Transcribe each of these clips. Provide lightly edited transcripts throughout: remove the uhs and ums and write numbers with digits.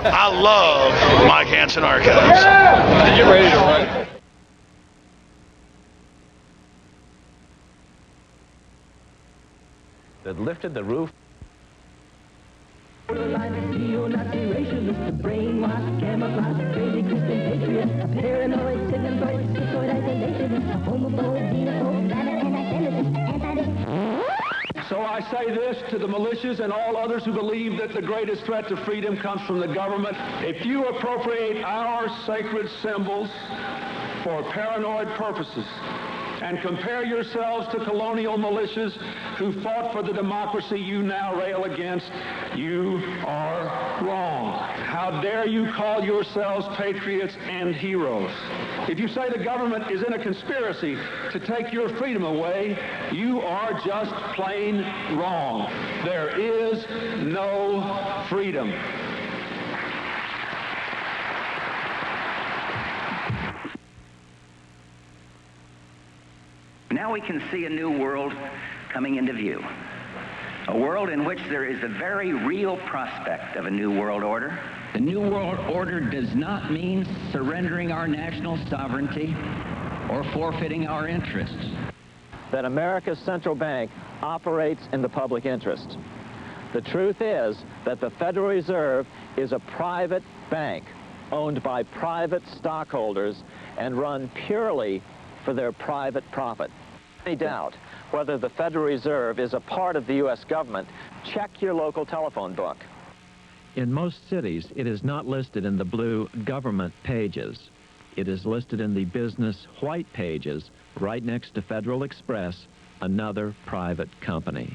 I love Mike Hanson Archives. Get ready to run. That lifted the roof. So I say this to the militias and all others who believe that the greatest threat to freedom comes from the government. If you appropriate our sacred symbols for paranoid purposes and compare yourselves to colonial militias who fought for the democracy you now rail against, you are wrong. How dare you call yourselves patriots and heroes? If you say the government is in a conspiracy to take your freedom away, you are just plain wrong. There is no freedom. Now we can see a new world coming into view. A world in which there is a very real prospect of a new world order. The New World Order does not mean surrendering our national sovereignty or forfeiting our interests. That America's central bank operates in the public interest. The truth is that the Federal Reserve is a private bank owned by private stockholders and run purely for their private profit. Any doubt whether the Federal Reserve is a part of the U.S. government, check your local telephone book. In most cities, it is not listed in the blue government pages. It is listed in the business white pages right next to Federal Express, another private company.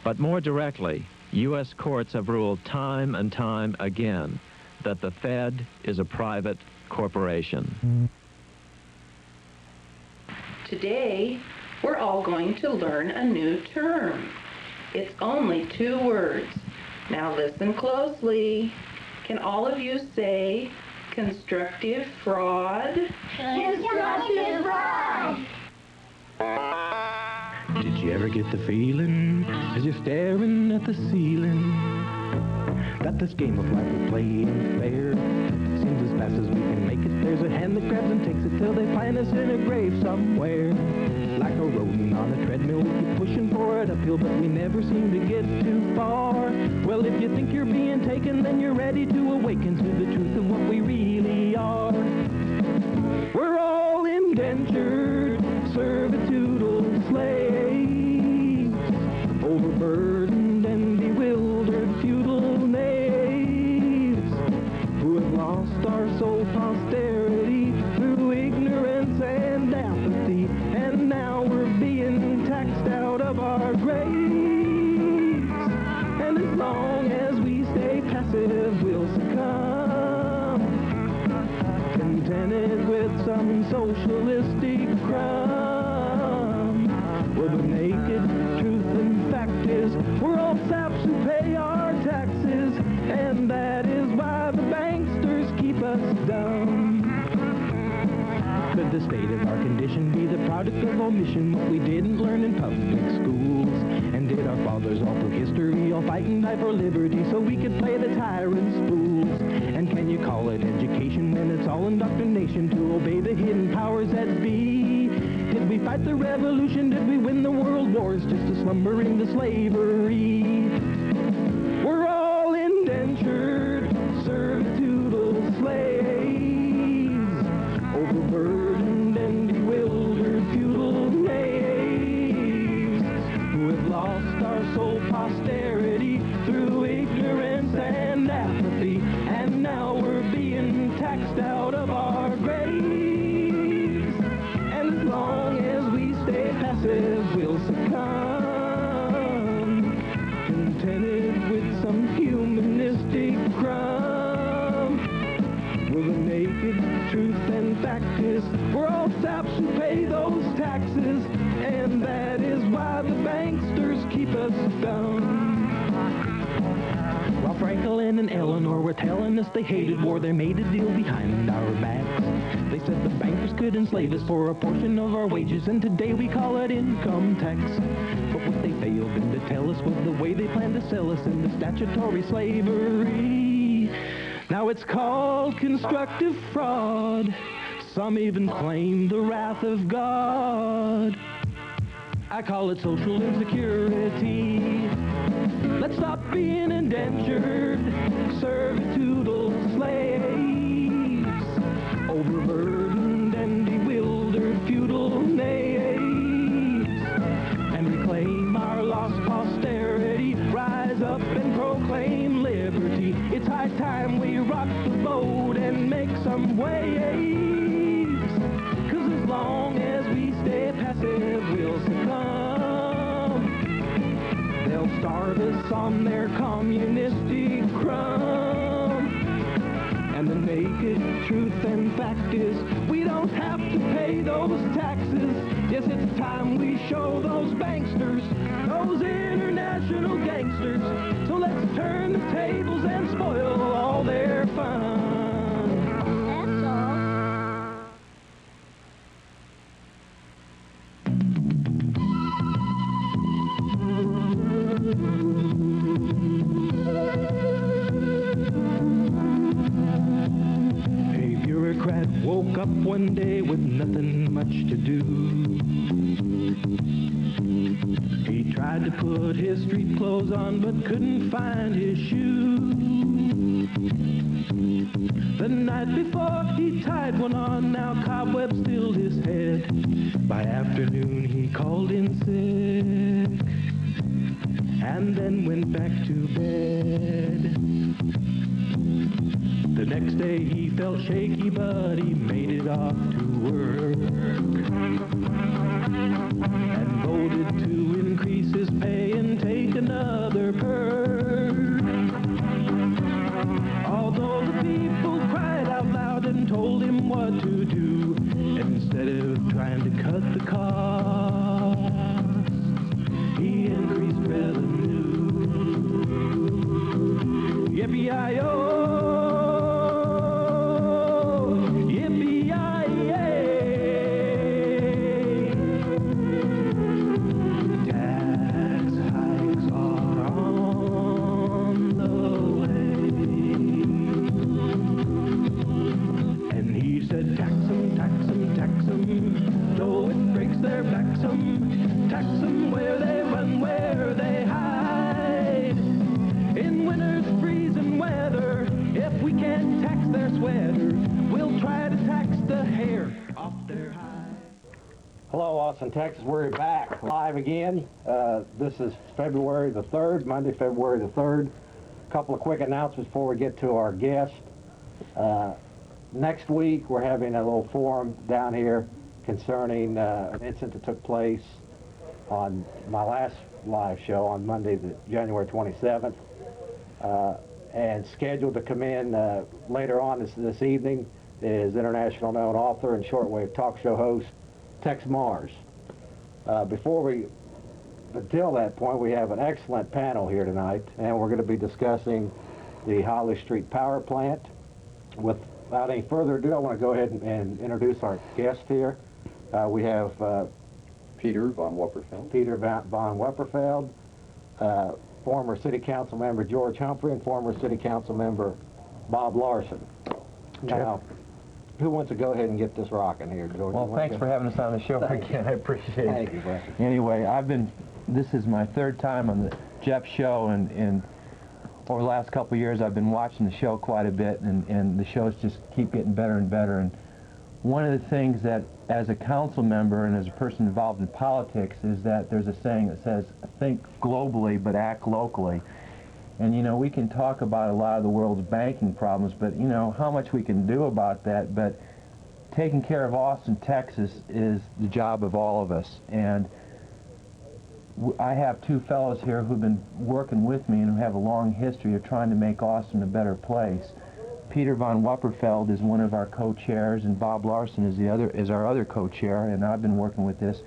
But more directly, U.S. courts have ruled time and time again that the Fed is a private corporation. Today, we're all going to learn a new term. It's only 2 words. Now listen closely. Can all of you say constructive fraud? Constructive fraud! Did you ever get the feeling as you're staring at the ceiling that this game of life we play ain't fair? Seems as fast as we can make it, there's a hand that grabs and takes it till they find us in a grave somewhere. Like a rodent on a treadmill, we keep pushing for it uphill, but we never seem to get too far. Well, if you think you're being taken, then you're ready to awaken to the truth of what we really are. We're all indentured, servitudal slaves, overburdened and bewildered feudal knaves, who have lost our sole posterity through ignorance and apathy, and now we're being taxed out of our graves. And as long as we stay passive, we'll succumb, contented with some socialistic crumb. Well, the naked truth and fact is we're all saps who pay our taxes, and that is why the banksters keep us dumb. Could the state of our condition be the product of omission, what we didn't learn in public schools? And did our fathers all through history all fight and die for liberty so we could play the tyrant's fools? And can you call it education when it's all indoctrination to obey the hidden powers that be? Did we fight the revolution? Did we win the world wars just to slumber into slavery? We're all indentured, servitudal slaves, overburdened and bewildered feudal knaves, who have lost our sole posterity through ignorance and apathy, and now we're being taxed out of our graves. And as long as we stay passive, we'll succumb, contented with some humanistic crumb. Well, the naked truth and fact is we're all saps who pay those taxes, and that is why the banksters keep us dumb. While Franklin and Eleanor were telling us they hated war, they made a deal behind our backs. They said the bankers could enslave us for a portion of our wages, and today we call it income tax. But what they failed to tell us was the way they planned to sell us into statutory slavery. Now it's called constructive fraud. Some even claim the wrath of God. I call it social insecurity. Let's stop being indentured, servitudal slaves, overburdened and bewildered feudal knaves, and reclaim our lost posterity, rise up and proclaim liberty. It's high time we rock the boat and make some waves, 'cause as long as we stay passive, we'll succumb. They'll starve us on their communistic crumb. And the naked truth and fact is, we don't have to pay those taxes. Yes, it's time we show those banksters, those international gangsters. So let's turn the tables and spoil all their fun. That's all. A bureaucrat woke up one day with nothing much to do. He tried to put his street clothes on but couldn't find his shoes. The night before he tied one on, now cobwebs filled his head. By afternoon he called in sick and then went back to bed. The next day he felt shaky, but he made it off to work and voted to increase his pay and take another perk. Although the people cried out loud and told him what to do, instead of trying to cut the cost, he increased revenue. Yippee-yi-yo! Tax them where they run, where they hide. In winter's freezing weather, if we can't tax their sweater, we'll try to tax the hair off their hide. Hello, Austin, Texas. We're back live again. This is February the 3rd, Monday, February the 3rd. A couple of quick announcements before we get to our guest. Next week, we're having a little forum down here concerning an incident that took place on my last live show on Monday, January 27th, and scheduled to come in later on this evening is international known author and shortwave talk show host Tex Mars. Until that point, we have an excellent panel here tonight, and we're going to be discussing the Holly Street Power Plant. Without any further ado, I want to go ahead and introduce our guest here. We have Peter von Wupperfeld. Peter von Wupperfeld, former City Council member George Humphrey, and former City Council member Bob Larson. Now, who wants to go ahead and get this rocking here, George? Well, thanks for having us on the show again. I appreciate it. Thank you, Brett. Anyway, this is my third time on the Jeff show, and over the last couple of years I've been watching the show quite a bit, and the shows just keep getting better and better. And one of the things that, as a council member and as a person involved in politics, is that there's a saying that says, think globally but act locally. And, you know, we can talk about a lot of the world's banking problems, but, you know, how much we can do about that. But taking care of Austin, Texas is the job of all of us. And I have two fellows here who've been working with me and who have a long history of trying to make Austin a better place. Peter von Wupperfeld is one of our co-chairs, and Bob Larson is our other co-chair, and I've been working with this.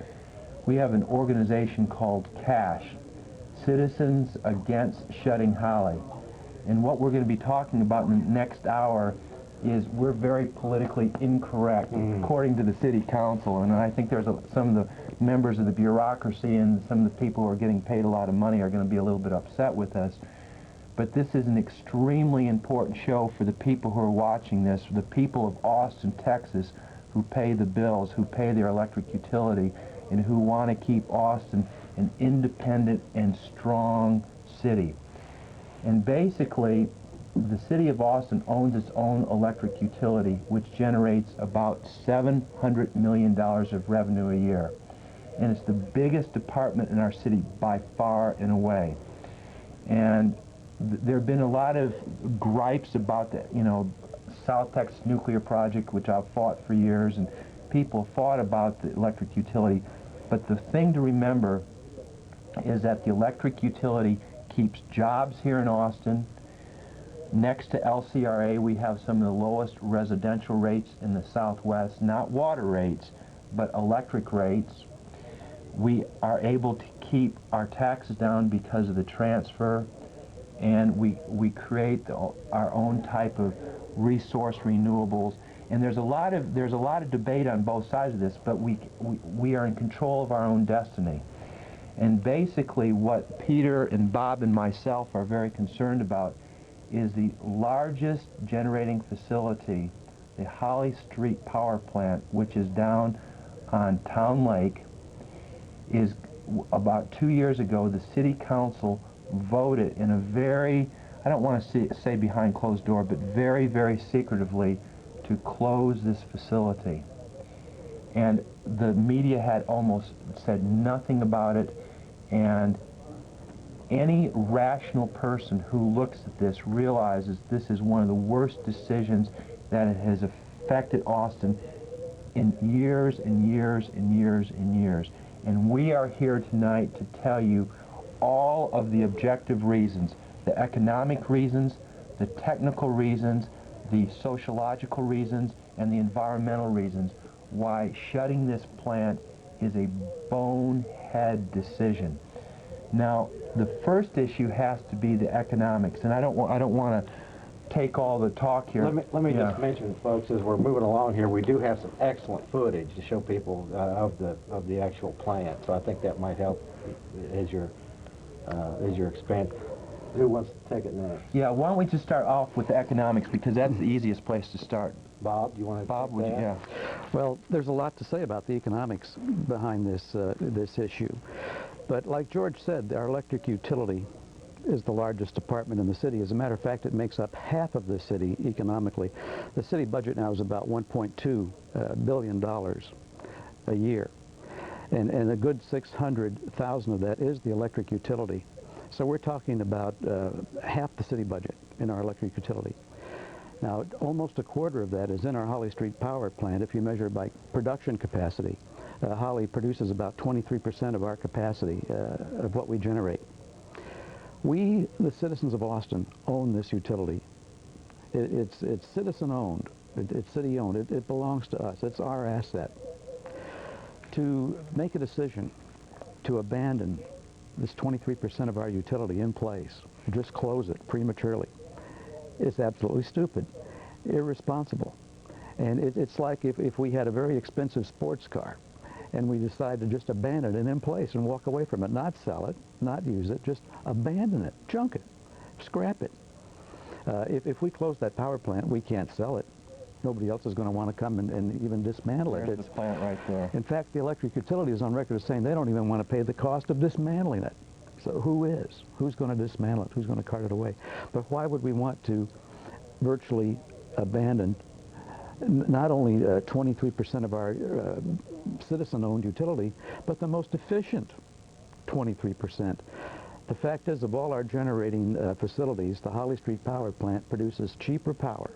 We have an organization called CASH, Citizens Against Shutting Holly. And what we're going to be talking about in the next hour is we're very politically incorrect, according to the city council. And I think there's some of the members of the bureaucracy and some of the people who are getting paid a lot of money are going to be a little bit upset with us. but this is an extremely important show for the people who are watching this, for the people of Austin, Texas, who pay the bills, who pay their electric utility, and who want to keep Austin an independent and strong city. And basically, the city of Austin owns its own electric utility, which generates about $700 million of revenue a year. And it's the biggest department in our city by far and away. And there have been a lot of gripes about the, South Texas nuclear project, which I've fought for years, and people fought about the electric utility. But the thing to remember is that the electric utility keeps jobs here in Austin. Next to LCRA, we have some of the lowest residential rates in the Southwest, not water rates, but electric rates. We are able to keep our taxes down because of the transfer, and we create our own type of resource renewables. And there's a lot of debate on both sides of this, but we are in control of our own destiny. And basically what Peter and Bob and myself are very concerned about is the largest generating facility, the Holly Street Power Plant, which is down on Town Lake. Is about 2 years ago, the city council voted in a very, I don't want to say behind closed door, but very, very secretively, to close this facility. And the media had almost said nothing about it, and any rational person who looks at this realizes this is one of the worst decisions that has affected Austin in years and years and years and years. And we are here tonight to tell you all of the objective reasons, the economic reasons, the technical reasons, the sociological reasons, and the environmental reasons why shutting this plant is a bonehead decision. Now, the first issue has to be the economics, and I don't want to take all the talk here. Let me just mention, folks, as we're moving along here, we do have some excellent footage to show people of the actual plant. So I think that might help as you're expand. Who wants to take it next? Yeah, why don't we just start off with the economics, because that's the easiest place to start. Bob, do you want to? Bob, would you? Yeah. Well, there's a lot to say about the economics behind this issue, but like George said, our electric utility is the largest department in the city. As a matter of fact, it makes up half of the city economically. The city budget now is about $1.2 billion a year, and a good 600,000 of that is the electric utility. So we're talking about half the city budget in our electric utility. Now, almost a quarter of that is in our Holly Street Power Plant. If you measure by production capacity, Holly produces about 23% of our capacity of what we generate. We, the citizens of Austin, own this utility. It's citizen-owned. It's city-owned. It belongs to us. It's our asset. To make a decision to abandon this 23% of our utility in place, just close it prematurely, it's absolutely stupid, irresponsible. And it's like if we had a very expensive sports car and we decide to just abandon it in place and walk away from it, not sell it, not use it, just abandon it, junk it, scrap it. If we close that power plant, we can't sell it. Nobody else is going to want to come and even dismantle it. There's the plant right there. In fact, the electric utility is on record as saying they don't even want to pay the cost of dismantling it. So who is? Who's going to dismantle it? Who's going to cart it away? But why would we want to virtually abandon not only 23% of our citizen-owned utility, but the most efficient 23%? The fact is, of all our generating facilities, the Holly Street Power Plant produces cheaper power,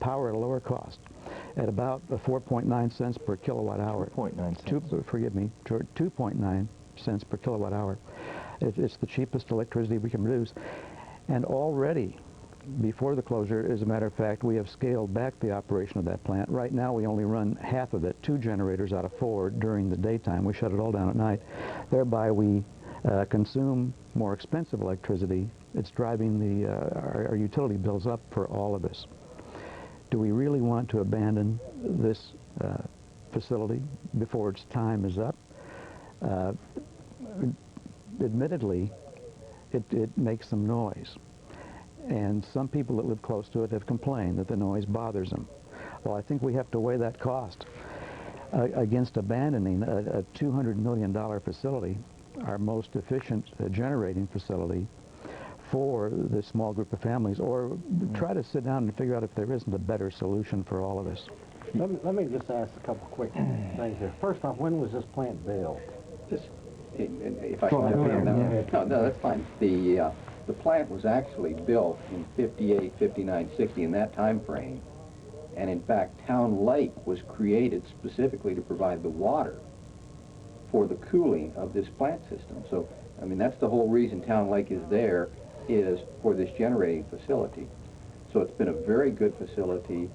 power at a lower cost, at about 4.9 cents per kilowatt hour. 2.9 cents. Forgive me, 2.9 cents per kilowatt hour. It's the cheapest electricity we can produce. And already, before the closure, as a matter of fact, we have scaled back the operation of that plant. Right now, we only run half of it, 2 generators out of 4 during the daytime. We shut it all down at night. Thereby, we consume more expensive electricity. It's driving our utility bills up for all of us. Do we really want to abandon this facility before its time is up? Admittedly, it makes some noise. And some people that live close to it have complained that the noise bothers them. Well, I think we have to weigh that cost against abandoning a $200 million facility, our most efficient generating facility for the small group of families, or try to sit down and figure out if there isn't a better solution for all of us. Let me just ask a couple quick things here. First off, when was this plant built? If I can, no, that's fine. The plant was actually built in 58, 59, 60, in that time frame. And in fact, Town Lake was created specifically to provide the water for the cooling of this plant system. So, I mean, that's the whole reason Town Lake is there, is for this generating facility. So it's been a very good facility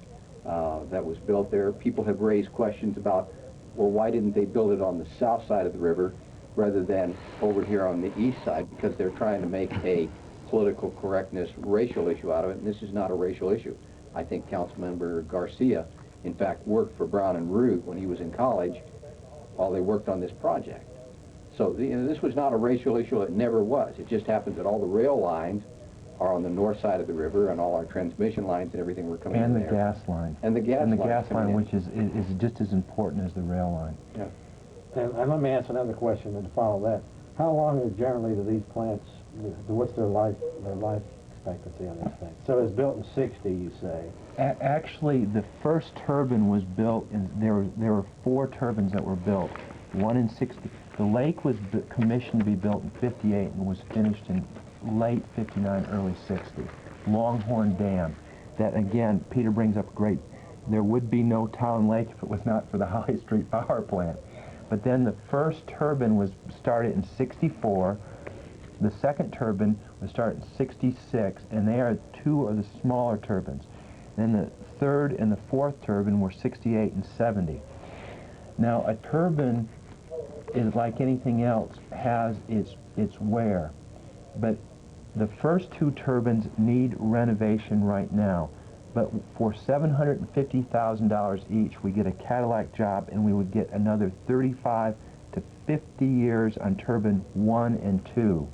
that was built there. People have raised questions about, well, why didn't they build it on the south side of the river rather than over here on the east side? Because they're trying to make a political correctness racial issue out of it, and this is not a racial issue. I think Councilmember Garcia, in fact, worked for Brown and Root when he was in college while they worked on this project. So this was not a racial issue. It never was. It just happens that all the rail lines are on the north side of the river, and all our transmission lines and everything were coming in there. And the gas line. And the gas line, which is just as important as the rail line. Yeah. And let me ask another question to follow that. How long is generally do these plants, what's their life expectancy on this thing? So it's built in 60, you say? Actually, the first turbine was built, and there were 4 turbines that were built, one in 60. The lake was commissioned to be built in 58 and was finished in late 59, early 60. Longhorn Dam. That, again, Peter brings up great. There would be no Town Lake if it was not for the Holly Street Power Plant. But then the first turbine was started in 64. The second turbine was started in 66, and they are 2 of the smaller turbines. Then the third and the fourth turbine were 68 and 70. Now, a turbine is like anything else, has its wear. But the first 2 turbines need renovation right now. But for $750,000 each, we get a Cadillac job, and we would get another 35 to 50 years on turbine 1 and 2.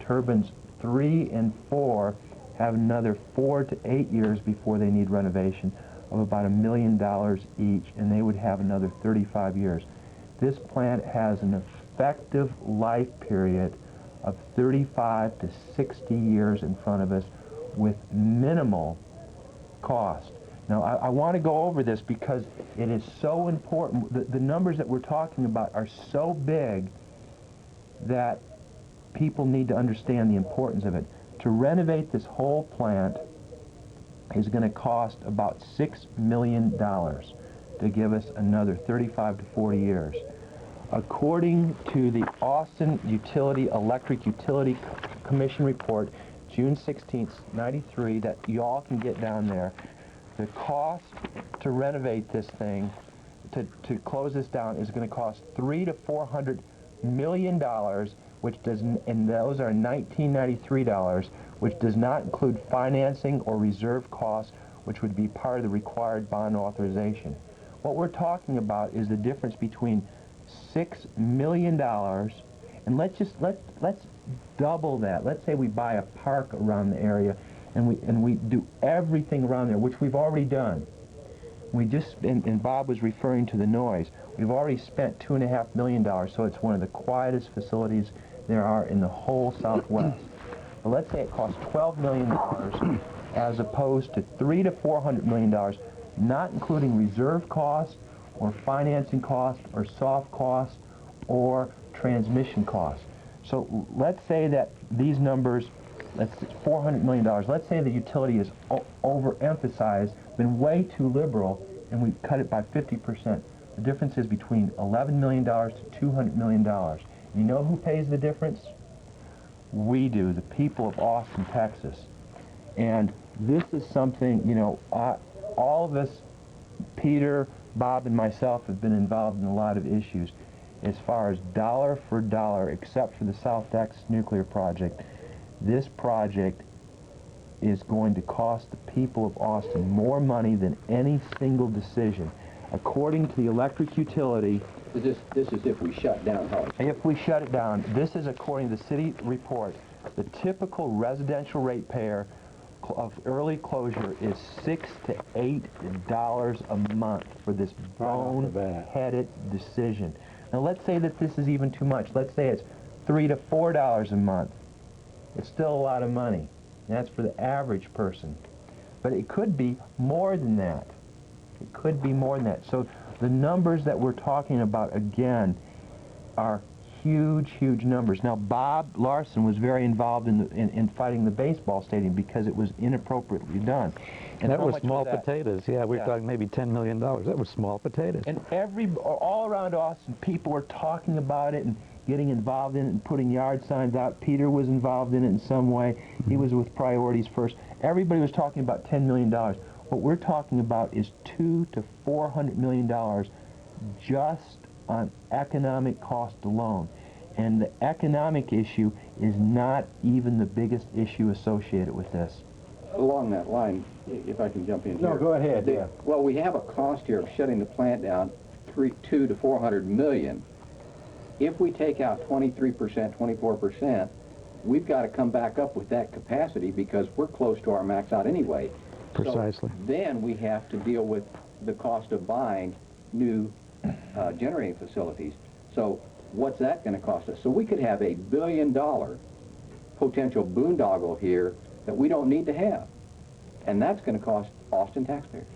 Turbines 3 and 4 have another 4 to 8 years before they need renovation of about $1 million each, and they would have another 35 years. This plant has an effective life period of 35 to 60 years in front of us with minimal cost. Now, I want to go over this because it is so important. The numbers that we're talking about are so big that people need to understand the importance of it. To renovate this whole plant is going to cost about $6 million to give us another 35 to 40 years. According to the Austin Electric Utility Commission report, June 16th, 93, that y'all can get down there, the cost to renovate this thing, to close this down, is going to cost $300 to $400 million, which does, and those are 1993 dollars, which does not include financing or reserve costs, which would be part of the required bond authorization. What we're talking about is the difference between $6 million, and let's double that. Let's say we buy a park around the area, and we do everything around there, which we've already done. We just, and Bob was referring to the noise. We've already spent $2.5 million, so it's one of the quietest facilities there are in the whole Southwest. But let's say it costs $12 million as opposed to $300 to $400 million, not including reserve costs or financing costs or soft costs or transmission costs. So let's say that these numbers, that's $400 million. Let's say the utility is overemphasized, been way too liberal, and we cut it by 50%. The difference is between $11 million to $200 million. You know who pays the difference? We do, the people of Austin, Texas. And this is something, you know, all of us, Peter, Bob, and myself have been involved in a lot of issues as far as dollar for dollar, except for the South Texas nuclear project. This project is going to cost the people of Austin more money than any single decision. According to the electric utility... This is if we shut down Holly. If we shut it down. This is according to the city report. The typical residential ratepayer of early closure is $6 to $8 a month for this bone-headed decision. Now let's say that this is even too much. Let's say it's $3 to $4 a month. It's still a lot of money. And that's for the average person. But it could be more than that. It could be more than that. So the numbers that we're talking about, again, are huge, huge numbers. Now, Bob Larson was very involved in fighting the baseball stadium because it was inappropriately done. And that was small potatoes. Yeah, we're talking maybe $10 million. That was small potatoes. And all around Austin, people were talking about it and getting involved in it and putting yard signs out. Peter was involved in it in some way. He was with Priorities First. Everybody was talking about $10 million. What we're talking about is $200 to $400 million just on economic cost alone. And the economic issue is not even the biggest issue associated with this. Along that line, if I can jump in here. No, go ahead, yeah. Well, we have a cost here of shutting the plant down, $200 to $400 million. If we take out 23%, 24%, we've got to come back up with that capacity because we're close to our max out anyway. Precisely. So then we have to deal with the cost of buying new generating facilities. So what's that going to cost us? So we could have $1 billion potential boondoggle here that we don't need to have. And that's going to cost Austin taxpayers.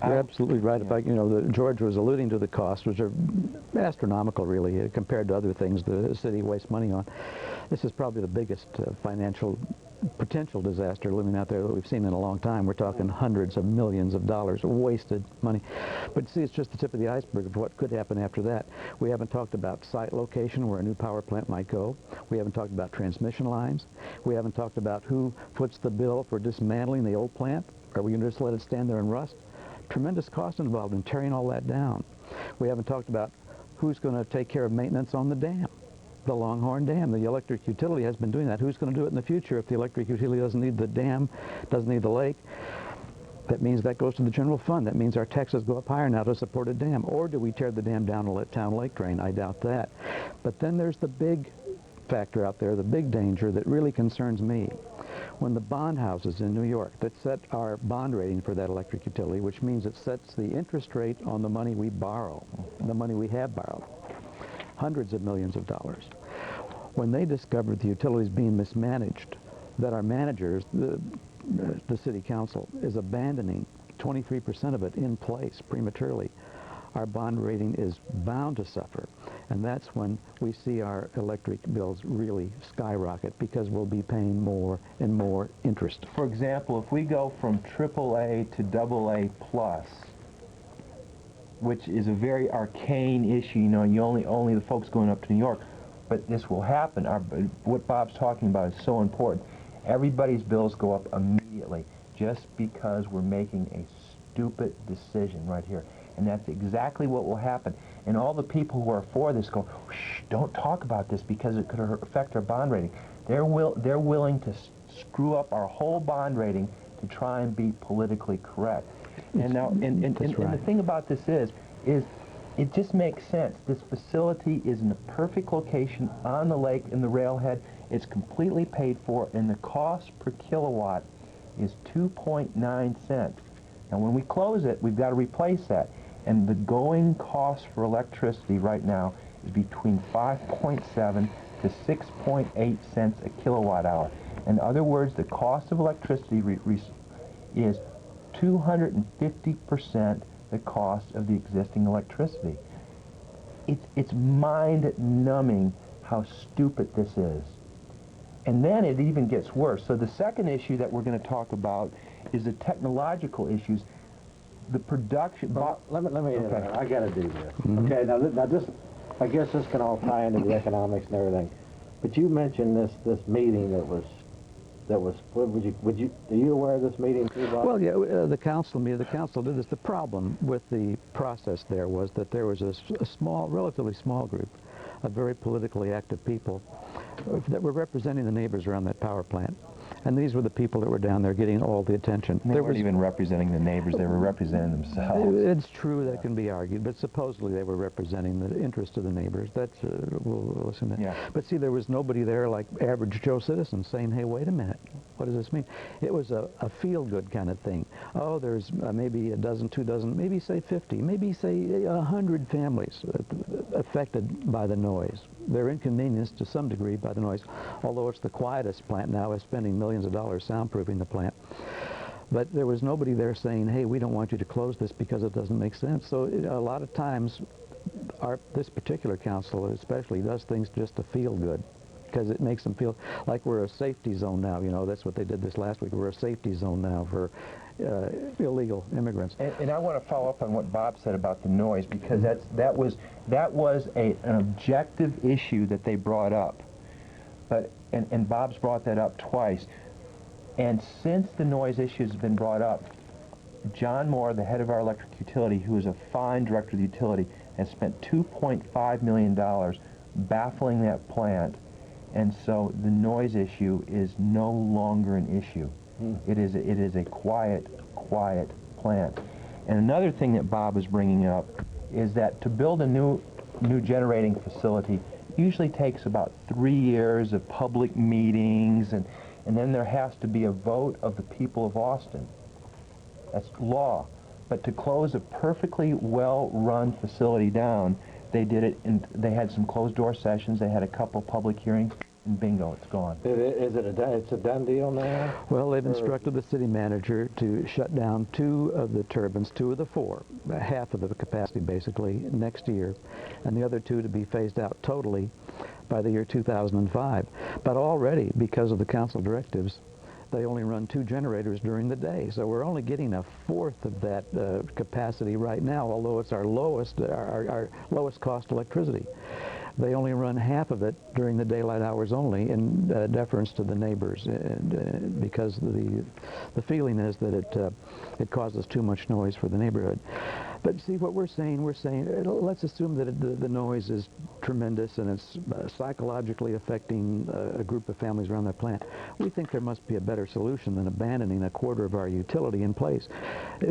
You're absolutely right. If George was alluding to the costs, which are astronomical, really, compared to other things the city wastes money on. This is probably the biggest financial potential disaster looming out there that we've seen in a long time. We're talking hundreds of millions of dollars of wasted money. But see, it's just the tip of the iceberg of what could happen after that. We haven't talked about site location where a new power plant might go. We haven't talked about transmission lines. We haven't talked about who foots the bill for dismantling the old plant. Are we going to just let it stand there and rust? Tremendous cost involved in tearing all that down. We haven't talked about who's going to take care of maintenance on the dam, the Longhorn Dam. The electric utility has been doing that. Who's going to do it in the future if the electric utility doesn't need the dam, doesn't need the lake? That means that goes to the general fund. That means our taxes go up higher now to support a dam. Or do we tear the dam down and let town lake drain? I doubt that. But then there's the big factor out there, the big danger that really concerns me. When the bond houses in New York that set our bond rating for that electric utility, which means it sets the interest rate on the money we borrow, the money we have borrowed, hundreds of millions of dollars. When they discovered the utilities being mismanaged, that our managers, the city council, is abandoning 23% of it in place prematurely, our bond rating is bound to suffer. And that's when we see our electric bills really skyrocket because we'll be paying more and more interest. For example, if we go from AAA to AA plus, which is a very arcane issue, you only the folks going up to New York, but this will happen. What Bob's talking about is so important. Everybody's bills go up immediately just because we're making a stupid decision right here. And that's exactly what will happen. And all the people who are for this go, shh, don't talk about this because it could affect our bond rating. They're willing to screw up our whole bond rating to try and be politically correct. And now, and the thing about this is it just makes sense. This facility is in the perfect location on the lake in the railhead. It's completely paid for, and the cost per kilowatt is 2.9 cents. Now, when we close it, we've got to replace that. And the going cost for electricity right now is between 5.7 to 6.8 cents a kilowatt hour. In other words, the cost of electricity is 250% the cost of the existing electricity. It's mind-numbing how stupid this is. And then it even gets worse. So the second issue that we're going to talk about is the technological issues. The production... Well, let me okay. I got to do this. Mm-hmm. Okay, now this, I guess this can all tie into the economics and everything. But you mentioned this meeting that was are you aware of this meeting too, Bob? Well, yeah, the council did this. The problem with the process there was that there was a relatively small group of very politically active people that were representing the neighbors around that power plant. And these were the people that were down there getting all the attention. They weren't even representing the neighbors, they were representing themselves. It's true that can be argued, but supposedly they were representing the interest of the neighbors. That's, we'll listen to that. Yeah. But see, there was nobody there like average Joe citizen saying, hey, wait a minute, what does this mean? It was a feel-good kind of thing. Oh, there's maybe a dozen, 2 dozen, maybe say 50, maybe say 100 families affected by the noise. They're inconvenienced to some degree by the noise, although it's the quietest plant now, is spending millions of dollars soundproofing the plant. But there was nobody there saying, hey, we don't want you to close this because it doesn't make sense. So a lot of times, this particular council especially does things just to feel good, because it makes them feel like we're a safety zone now. You know, that's what they did this last week. We're a safety zone now for illegal immigrants. And I want to follow up on what Bob said about the noise, because that was an objective issue that they brought up. But and Bob's brought that up twice. And since the noise issue has been brought up, John Moore, the head of our electric utility, who is a fine director of the utility, has spent $2.5 million baffling that plant. And so the noise issue is no longer an issue. It is a quiet plant. And another thing that Bob was bringing up is that to build a new generating facility usually takes about 3 years of public meetings, and then there has to be a vote of the people of Austin. That's law. But to close a perfectly well-run facility down, they did it, and they had some closed-door sessions, they had a couple public hearings, and bingo, it's gone. It's a done deal now? Well, they've instructed the city manager to shut down 2 of the turbines, 2 of the 4, half of the capacity basically, next year, and the other 2 to be phased out totally by the year 2005. But already, because of the council directives, they only run 2 generators during the day. So we're only getting a fourth of that capacity right now, although it's our lowest cost electricity. They only run half of it during the daylight hours only, in deference to the neighbors, because the feeling is that it causes too much noise for the neighborhood. But see, what we're saying, let's assume that the noise is tremendous and it's psychologically affecting a group of families around that plant. We think there must be a better solution than abandoning a quarter of our utility in place.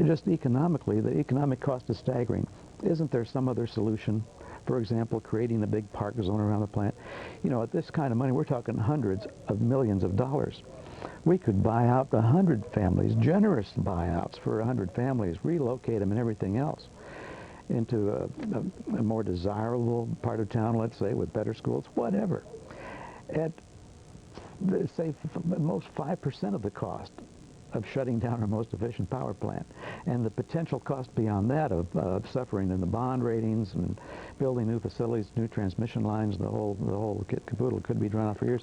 Just economically, the economic cost is staggering. Isn't there some other solution? For example, creating a big park zone around the plant. You know, at this kind of money, we're talking hundreds of millions of dollars. We could buy out 100 families, generous buyouts for 100 families, relocate them and everything else into a more desirable part of town, let's say, with better schools, whatever. At, say, most 5% of the cost of shutting down our most efficient power plant. And the potential cost beyond that of suffering in the bond ratings and building new facilities, new transmission lines, the whole kit caboodle could be drawn out for years.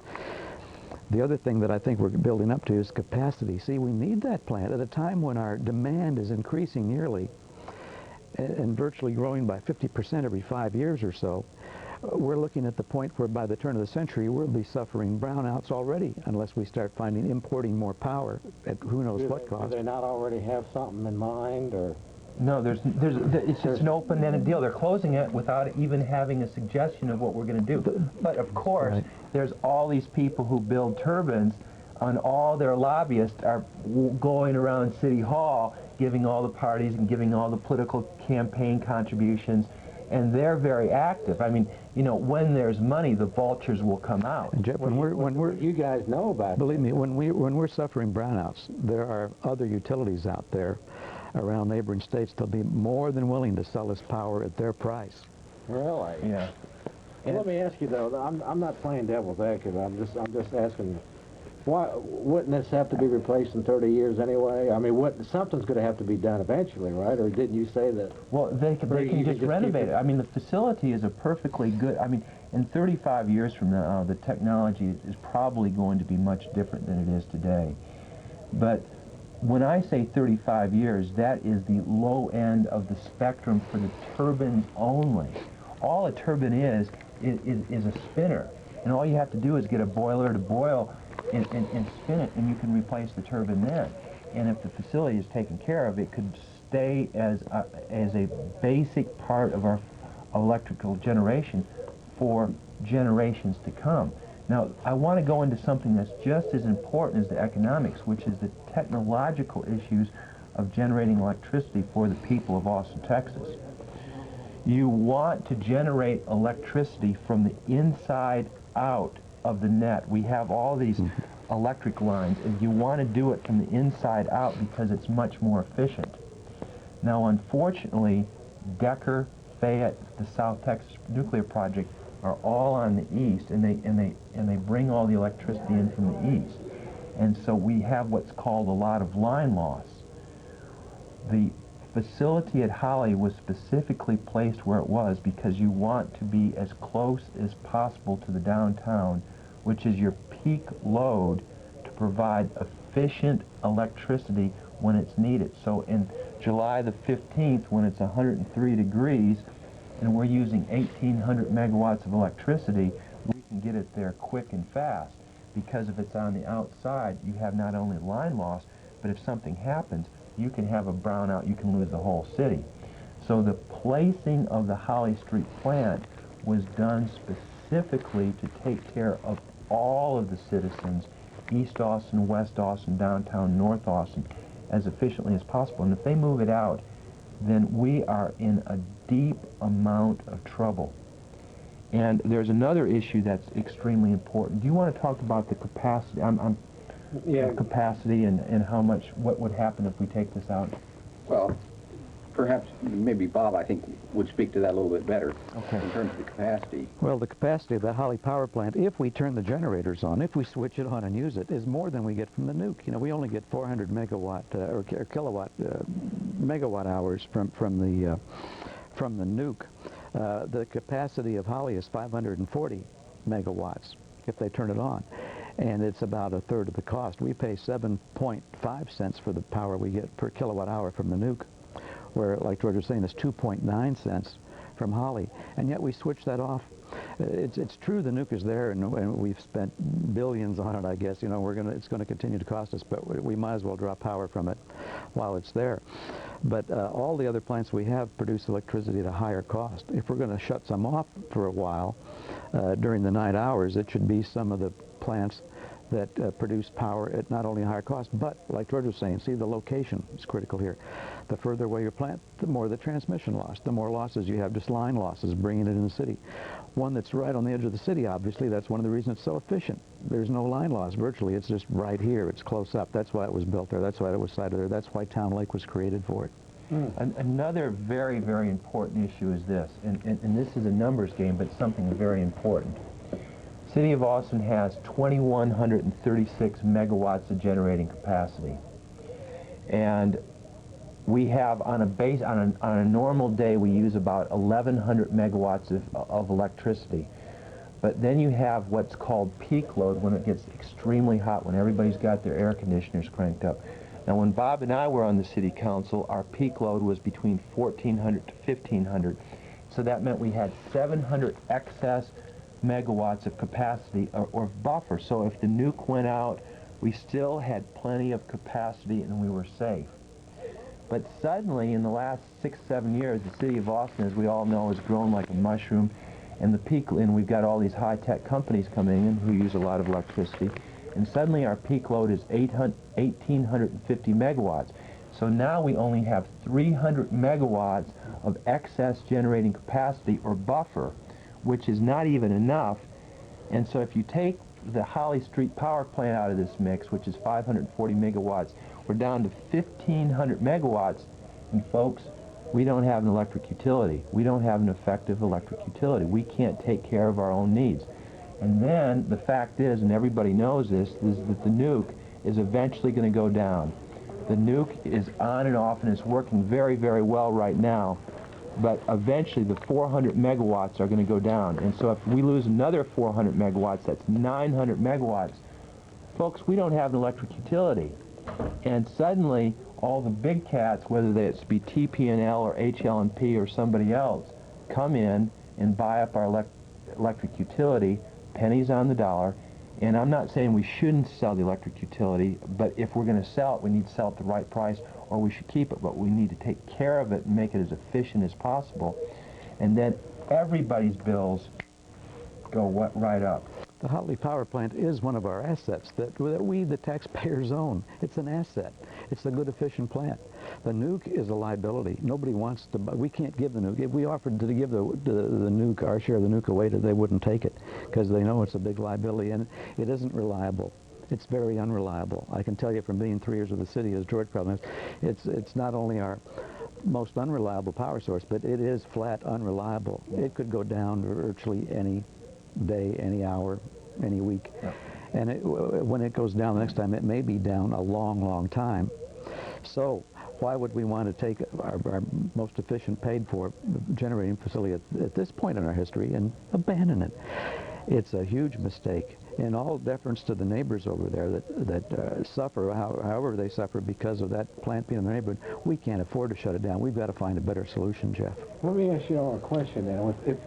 The other thing that I think we're building up to is capacity. See, we need that plant at a time when our demand is increasing yearly and virtually growing by 50% every 5 years or so. We're looking at the point where by the turn of the century we'll be suffering brownouts already unless we start importing more power at who knows what cost. Do they not already have something in mind, or? No, it's just an open-ended deal. They're closing it without even having a suggestion of what we're going to do. But of course, there's all these people who build turbines, and all their lobbyists are going around City Hall giving all the parties and giving all the political campaign contributions. And they're very active. I mean, you know, when there's money, the vultures will come out. And Jeff, you guys know about. Believe me, when we're suffering brownouts, there are other utilities out there around neighboring states that'll be more than willing to sell us power at their price. Really? Yeah. Well, let me ask you though. I'm not playing devil's advocate. I'm just asking. Why wouldn't this have to be replaced in 30 years anyway? I mean, something's going to have to be done eventually, right? Or didn't you say that? Well, they can just renovate it. I mean, the facility is a perfectly good. I mean, in 35 years from now, the technology is probably going to be much different than it is today. But when I say 35 years, that is the low end of the spectrum for the turbines only. All a turbine is a spinner, and all you have to do is get a boiler to boil and spin it, and you can replace the turbine then. And if the facility is taken care of, it could stay as a basic part of our electrical generation for generations to come. Now, I want to go into something that's just as important as the economics, which is the technological issues of generating electricity for the people of Austin, Texas. You want to generate electricity from the inside out of the net. We have all these electric lines, and you want to do it from the inside out because it's much more efficient. Now, unfortunately, Decker, Fayette, the South Texas Nuclear Project are all on the east, and they bring all the electricity in from the east. And so we have what's called a lot of line loss. The facility at Holly was specifically placed where it was because you want to be as close as possible to the downtown, which is your peak load, to provide efficient electricity when it's needed. So in July the 15th, when it's 103 degrees and we're using 1,800 megawatts of electricity, we can get it there quick and fast, because if it's on the outside, you have not only line loss, but if something happens, you can have a brownout, you can lose the whole city. So the placing of the Holly Street plant was done specifically to take care of all of the citizens, East Austin, West Austin, downtown, North Austin, as efficiently as possible. And if they move it out, then we are in a deep amount of trouble. And there's another issue that's extremely important. Do you want to talk about the capacity? Yeah. Capacity and how much, what would happen if we take this out? Well, perhaps, maybe Bob, I think, would speak to that a little bit better. Okay. In terms of the capacity. Well, the capacity of that Holly power plant, if we turn the generators on, if we switch it on and use it, is more than we get from the nuke. You know, we only get 400 megawatt or kilowatt megawatt hours from the nuke. The capacity of Holly is 540 megawatts if they turn it on, and it's about a third of the cost. We pay 7.5 cents for the power we get per kilowatt hour from the nuke, where, like George was saying, it's 2.9 cents from Holly, and yet we switch that off. It's true the nuke is there, and we've spent billions on it, I guess. You know, it's going to continue to cost us, but we might as well draw power from it while it's there. But all the other plants we have produce electricity at a higher cost. If we're going to shut some off for a while during the night hours, it should be some of the plants that produce power at not only a higher cost, but, like George was saying, see, the location is critical here. The further away your plant, the more the transmission loss. The more losses you have, just line losses, bringing it in the city. One that's right on the edge of the city, obviously, that's one of the reasons it's so efficient. There's no line loss, virtually. It's just right here. It's close up. That's why it was built there. That's why it was sited there. That's why Town Lake was created for it. Another very, very important issue is this, and this is a numbers game, but something very important. City of Austin has 2,136 megawatts of generating capacity, and we have on a normal day we use about 1,100 megawatts of electricity. But then you have what's called peak load when it gets extremely hot, when everybody's got their air conditioners cranked up. Now, when Bob and I were on the city council, our peak load was between 1,400 to 1,500. So that meant we had 700 excess megawatts of capacity or buffer. So if the nuke went out, we still had plenty of capacity and we were safe. But suddenly, in the last 6-7 years, the city of Austin, as we all know, has grown like a mushroom, and we've got all these high-tech companies coming in who use a lot of electricity, and suddenly our peak load is 1,850 megawatts. So now we only have 300 megawatts of excess generating capacity or buffer, which is not even enough. And so if you take the Holly Street power plant out of this mix, which is 540 megawatts, we're down to 1,500 megawatts, and folks, we don't have an electric utility. We don't have an effective electric utility. We can't take care of our own needs. And then the fact is, and everybody knows this, is that the nuke is eventually going to go down. The nuke is on and off, and it's working very, very well right now, but eventually the 400 megawatts are going to go down. And so if we lose another 400 megawatts, that's 900 megawatts. Folks, we don't have an electric utility. And suddenly, all the big cats, whether it's be TP&L or HL&P or somebody else, come in and buy up our electric utility, pennies on the dollar. And I'm not saying we shouldn't sell the electric utility, but if we're going to sell it, we need to sell it at the right price, or we should keep it, but we need to take care of it and make it as efficient as possible. And then everybody's bills go right up. The Hotley power plant is one of our assets that we, the taxpayers, own. It's an asset. It's a good, efficient plant. The nuke is a liability. Nobody wants to buy. We can't give the nuke. If we offered to give the nuke, our share of the nuke away, they wouldn't take it because they know it's a big liability, and it isn't reliable. It's very unreliable. I can tell you from being 3 years with the city, as George probably knows, it's not only our most unreliable power source, but it is flat unreliable. It could go down virtually any day, any hour, any week. Yeah. And when it goes down the next time, it may be down a long, long time. So why would we want to take our most efficient, paid-for generating facility at this point in our history and abandon it? It's a huge mistake. In all deference to the neighbors over there that suffer, however they suffer because of that plant being in the neighborhood, we can't afford to shut it down. We've got to find a better solution, Jeff. Let me ask you all a question now. If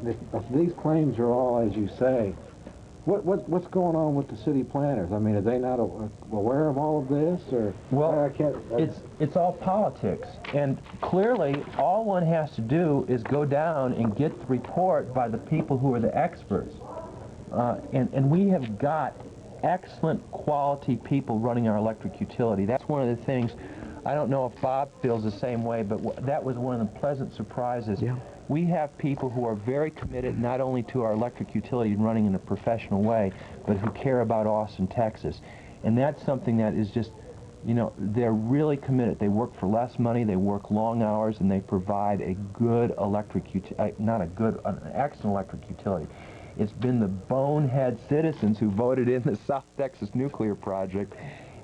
these claims are all as you say, what's going on with the city planners? I mean, are they not aware of all of this, or? Well, it's all politics, and clearly all one has to do is go down and get the report by the people who are the experts. And we have got excellent quality people running our electric utility. That's one of the things. I don't know if Bob feels the same way, but that was one of the pleasant surprises. Yeah. We have people who are very committed not only to our electric utility running in a professional way, but who care about Austin, Texas. And that's something that is just, you know, they're really committed. They work for less money, they work long hours, and they provide a good electric utility, an excellent electric utility. It's been the bonehead citizens who voted in the South Texas Nuclear Project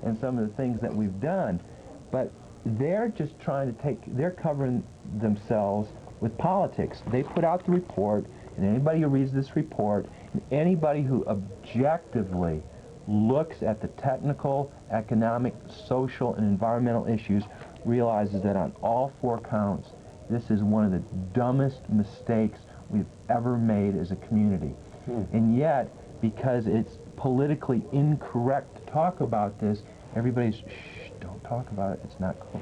and some of the things that we've done. But they're just trying to they're covering themselves with politics. They put out the report, and anybody who reads this report, and anybody who objectively looks at the technical, economic, social, and environmental issues realizes that on all 4 counts, this is one of the dumbest mistakes we've ever made as a community. And yet, because it's politically incorrect to talk about this, everybody's, shh, don't talk about it, it's not cool.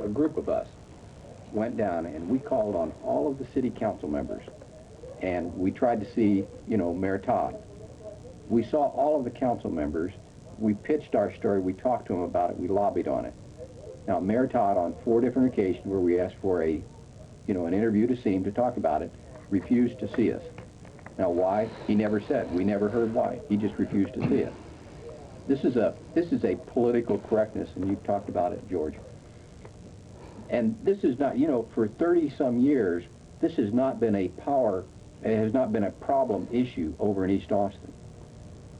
A group of us went down and we called on all of the city council members, and we tried to see, you know, Mayor Todd. We saw all of the council members, we pitched our story, we talked to him about it, we lobbied on it. Now, Mayor Todd, on 4 different occasions where we asked for an interview to see him to talk about it, refused to see us. Now, why? He never said. We never heard why. He just refused to see us. This is a political correctness, and you've talked about it, George. And this is not, you know, for 30-some years, this has not been it has not been a problem issue over in East Austin.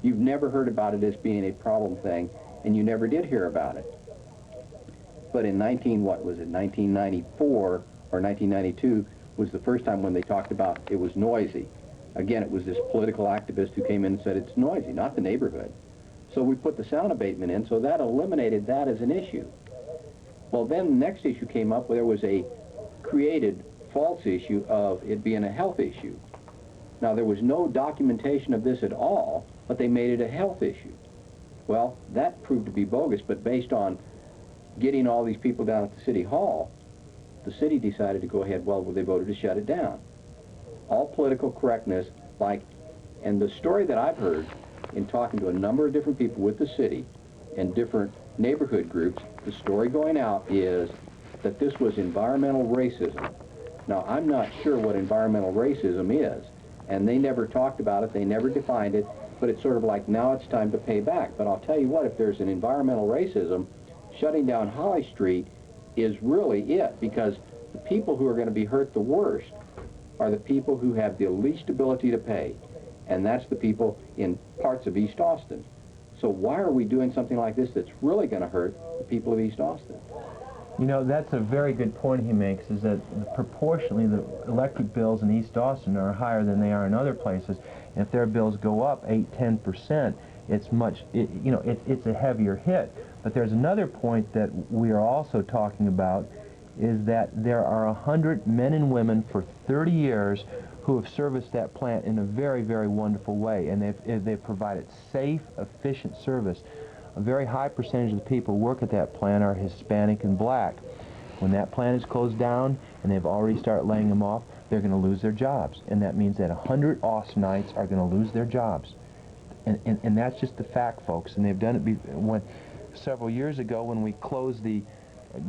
You've never heard about it as being a problem thing, and you never did hear about it. But in 1994 or 1992 was the first time when they talked about it was noisy. Again, it was this political activist who came in and said it's noisy, not the neighborhood. So we put the sound abatement in, so that eliminated that as an issue. Well, then the next issue came up where there was a created false issue of it being a health issue. Now, there was no documentation of this at all, but they made it a health issue. Well, that proved to be bogus, but based on getting all these people down at the city hall, the city decided to go ahead, well, they voted to shut it down. All political correctness, and the story that I've heard in talking to a number of different people with the city and different neighborhood groups, the story going out is that this was environmental racism. Now, I'm not sure what environmental racism is, and they never talked about it, they never defined it, but it's sort of like, now it's time to pay back. But I'll tell you what, if there's an environmental racism, shutting down Holly Street is really it, because the people who are going to be hurt the worst are the people who have the least ability to pay, and that's the people in parts of East Austin. So why are we doing something like this that's really going to hurt the people of East Austin? You know, that's a very good point he makes, is that proportionally the electric bills in East Austin are higher than they are in other places. And if their bills go up 8–10%, it's a heavier hit. But there's another point that we are also talking about, is that there are 100 men and women for 30 years who have serviced that plant in a very, very wonderful way, and they've provided safe, efficient service. A very high percentage of the people who work at that plant are Hispanic and black. When that plant is closed down and they've already started laying them off, they're going to lose their jobs. And that means that 100 Austinites are going to lose their jobs. And that's just the fact, folks. And they've done it several years ago when we closed the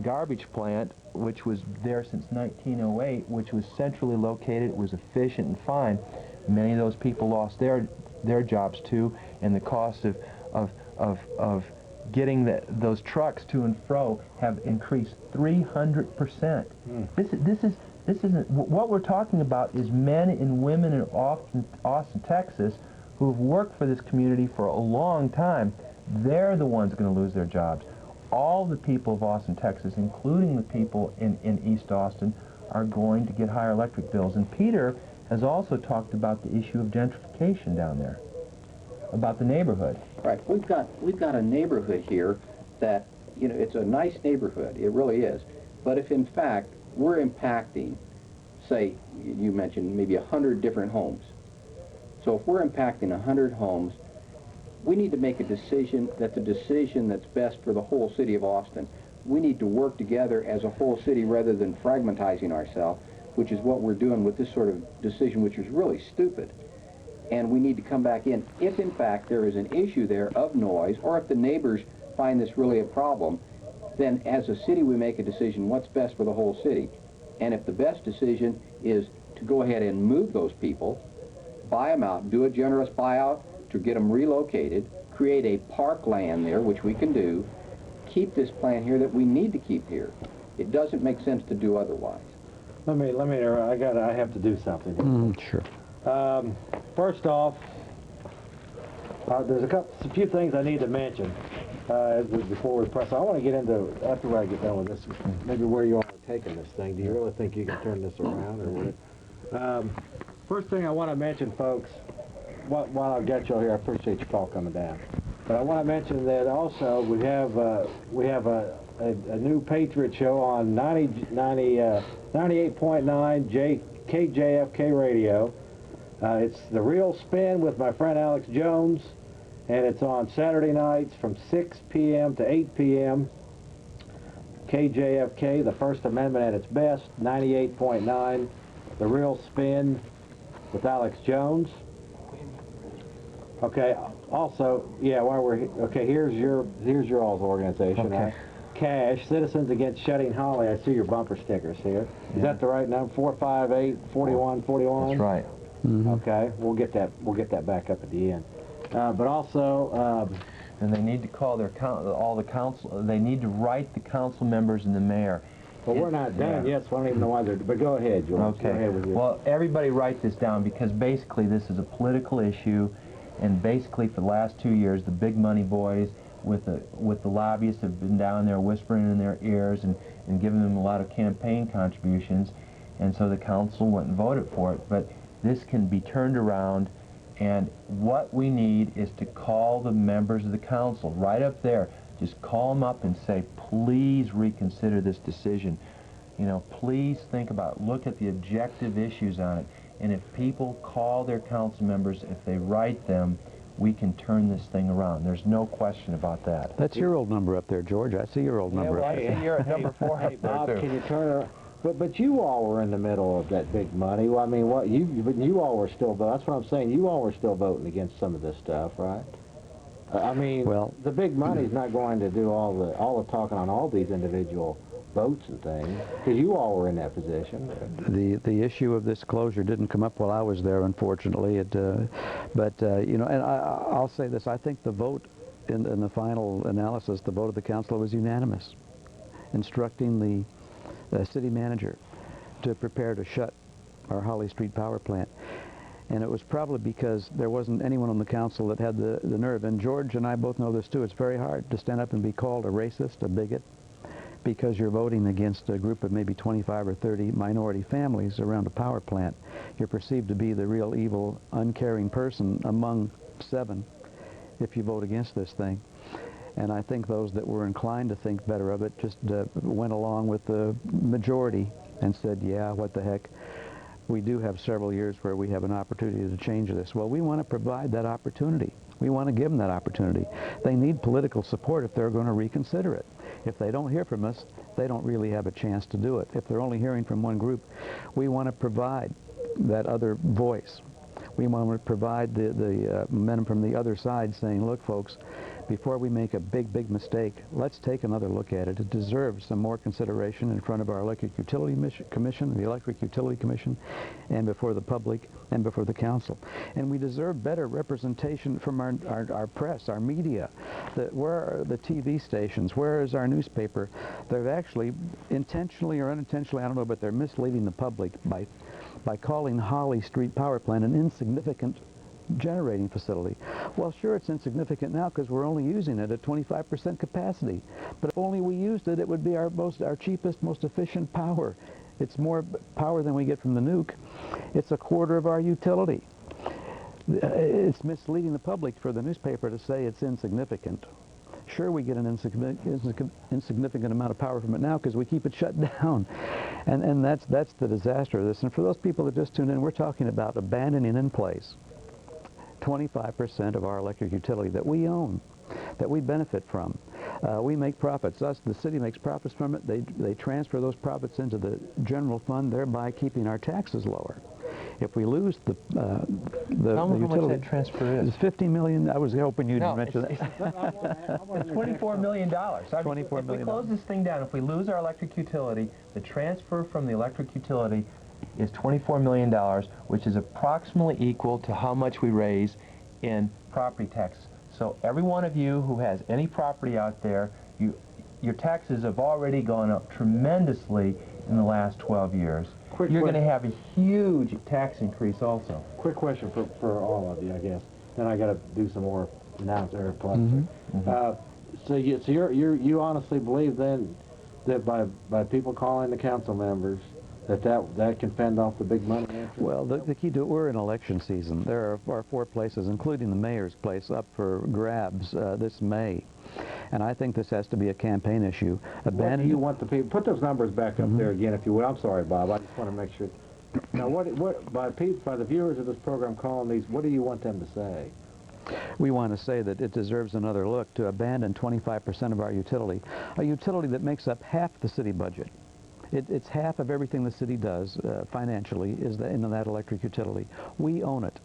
garbage plant, which was there since 1908, which was centrally located, it was efficient and fine. Many of those people lost their jobs too, and the cost of getting those trucks to and fro have increased 300%. This isn't what we're talking about. Is men and women in Austin, Texas, who have worked for this community for a long time. They're the ones going to lose their jobs. All the people of Austin, Texas, including the people in East Austin, are going to get higher electric bills. And Peter has also talked about the issue of gentrification down there, about the neighborhood. Right. We've got a neighborhood here that, you know, it's a nice neighborhood. It really is. But if in fact we're impacting, say, you mentioned maybe 100 different homes. So if we're impacting 100 homes, we need to make a decision that's best for the whole city of Austin. We need to work together as a whole city rather than fragmentizing ourselves, which is what we're doing with this sort of decision, which is really stupid. And we need to come back in. If in fact there is an issue there of noise, or if the neighbors find this really a problem, then as a city we make a decision what's best for the whole city. And if the best decision is to go ahead and move those people, buy them out, do a generous buyout to get them relocated, create a parkland there, which we can do, keep this plant here that we need to keep here. It doesn't make sense to do otherwise. I have to do something. Sure. First off, there's a few things I need to mention before we press. I want to get into, after I get done with this, maybe where you are taking this thing. Do you really think you can turn this around, or what? First thing I want to mention, folks, while I've got you all here, I appreciate your call coming down. But I want to mention that also we have a new Patriot show on 98.9 KJFK Radio. It's The Real Spin with my friend Alex Jones, and it's on Saturday nights from 6 p.m. to 8 p.m. KJFK, the First Amendment at its best, 98.9, The Real Spin with Alex Jones. Okay, also, yeah, while we're okay, here's your all's organization. Okay. Cash, Citizens Against Shedding Holly. I see your bumper stickers here. Is that the right number? 458-4141? That's right. Mm-hmm. Okay, we'll get that back up at the end. But also, and they need to call all the council. They need to write the council members and the mayor. Well, we're not done yet, so I don't even know why they're. But go ahead, George. Okay. Go ahead with your. Well, everybody write this down, because basically this is a political issue, and basically for the last 2 years, the big money boys with the lobbyists have been down there whispering in their ears and giving them a lot of campaign contributions, and so the council went and voted for it. But this can be turned around, and what we need is to call the members of the council right up there. Just call them up and say, please reconsider this decision. You know, please think about, look at the objective issues on it. And if people call their council members, if they write them, we can turn this thing around. There's no question about that. That's your old number up there, George. I see your old number up there. And you're at number 4 Hey, Bob, can you turn around? But you all were in the middle of that big money. Well, I mean, you all were still voting. That's what I'm saying. You all were still voting against some of this stuff, right? I mean, well, the big money's not going to do all the talking on all these individual votes and things, because you all were in that position. The issue of this closure didn't come up while I was there, unfortunately. But you know, and I'll say this: I think the vote in the final analysis, the vote of the council was unanimous, instructing the city manager to prepare to shut our Holly Street power plant. And it was probably because there wasn't anyone on the council that had the nerve. And George and I both know this too. It's very hard to stand up and be called a racist, a bigot, because you're voting against a group of maybe 25 or 30 minority families around a power plant. You're perceived to be the real evil, uncaring person among 7 if you vote against this thing. And I think those that were inclined to think better of it just went along with the majority and said, yeah, what the heck. We do have several years where we have an opportunity to change this. Well, we want to provide that opportunity. We want to give them that opportunity. They need political support if they're going to reconsider it. If they don't hear from us, they don't really have a chance to do it. If they're only hearing from one group, we want to provide that other voice. We want to provide the momentum from the other side saying, look, folks, before we make a big mistake, let's take another look at it. It deserves some more consideration in front of our Electric Utility Commission, the Electric Utility Commission, and before the public and before the council. And we deserve better representation from our press, our media. Where are the TV stations? Where is our newspaper? They've actually, intentionally or unintentionally, I don't know, but they're misleading the public by calling Holly Street Power Plant an insignificant generating facility. Well, sure, it's insignificant now because we're only using it at 25% capacity. But if only we used it, it would be our cheapest, most efficient power. It's more power than we get from the nuke. It's a quarter of our utility. It's misleading the public for the newspaper to say it's insignificant. Sure, we get an insignificant amount of power from it now because we keep it shut down. And that's the disaster of this. And for those people that just tuned in, we're talking about abandoning in place 25% of our electric utility that we own, that we benefit from. We make profits. The city makes profits from it. They transfer those profits into the general fund, thereby keeping our taxes lower. If we lose the utility, much that transfer is? It's $50 million. I was hoping you'd mention that. It's $24 million. If we close this thing down, if we lose our electric utility, the transfer from the electric utility is $24 million, which is approximately equal to how much we raise in property taxes. So every one of you who has any property out there, your taxes have already gone up tremendously in the last 12 years. You're going to have a huge tax increase also. Quick question for all of you, I guess. Then I got to do some more announcement. So you honestly believe then that by people calling the council members that can fend off the big money? Well, the key to it, we're in election season. There are 4 places, including the mayor's place, up for grabs this May. And I think this has to be a campaign issue. What do you want the people? Put those numbers back up there again, if you would. I'm sorry, Bob. I just want to make sure. Now, by the viewers of this program calling these, what do you want them to say? We want to say that it deserves another look to abandon 25% of our utility, a utility that makes up half the city budget. It's half of everything the city does financially is in that electric utility. We own it.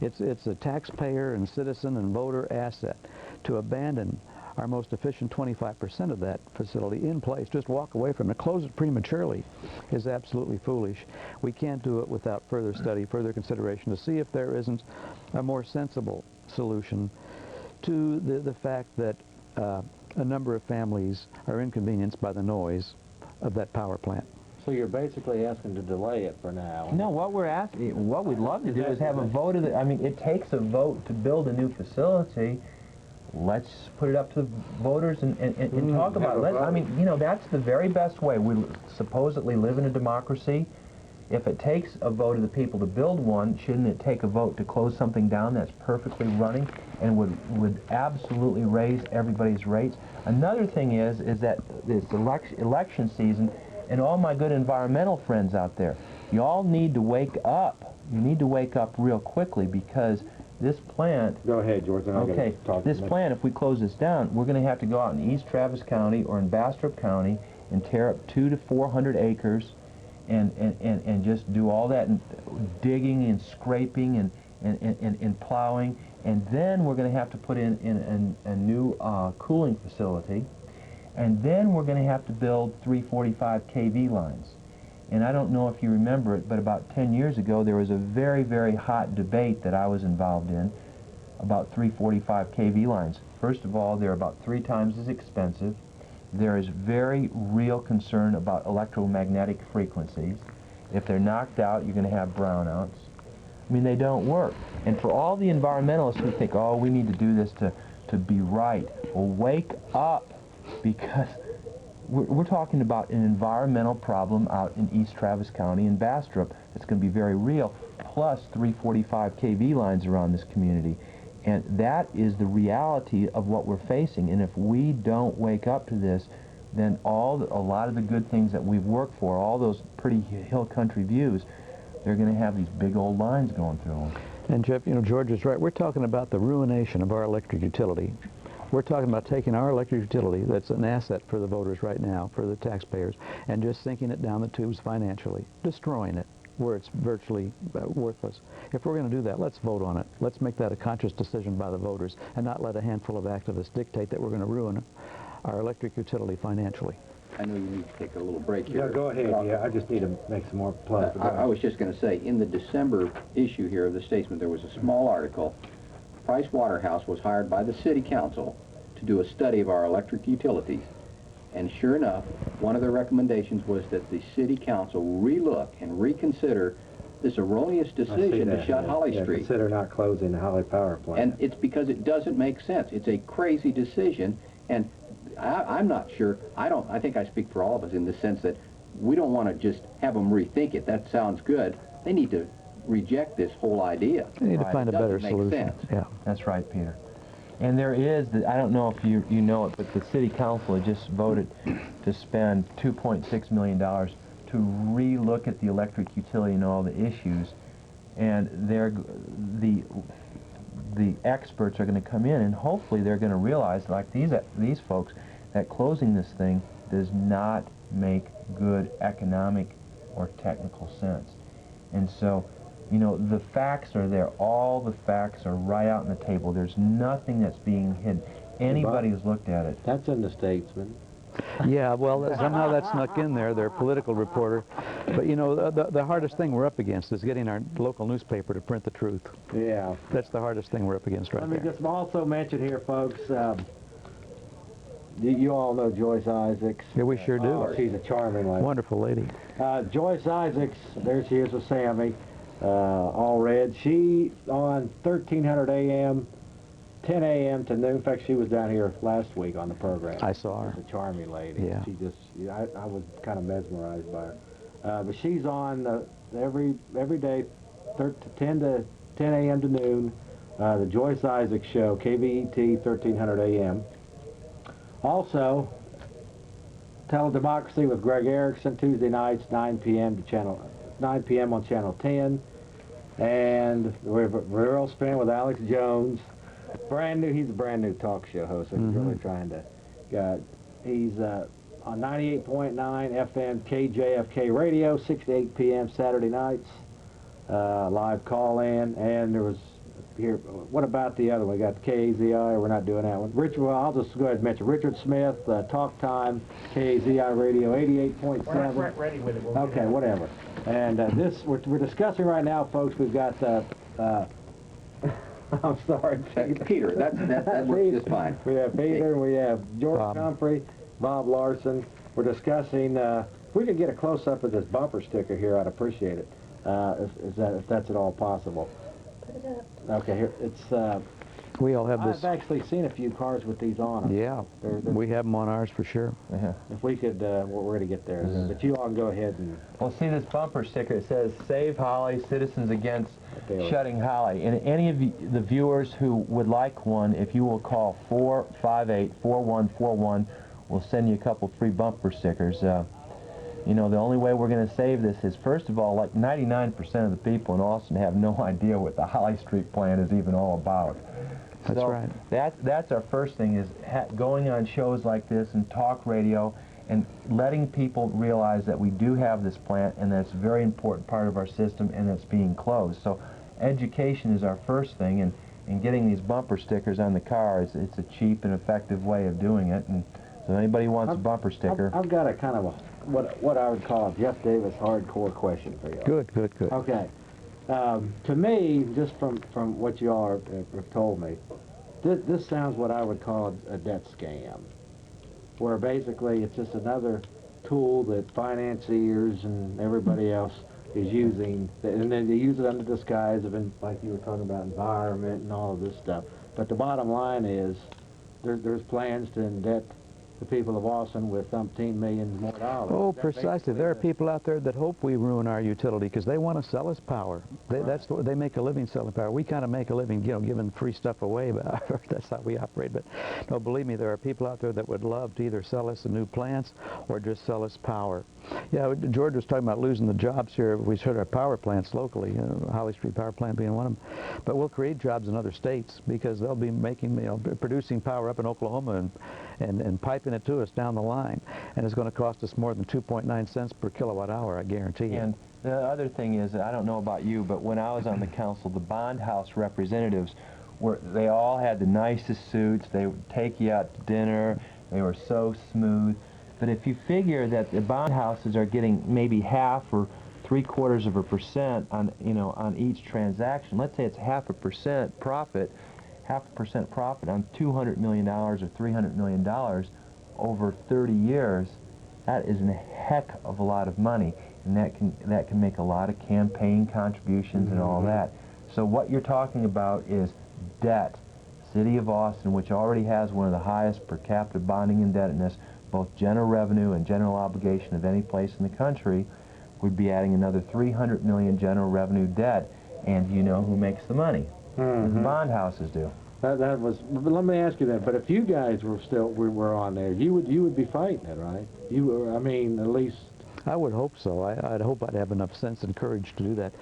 It's a taxpayer and citizen and voter asset. To abandon our most efficient 25% of that facility in place, just walk away from it, close it prematurely, is absolutely foolish. We can't do it without further study, further consideration to see if there isn't a more sensible solution to the fact that a number of families are inconvenienced by the noise of that power plant. So you're basically asking to delay it for now. No, what we'd love to do is have a vote of it takes a vote to build a new facility. Let's put it up to the voters and talk about it. That's the very best way. We supposedly live in a democracy. If it takes a vote of the people to build one, shouldn't it take a vote to close something down that's perfectly running and would absolutely raise everybody's rates? Another thing is that this election season, and all my good environmental friends out there, you all need to wake up. You need to wake up real quickly because this plant... Go ahead, George. Okay, this plant, if we close this down, we're going to have to go out in East Travis County or in Bastrop County and tear up 200 to 400 acres and just do all that digging and scraping and plowing. And then we're going to have to put in a new cooling facility. And then we're going to have to build 345 kV lines. And I don't know if you remember it, but about 10 years ago there was a very, very hot debate that I was involved in about 345 kV lines. First of all, they're about 3 times as expensive. There is very real concern about electromagnetic frequencies. If they're knocked out, you're going to have brownouts. I mean, they don't work. And for all the environmentalists who think, oh, we need to do this to be right, well, wake up, because we're talking about an environmental problem out in East Travis County and Bastrop that's going to be very real, plus 345 kV lines around this community. And that is the reality of what we're facing. And if we don't wake up to this, then a lot of the good things that we've worked for, all those pretty hill country views, they're going to have these big old lines going through them. And Jeff, George is right. We're talking about the ruination of our electric utility We're talking about taking our electric utility, that's an asset for the voters right now, for the taxpayers, and just sinking it down the tubes financially, destroying it where it's virtually worthless. If we're going to do that, let's vote on it. Let's make that a conscious decision by the voters and not let a handful of activists dictate that we're going to ruin our electric utility financially. I know you need to take a little break here. Yeah, go ahead. Yeah, I just need to make some more plugs. I was just going to say, in the December issue here of the Statesman, there was a small article. Price Waterhouse was hired by the City Council to do a study of our electric utilities. And sure enough, one of their recommendations was that the City Council relook and reconsider this erroneous decision to shut Holly Street. Consider not closing the Holly Power Plant. And it's because it doesn't make sense. It's a crazy decision, and I'm not sure. I think I speak for all of us in the sense that we don't want to just have them rethink it. That sounds good. They need to reject this whole idea. They need to find a better solution. Yeah, that's right, Peter. And there is, I don't know if you know it, but the City Council had just voted to spend $2.6 million to re-look at the electric utility and all the issues. And the experts are going to come in, and hopefully they're going to realize, like these folks, that closing this thing does not make good economic or technical sense. And so, you know, the facts are there. All the facts are right out on the table. There's nothing that's being hidden. Anybody who's looked at it. That's in the Statesman. Yeah, well, somehow that snuck in there, their political reporter. But, you know, the hardest thing we're up against is getting our local newspaper to print the truth. Yeah. That's the hardest thing we're up against right there. Let me just also mention here, folks, you all know Joyce Isaacs. Yeah, we sure do. Oh, she's a charming lady. Wonderful lady. Joyce Isaacs, there she is with Sammy, all red. She on 1300 a.m., 10 a.m. to noon. In fact, she was down here last week on the program. I saw her. She's a charming lady. Yeah. She just, I was kind of mesmerized by her. But she's on every day, 10 a.m. to noon, the Joyce Isaacs Show, KVET, 1300 a.m. Also, Teledemocracy with Greg Erickson, Tuesday nights, 9 p.m. on Channel 10. And we have Rural Spin with Alex Jones. He's a brand new talk show host, so he's really trying to, he's on 98.9 FM KJFK Radio, 6 to 8 p.m. Saturday nights, live call-in. And there was, here, what about the other one? We got KZI, we're not doing that one. Well, I'll just go ahead and mention Richard Smith, Talk Time, KZI Radio 88.7. We're not ready with it. Okay, whatever. And this, we're discussing right now, folks, we've got, I'm sorry, Peter, that works just fine. We have Peter, we have George Humphrey, Bob Larson. We're discussing, if we could get a close-up of this bumper sticker here, I'd appreciate it, if that's at all possible. Okay, here, it's, we all have this. I've actually seen a few cars with these on them. Yeah, we have them on ours for sure. If we could, we're going to get there. But you all can go ahead and... Well, see this bumper sticker, it says, Save Holly, Citizens Against Shutting Holly. And any of the viewers who would like one, if you will call 458-4141, we'll send you a couple free bumper stickers. You know, the only way we're going to save this is, first of all, like 99% of the people in Austin have no idea what the Holly Street plan is even all about. That's right. That's our first thing, is going on shows like this and talk radio and letting people realize that we do have this plant and that's a very important part of our system and it's being closed. So education is our first thing, and getting these bumper stickers on the car it's a cheap and effective way of doing it. And so anybody who wants a bumper sticker. I've got a kind of what I would call a Jeff Davis hardcore question for you. Good. Okay. To me, just from what you all have told me, this sounds what I would call a debt scam, where basically it's just another tool that financiers and everybody else is using, and then they use it under disguise of, like you were talking about, environment and all of this stuff. But the bottom line is there's plans to indebt the people of Austin with umpteen millions more dollars. Oh, precisely. There are people out there that hope we ruin our utility because they want to sell us power. They make a living selling power. We kind of make a living, giving free stuff away, but that's how we operate. But no, believe me, there are people out there that would love to either sell us the new plants or just sell us power. Yeah, George was talking about losing the jobs here. We shut our power plants locally, Holly Street Power Plant being one of them. But we'll create jobs in other states because they'll be making, producing power up in Oklahoma and piping it to us down the line. And it's going to cost us more than 2.9 cents per kilowatt hour, I guarantee you. And the other thing is, I don't know about you, but when I was on the council, the bond house representatives, they all had the nicest suits. They would take you out to dinner. They were so smooth. But if you figure that the bond houses are getting maybe half or 0.75% on each transaction, let's say it's 0.5% profit, 0.5% profit on $200 million or $300 million over 30 years, that is a heck of a lot of money, and that can make a lot of campaign contributions and all that. So what you're talking about is debt. City of Austin, which already has one of the highest per capita bonding indebtedness, both general revenue and general obligation of any place in the country, would be adding another $300 million general revenue debt, and you know who makes the money? The bond houses do. But let me ask you that. But if you guys were on there, you would be fighting it, right? I mean, at least. I would hope so. I'd hope I'd have enough sense and courage to do that.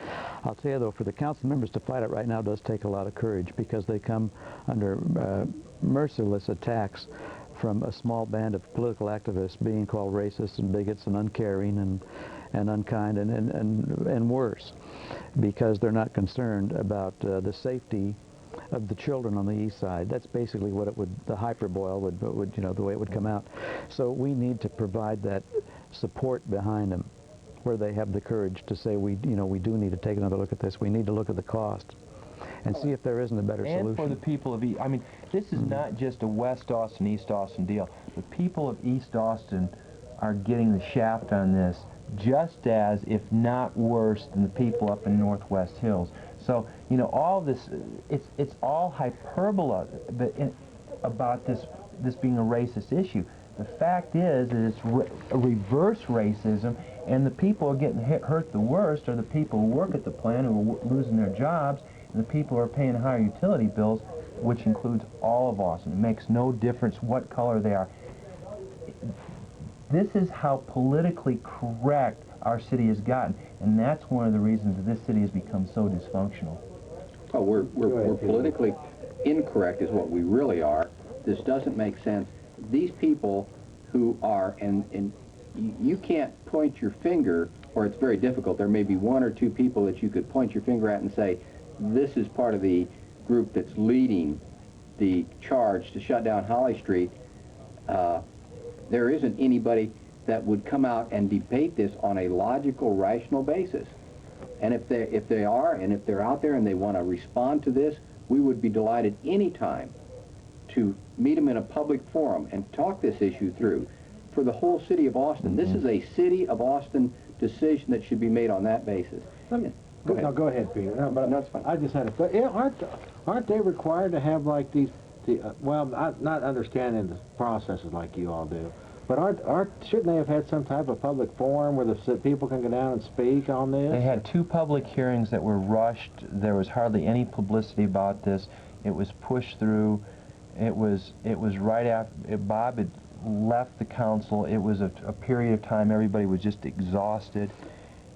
I'll tell you, though, for the council members to fight it right now does take a lot of courage because they come under merciless attacks from a small band of political activists being called racist and bigots and uncaring and unkind and worse because they're not concerned about the safety of the children on the east side. That's basically what the hyperboil would the way it would come out. So we need to provide that support behind them where they have the courage to say we do need to take another look at this. We need to look at the cost and see if there isn't a better solution. And for the people of I mean, this is not just a West Austin, East Austin deal. The people of East Austin are getting the shaft on this just as, if not worse, than the people up in Northwest Hills. So, all this, it's all hyperbole about this being a racist issue. The fact is that it's a reverse racism, and the people who are getting hurt the worst are the people who work at the plant who are losing their jobs, and the people who are paying higher utility bills, which includes all of Austin. It makes no difference what color they are. This is how politically correct our city has gotten, and that's one of the reasons that this city has become so dysfunctional. Oh, we're politically incorrect is what we really are. This doesn't make sense. These people who are, and you can't point your finger, or it's very difficult. There may be one or two people that you could point your finger at and say, this is part of the group that's leading the charge to shut down Holly Street. There isn't anybody that would come out and debate this on a logical, rational basis. And if they are, and if they're out there and they want to respond to this, we would be delighted anytime to meet them in a public forum and talk this issue through for the whole city of Austin. This is a city of Austin decision that should be made on that basis. Go ahead. No, go ahead, Peter. No, but that's fine. I just had a thought. Yeah, aren't they required to have like these? Well, I'm not understanding the processes like you all do, but shouldn't they have had some type of public forum where the people can go down and speak on this? They had 2 public hearings that were rushed. There was hardly any publicity about this. It was pushed through. It was right after Bob had left the council. It was a period of time everybody was just exhausted,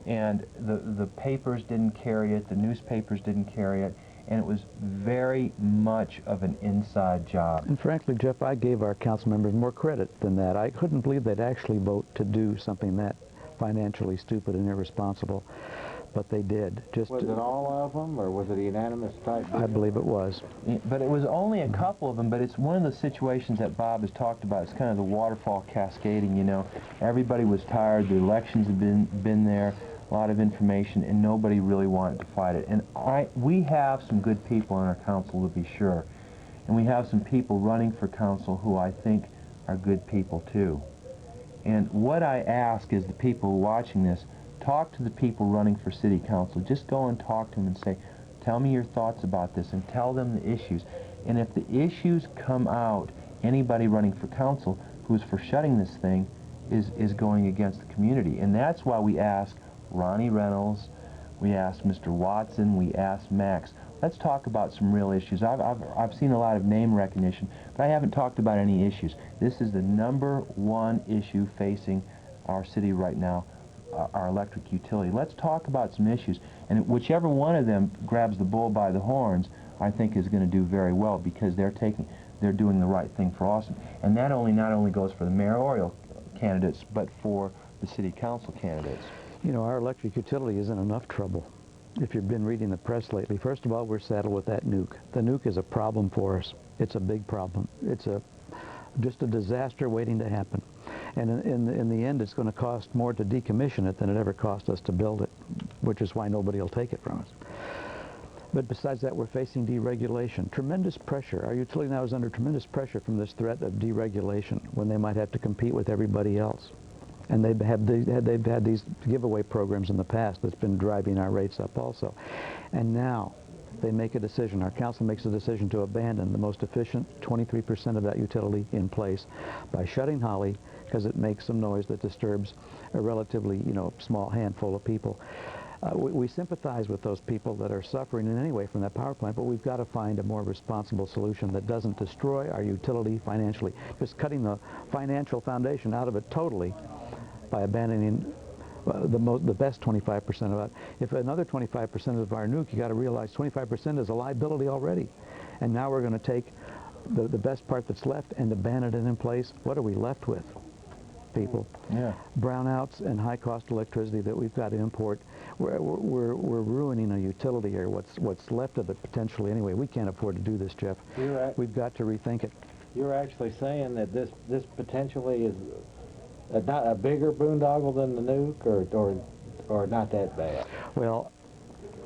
and the papers didn't carry it, the newspapers didn't carry it, and it was very much of an inside job. And frankly, Jeff, I gave our council members more credit than that. I couldn't believe they'd actually vote to do something that financially stupid and irresponsible. But they did. Was it all of them, or was it a unanimous type? I believe it was. But it was only a couple of them, but it's one of the situations that Bob has talked about. It's kind of the waterfall cascading, Everybody was tired, the elections had been there, a lot of information, and nobody really wanted to fight it. And we have some good people on our council, to be sure. And we have some people running for council who I think are good people, too. And what I ask is the people watching this, talk to the people running for city council. Just go and talk to them and say, tell me your thoughts about this, and tell them the issues. And if the issues come out, anybody running for council, who's for shutting this thing is going against the community. And that's why we asked Ronnie Reynolds, we asked Mr. Watson, we asked Max. Let's talk about some real issues. I've seen a lot of name recognition, but I haven't talked about any issues. This is the #1 issue facing our city right now, our electric utility. Let's talk about some issues, and whichever one of them grabs the bull by the horns, I think is going to do very well, because they're doing the right thing for Austin. And that not only goes for the mayoral candidates, but for the city council candidates. You know, our electric utility is in enough trouble. If you've been reading the press lately, first of all, we're saddled with that nuke. The nuke is a problem for us. It's a big problem. It's just a disaster waiting to happen. And in the end, it's going to cost more to decommission it than it ever cost us to build it, which is why nobody will take it from us. But besides that, we're facing deregulation. Tremendous pressure. Our utility now is under tremendous pressure from this threat of deregulation, when they might have to compete with everybody else. And they've had these giveaway programs in the past that's been driving our rates up also. And now they make a decision, our council makes a decision to abandon the most efficient 23% of that utility in place by shutting Holly, because it makes some noise that disturbs a relatively, small handful of people. We sympathize with those people that are suffering in any way from that power plant, but we've got to find a more responsible solution that doesn't destroy our utility financially. Just cutting the financial foundation out of it totally by abandoning the best 25% of it. If another 25% of our nuke, you got to realize 25% is a liability already. And now we're going to take the best part that's left and abandon it in place. What are we left with, people? Yeah. Brownouts and high-cost electricity that we've got to import. We're ruining a utility here. What's left of it potentially anyway. We can't afford to do this, Jeff. We've got to rethink it. You're actually saying that this potentially is not a bigger boondoggle than the nuke, or not that bad? Well,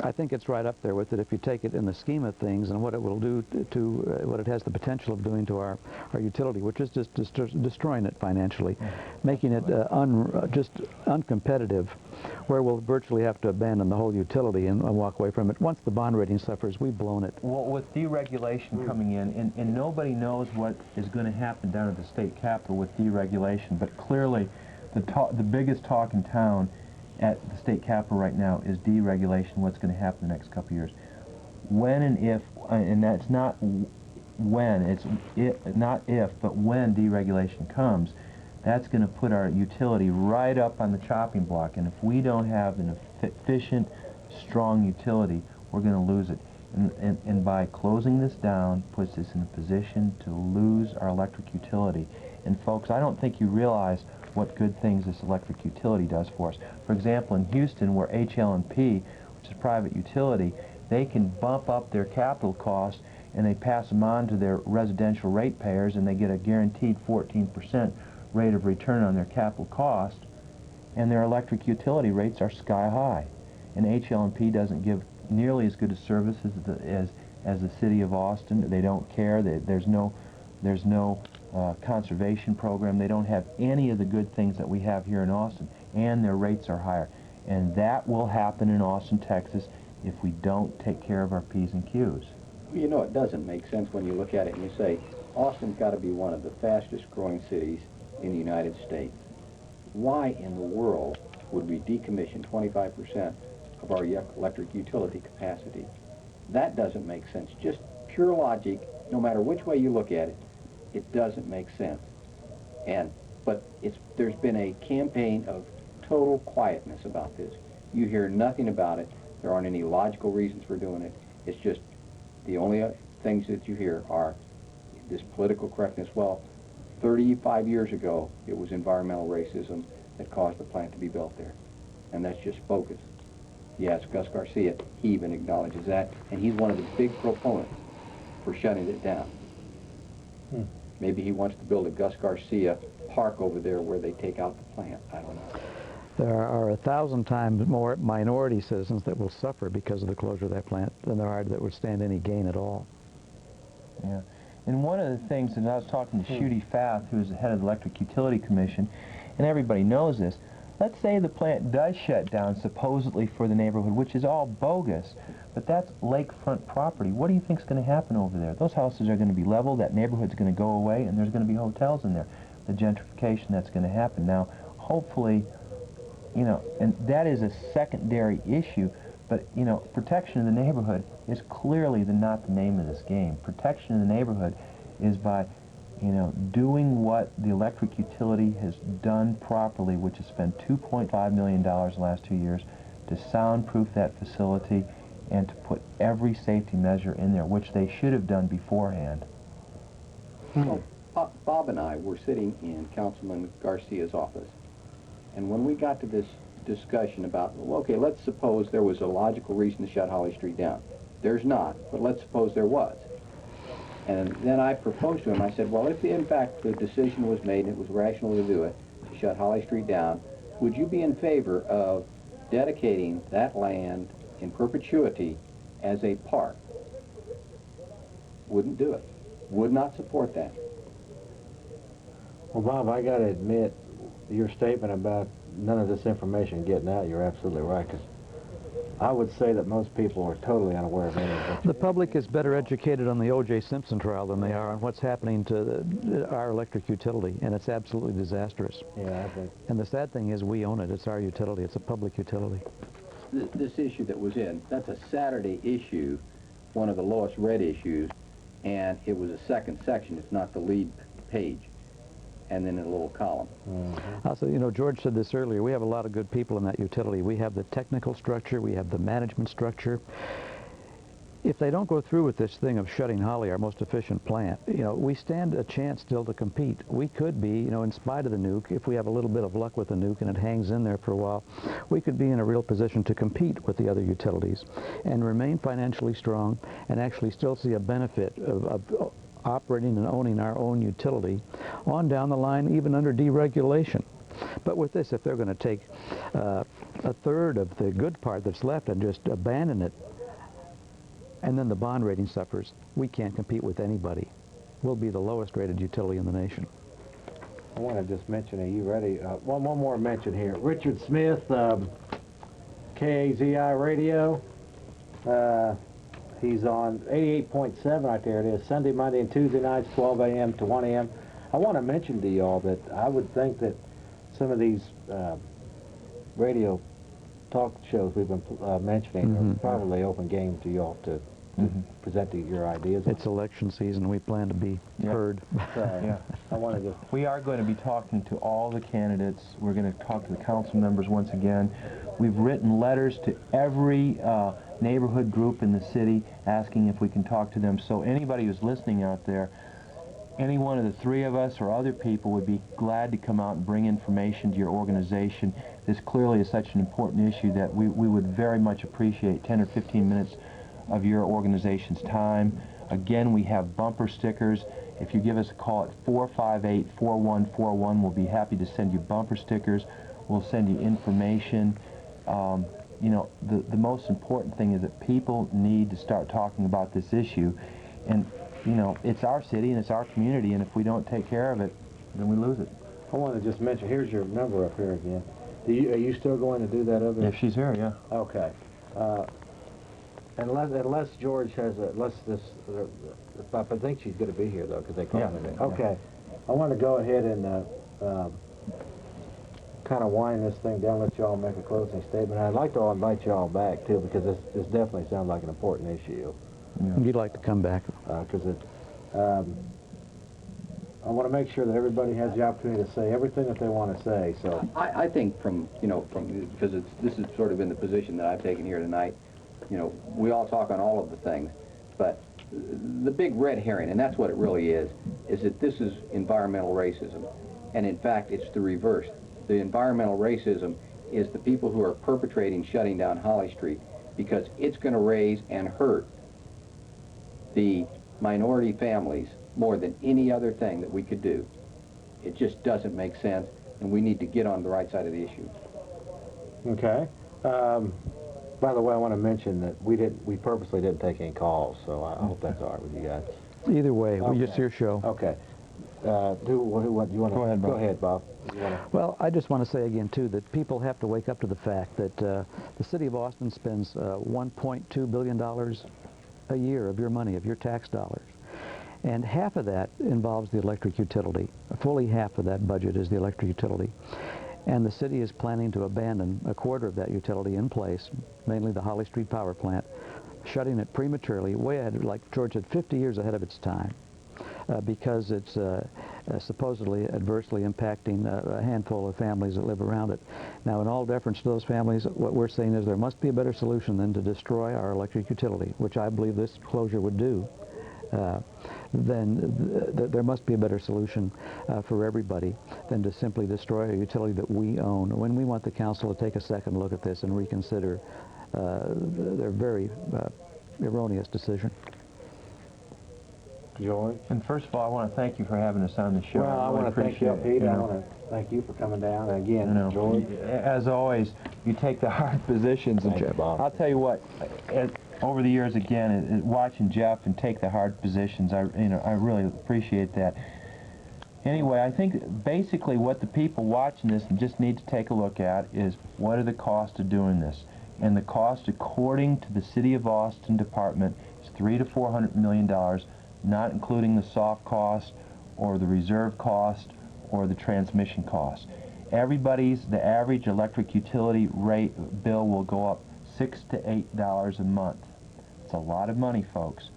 I think it's right up there with it if you take it in the scheme of things and what it will do to what it has the potential of doing to our utility, which is just destroying it financially, making it just uncompetitive, where we'll virtually have to abandon the whole utility and walk away from it. Once the bond rating suffers, we've blown it. Well, with deregulation coming in, and nobody knows what is going to happen down at the state capitol with deregulation, but clearly the biggest talk in town at the state capitol right now is deregulation, what's going to happen the next couple of years. When and if, and that's not when, it's not if, but when deregulation comes, that's going to put our utility right up on the chopping block. And if we don't have an efficient, strong utility, we're going to lose it. And by closing this down, puts us in a position to lose our electric utility. And folks, I don't think you realize what good things this electric utility does for us. For example, in Houston, where HL&P, which is a private utility, they can bump up their capital costs and they pass them on to their residential ratepayers, and they get a guaranteed 14% rate of return on their capital cost, and their electric utility rates are sky high. And HL&P doesn't give nearly as good a service as the city of Austin. They don't care. There's no conservation program. They don't have any of the good things that we have here in Austin, and their rates are higher. And that will happen in Austin, Texas, if we don't take care of our P's and Q's. You know, it doesn't make sense when you look at it and you say, Austin's got to be one of the fastest growing cities in the United States. Why in the world would we decommission 25% of our electric utility capacity? That doesn't make sense. Just pure logic, no matter which way you look at it, it doesn't make sense. But there's been a campaign of total quietness about this. You hear nothing about it. There aren't any logical reasons for doing it. It's just the only things that you hear are this political correctness. Well, 35 years ago, it was environmental racism that caused the plant to be built there. And that's just bogus. Yes, Gus Garcia, he even acknowledges that, and he's one of the big proponents for shutting it down. Maybe he wants to build a Gus Garcia park over there where they take out the plant. I don't know. There are 1,000 times more minority citizens that will suffer because of the closure of that plant than there are that would stand any gain at all. Yeah. And one of the things, and I was talking to Shooty Fath, who's the head of the Electric Utility Commission, and everybody knows this, let's say the plant does shut down supposedly for the neighborhood, which is all bogus, but that's lakefront property. What do you think is going to happen over there? Those houses are going to be leveled, that neighborhood's going to go away, and there's going to be hotels in there. the gentrification that's going to happen. Now, hopefully, you know, and that is a secondary issue, but, you know, protection of the neighborhood is clearly not the name of this game. Protection of the neighborhood is by, you know, doing what the electric utility has done properly, which is spend $2.5 million the last 2 years to soundproof that facility and to put every safety measure in there, which they should have done beforehand. Well, Bob and I were sitting in Councilman Garcia's office, and when we got to this discussion about, well, okay, let's suppose there was a logical reason to shut Holly Street down. There's not, but let's suppose there was. And then I proposed to him, I said, well, if in fact the decision was made and it was rational to do it, to shut Holly Street down, would you be in favor of dedicating that land in perpetuity as a park? Wouldn't do it. Would not support that. Well, Bob, I got to admit, your statement about none of this information getting out, you're absolutely right, because I would say that most people are totally unaware of any of it. The public is better educated on the O.J. Simpson trial than they are on what's happening to our electric utility, and it's absolutely disastrous. Yeah, I think. And the sad thing is we own it. It's our utility. It's a public utility. This issue that was in, that's a Saturday issue, one of the lowest read issues, and it was a second section. It's not the lead page, and then in a little column. Also, you know, George said this earlier, we have a lot of good people in that utility. We have the technical structure, we have the management structure. If they don't go through with this thing of shutting Holly, our most efficient plant, you know, we stand a chance still to compete. We could be, you know, in spite of the nuke, if we have a little bit of luck with the nuke and it hangs in there for a while, we could be in a real position to compete with the other utilities and remain financially strong and actually still see a benefit of operating and owning our own utility on down the line, even under deregulation. But with this, if they're going to take a third of the good part that's left and just abandon it, and then the bond rating suffers, we can't compete with anybody. We'll be the lowest rated utility in the nation. I want to just mention, are you ready? One more mention here. Richard Smith, KAZI Radio. He's on 88.7 right there. It is Sunday, Monday, and Tuesday nights, 12 a.m. to 1 a.m. I want to mention to y'all that I would think that some of these radio talk shows we've been mentioning are probably open game to y'all to present your ideas. It's election season. We plan to be heard. Yeah. I want to just... We are going to be talking to all the candidates. We're going to talk to the council members once again. We've written letters to every neighborhood group in the city asking if we can talk to them. So anybody who's listening out there, any one of the three of us or other people would be glad to come out and bring information to your organization. This clearly is such an important issue that we would very much appreciate 10 or 15 minutes of your organization's time. Again, we have bumper stickers. If you give us a call at 458-4141, we'll be happy to send you bumper stickers. We'll send you information. You know, the most important thing is that people need to start talking about this issue. And, you know, it's our city and it's our community, and if we don't take care of it, then we lose it. I want to just mention, here's your number up here again. Are you still going to do that other? If she's here, yeah. Okay. Unless George has I think she's going to be here, though, because they called me. Okay. I want to go ahead and kind of wind this thing down, let y'all make a closing statement. I'd like to invite y'all back, too, because this definitely sounds like an important issue. Yeah. You'd like to come back. Because I want to make sure that everybody has the opportunity to say everything that they want to say. So I think because this is sort of in the position that I've taken here tonight, you know, we all talk on all of the things, but the big red herring, and that's what it really is that this is environmental racism. And in fact, it's the reverse. The environmental racism is the people who are perpetrating shutting down Holly Street, because it's going to raise and hurt the minority families more than any other thing that we could do. It just doesn't make sense, and we need to get on the right side of the issue. Okay. By the way, I want to mention that we purposely didn't take any calls, so I hope that's all right with you guys. Either way, it's your show. Okay. What do you want to... Go ahead, Bob. Go ahead, Bob. Well, I just want to say again, too, that people have to wake up to the fact that the city of Austin spends $1.2 billion a year of your money, of your tax dollars. And half of that involves the electric utility. Fully half of that budget is the electric utility. And the city is planning to abandon a quarter of that utility in place, mainly the Holly Street power plant, shutting it prematurely, way ahead, like George said, 50 years ahead of its time, because it's supposedly adversely impacting a handful of families that live around it. Now, in all deference to those families, what we're saying is there must be a better solution than to destroy our electric utility, which I believe this closure would do. Then there must be a better solution for everybody than to simply destroy a utility that we own. When we want the council to take a second look at this and reconsider their very erroneous decision. George? And first of all, I want to thank you for having us on the show. Well, I want to thank you, Pete. I want to thank you for coming down. And again, George. As always, you take the hard positions. And I'll tell you what, over the years, again, watching Jeff and take the hard positions, I really appreciate that. Anyway, I think basically what the people watching this just need to take a look at is what are the costs of doing this. And the cost, according to the City of Austin Department, is $300 to $400 million, not including the soft cost or the reserve cost or the transmission cost. The average electric utility rate bill will go up $6 to $8 a month. It's a lot of money, folks.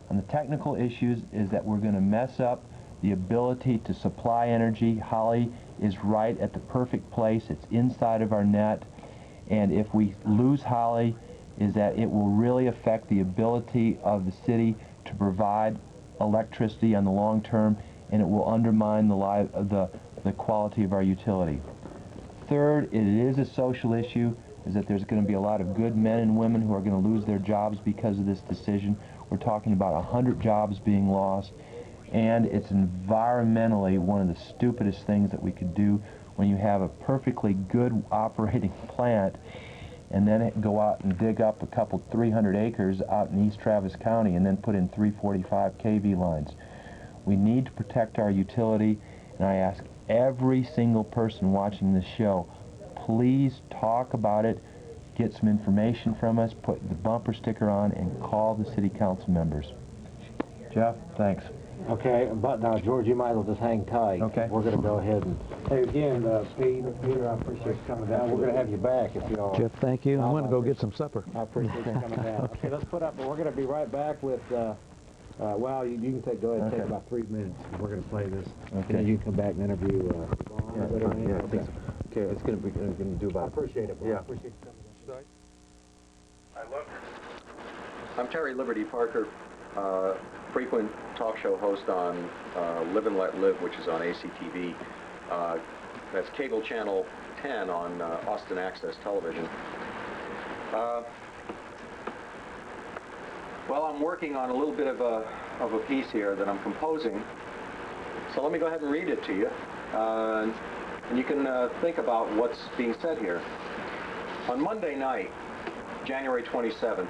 And the technical issues is that we're going to mess up the ability to supply energy. Holly is right at the perfect place. It's inside of our net. And if we lose Holly, is that it will really affect the ability of the city to provide electricity on the long term, and it will undermine the quality of our utility. Third, it is a social issue, is that there's going to be a lot of good men and women who are going to lose their jobs because of this decision. We're talking about 100 jobs being lost, and it's environmentally one of the stupidest things that we could do when you have a perfectly good operating plant and then go out and dig up 300 acres out in East Travis County and then put in 345 kV lines. We need to protect our utility, and I ask every single person watching this show, please talk about it, get some information from us, put the bumper sticker on, and call the city council members. Jeff, thanks. Okay, but now, George, you might as well just hang tight. Okay. We're going to go ahead and... Hey, again, Peter, I appreciate you coming down. We're going to have you back if you are. Jeff, thank you. I'm going to go get some supper. I appreciate you coming down. Okay, let's put up... We're going to be right back with... well, you can go ahead and take about 3 minutes. We're going to play this. Okay. And then you can come back and interview... Okay, it's going to do about... I appreciate it, bro. Yeah. I appreciate you coming down. I'm Terry Liberty Parker, frequent talk show host on Live and Let Live, which is on ACTV. That's cable channel 10 on Austin Access Television. Well, I'm working on a little bit of a piece here that I'm composing. So let me go ahead and read it to you. And you can think about what's being said here. On Monday night, January 27th,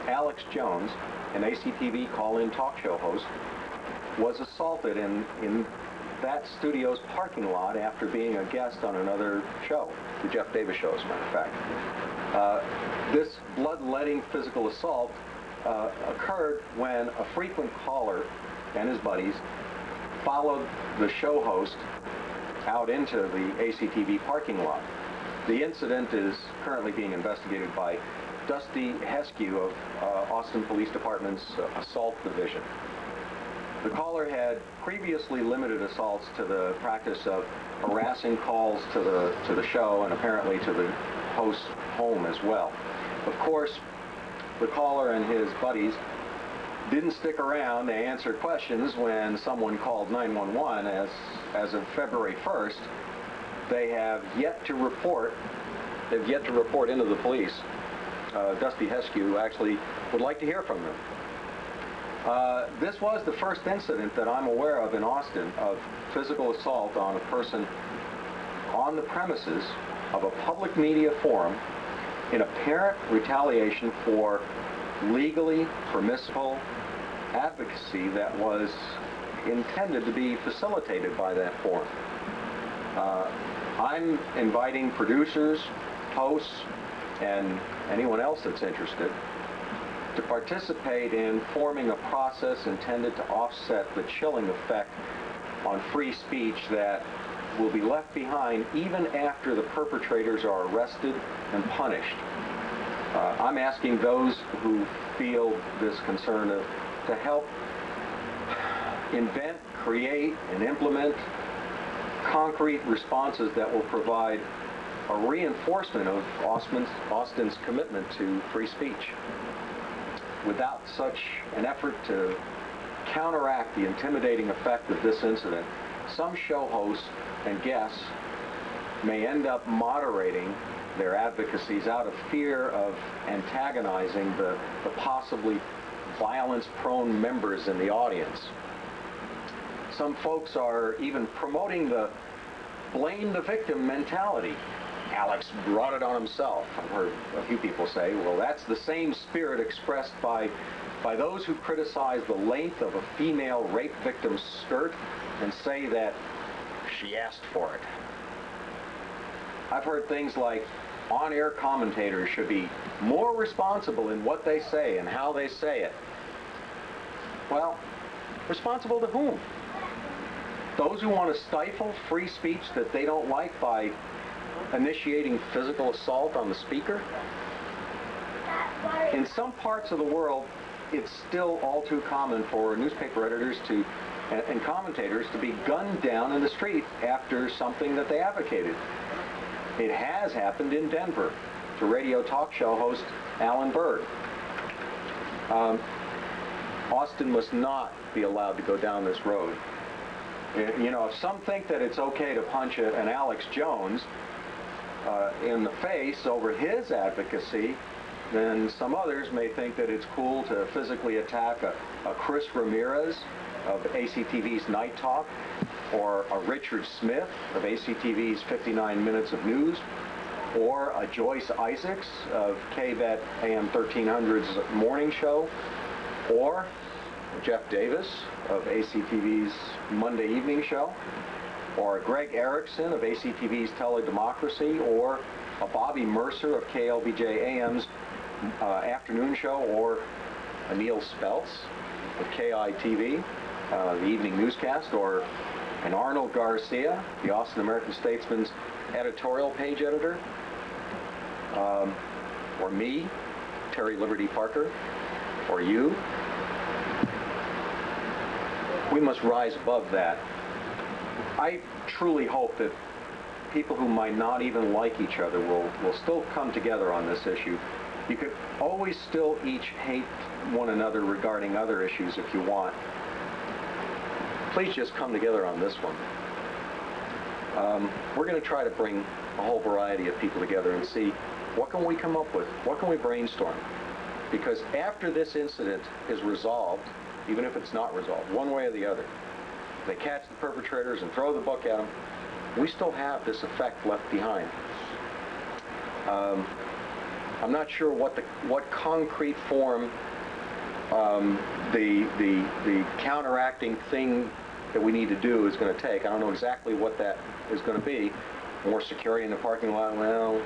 Alex Jones, an ACTV call-in talk show host, was assaulted in that studio's parking lot after being a guest on another show, the Jeff Davis Show, as a matter of fact. This blood-letting physical assault occurred when a frequent caller and his buddies followed the show host out into the ACTV parking lot. The incident is currently being investigated by Dusty Heskew of Austin Police Department's Assault Division. The caller had previously limited assaults to the practice of harassing calls to the show and apparently to the host's home as well. Of course, the caller and his buddies didn't stick around to answer questions when someone called 911. As of February 1st, they have yet to report into the police. Dusty Heskew actually would like to hear from them. This was the first incident that I'm aware of in Austin of physical assault on a person on the premises of a public media forum in apparent retaliation for legally permissible advocacy that was intended to be facilitated by that forum. I'm inviting producers, hosts, and anyone else that's interested to participate in forming a process intended to offset the chilling effect on free speech that will be left behind even after the perpetrators are arrested and punished. I'm asking those who feel this concern to help invent, create, and implement concrete responses that will provide a reinforcement of Austin's commitment to free speech. Without such an effort to counteract the intimidating effect of this incident, some show hosts and guests may end up moderating their advocacies out of fear of antagonizing the possibly violence-prone members in the audience. Some folks are even promoting the blame the victim mentality. Alex brought it on himself. I've heard a few people say, well, that's the same spirit expressed by those who criticize the length of a female rape victim's skirt and say that she asked for it. I've heard things like on-air commentators should be more responsible in what they say and how they say it. Well, responsible to whom? Those who want to stifle free speech that they don't like by initiating physical assault on the speaker? In some parts of the world, it's still all too common for newspaper editors and commentators to be gunned down in the street after something that they advocated. It has happened in Denver to radio talk show host Alan Berg. Austin must not be allowed to go down this road. You know, if some think that it's okay to punch an Alex Jones in the face over his advocacy, then some others may think that it's cool to physically attack a Chris Ramirez of ACTV's Night Talk, or a Richard Smith of ACTV's 59 Minutes of News, or a Joyce Isaacs of KVET AM 1300's Morning Show, or Jeff Davis of ACTV's Monday Evening Show, or a Greg Erickson of ACTV's Teledemocracy, or a Bobby Mercer of KLBJ AM's Afternoon Show, or a Neil Speltz of KITV, the Evening Newscast, or an Arnold Garcia, the Austin American Statesman's editorial page editor, or me, Terry Liberty Parker, or you. We must rise above that. I truly hope that people who might not even like each other will still come together on this issue. You could always still each hate one another regarding other issues if you want. Please just come together on this one. We're going to try to bring a whole variety of people together and see what can we come up with, what can we brainstorm. Because after this incident is resolved, even if it's not resolved, one way or the other, they catch the perpetrators and throw the book at them, we still have this effect left behind. I'm not sure what concrete form the counteracting thing that we need to do is going to take. I don't know exactly what that is going to be. More security in the parking lot? Well,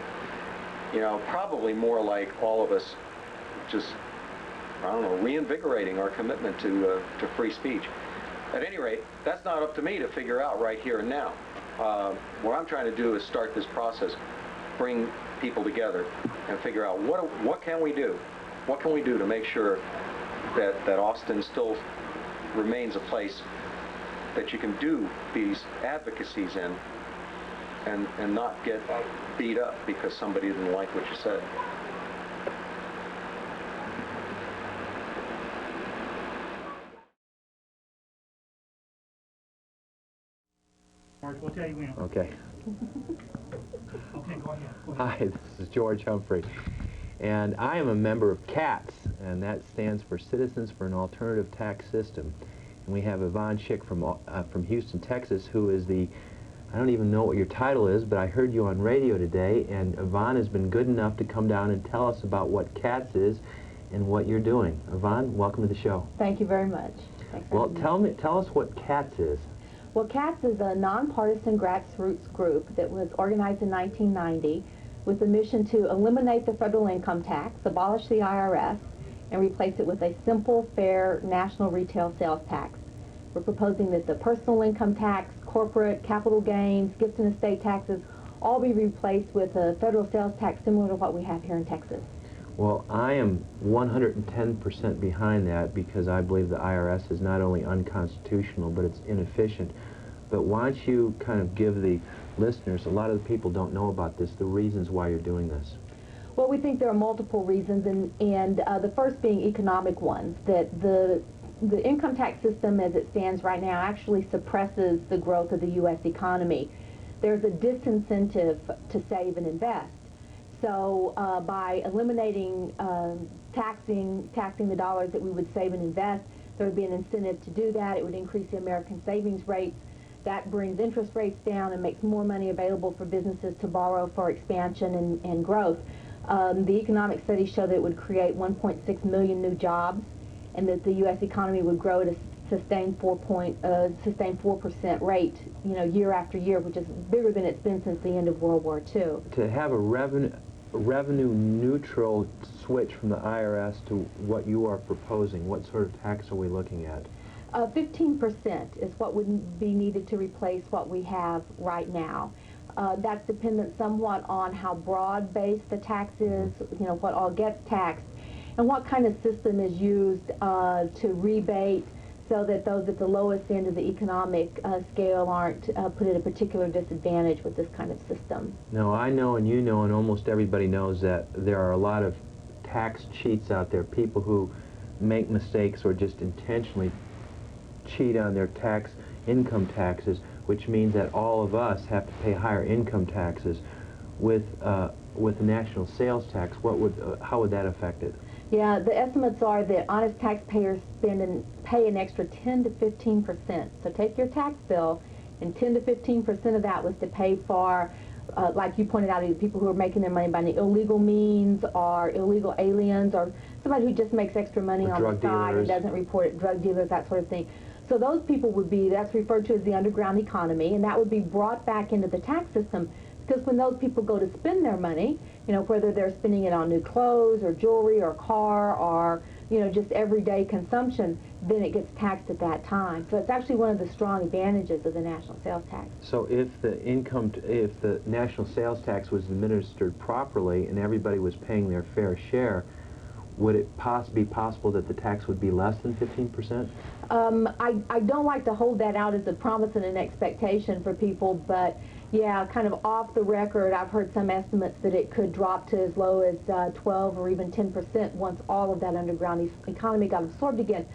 you know, probably more like all of us just, I don't know, reinvigorating our commitment to free speech. At any rate, that's not up to me to figure out right here and now. What I'm trying to do is start this process, bring people together, and figure out what can we do? What can we do to make sure that Austin still remains a place that you can do these advocacies in and not get beat up because somebody didn't like what you said. George, we'll tell you when. Okay. Okay, go ahead. Hi, this is George Humphrey, and I am a member of CATS, and that stands for Citizens for an Alternative Tax System. And we have Yvonne Schick from Houston, Texas, who is the, I don't even know what your title is, but I heard you on radio today, and Yvonne has been good enough to come down and tell us about what CATS is and what you're doing. Yvonne, welcome to the show. Thank you very much. Well, tell us what CATS is. Well, CATS is a nonpartisan grassroots group that was organized in 1990 with the mission to eliminate the federal income tax, abolish the IRS, and replace it with a simple, fair national retail sales tax. We're proposing that the personal income tax, corporate, capital gains, gift and estate taxes all be replaced with a federal sales tax similar to what we have here in Texas. Well, I am 110% behind that because I believe the IRS is not only unconstitutional, but it's inefficient. But why don't you kind of give the listeners, a lot of the people don't know about this, the reasons why you're doing this? Well, we think there are multiple reasons, and the first being economic ones, that the income tax system as it stands right now actually suppresses the growth of the U.S. economy. There's a disincentive to save and invest. So by eliminating taxing the dollars that we would save and invest, there would be an incentive to do that. It would increase the American savings rates. That brings interest rates down and makes more money available for businesses to borrow for expansion and growth. The economic studies show that it would create 1.6 million new jobs, and that the U.S. economy would grow at a sustained 4% rate, year after year, which is bigger than it's been since the end of World War II. To have a revenue neutral switch from the IRS to what you are proposing, what sort of tax are we looking at? 15% is what would be needed to replace what we have right now. That's dependent somewhat on how broad-based the tax is, what all gets taxed, and what kind of system is used to rebate so that those at the lowest end of the economic scale aren't put at a particular disadvantage with this kind of system. Now, I know and you know and almost everybody knows that there are a lot of tax cheats out there, people who make mistakes or just intentionally cheat on their income taxes, which means that all of us have to pay higher income taxes. With the national sales tax, how would that affect it? Yeah, the estimates are that honest taxpayers pay an extra 10 to 15%. So take your tax bill, and 10 to 15% of that was to pay for, like you pointed out, either people who are making their money by the illegal means, or illegal aliens, or somebody who just makes extra money on the side and doesn't report it, drug dealers, that sort of thing. So those people that's referred to as the underground economy, and that would be brought back into the tax system. Because when those people go to spend their money, whether they're spending it on new clothes or jewelry or car or, just everyday consumption, then it gets taxed at that time. So it's actually one of the strong advantages of the national sales tax. So if the national sales tax was administered properly and everybody was paying their fair share, would it be possible that the tax would be less than 15%? I don't like to hold that out as a promise and an expectation for people, but yeah, kind of off the record, I've heard some estimates that it could drop to as low as 12 or even 10% once all of that underground economy got absorbed again.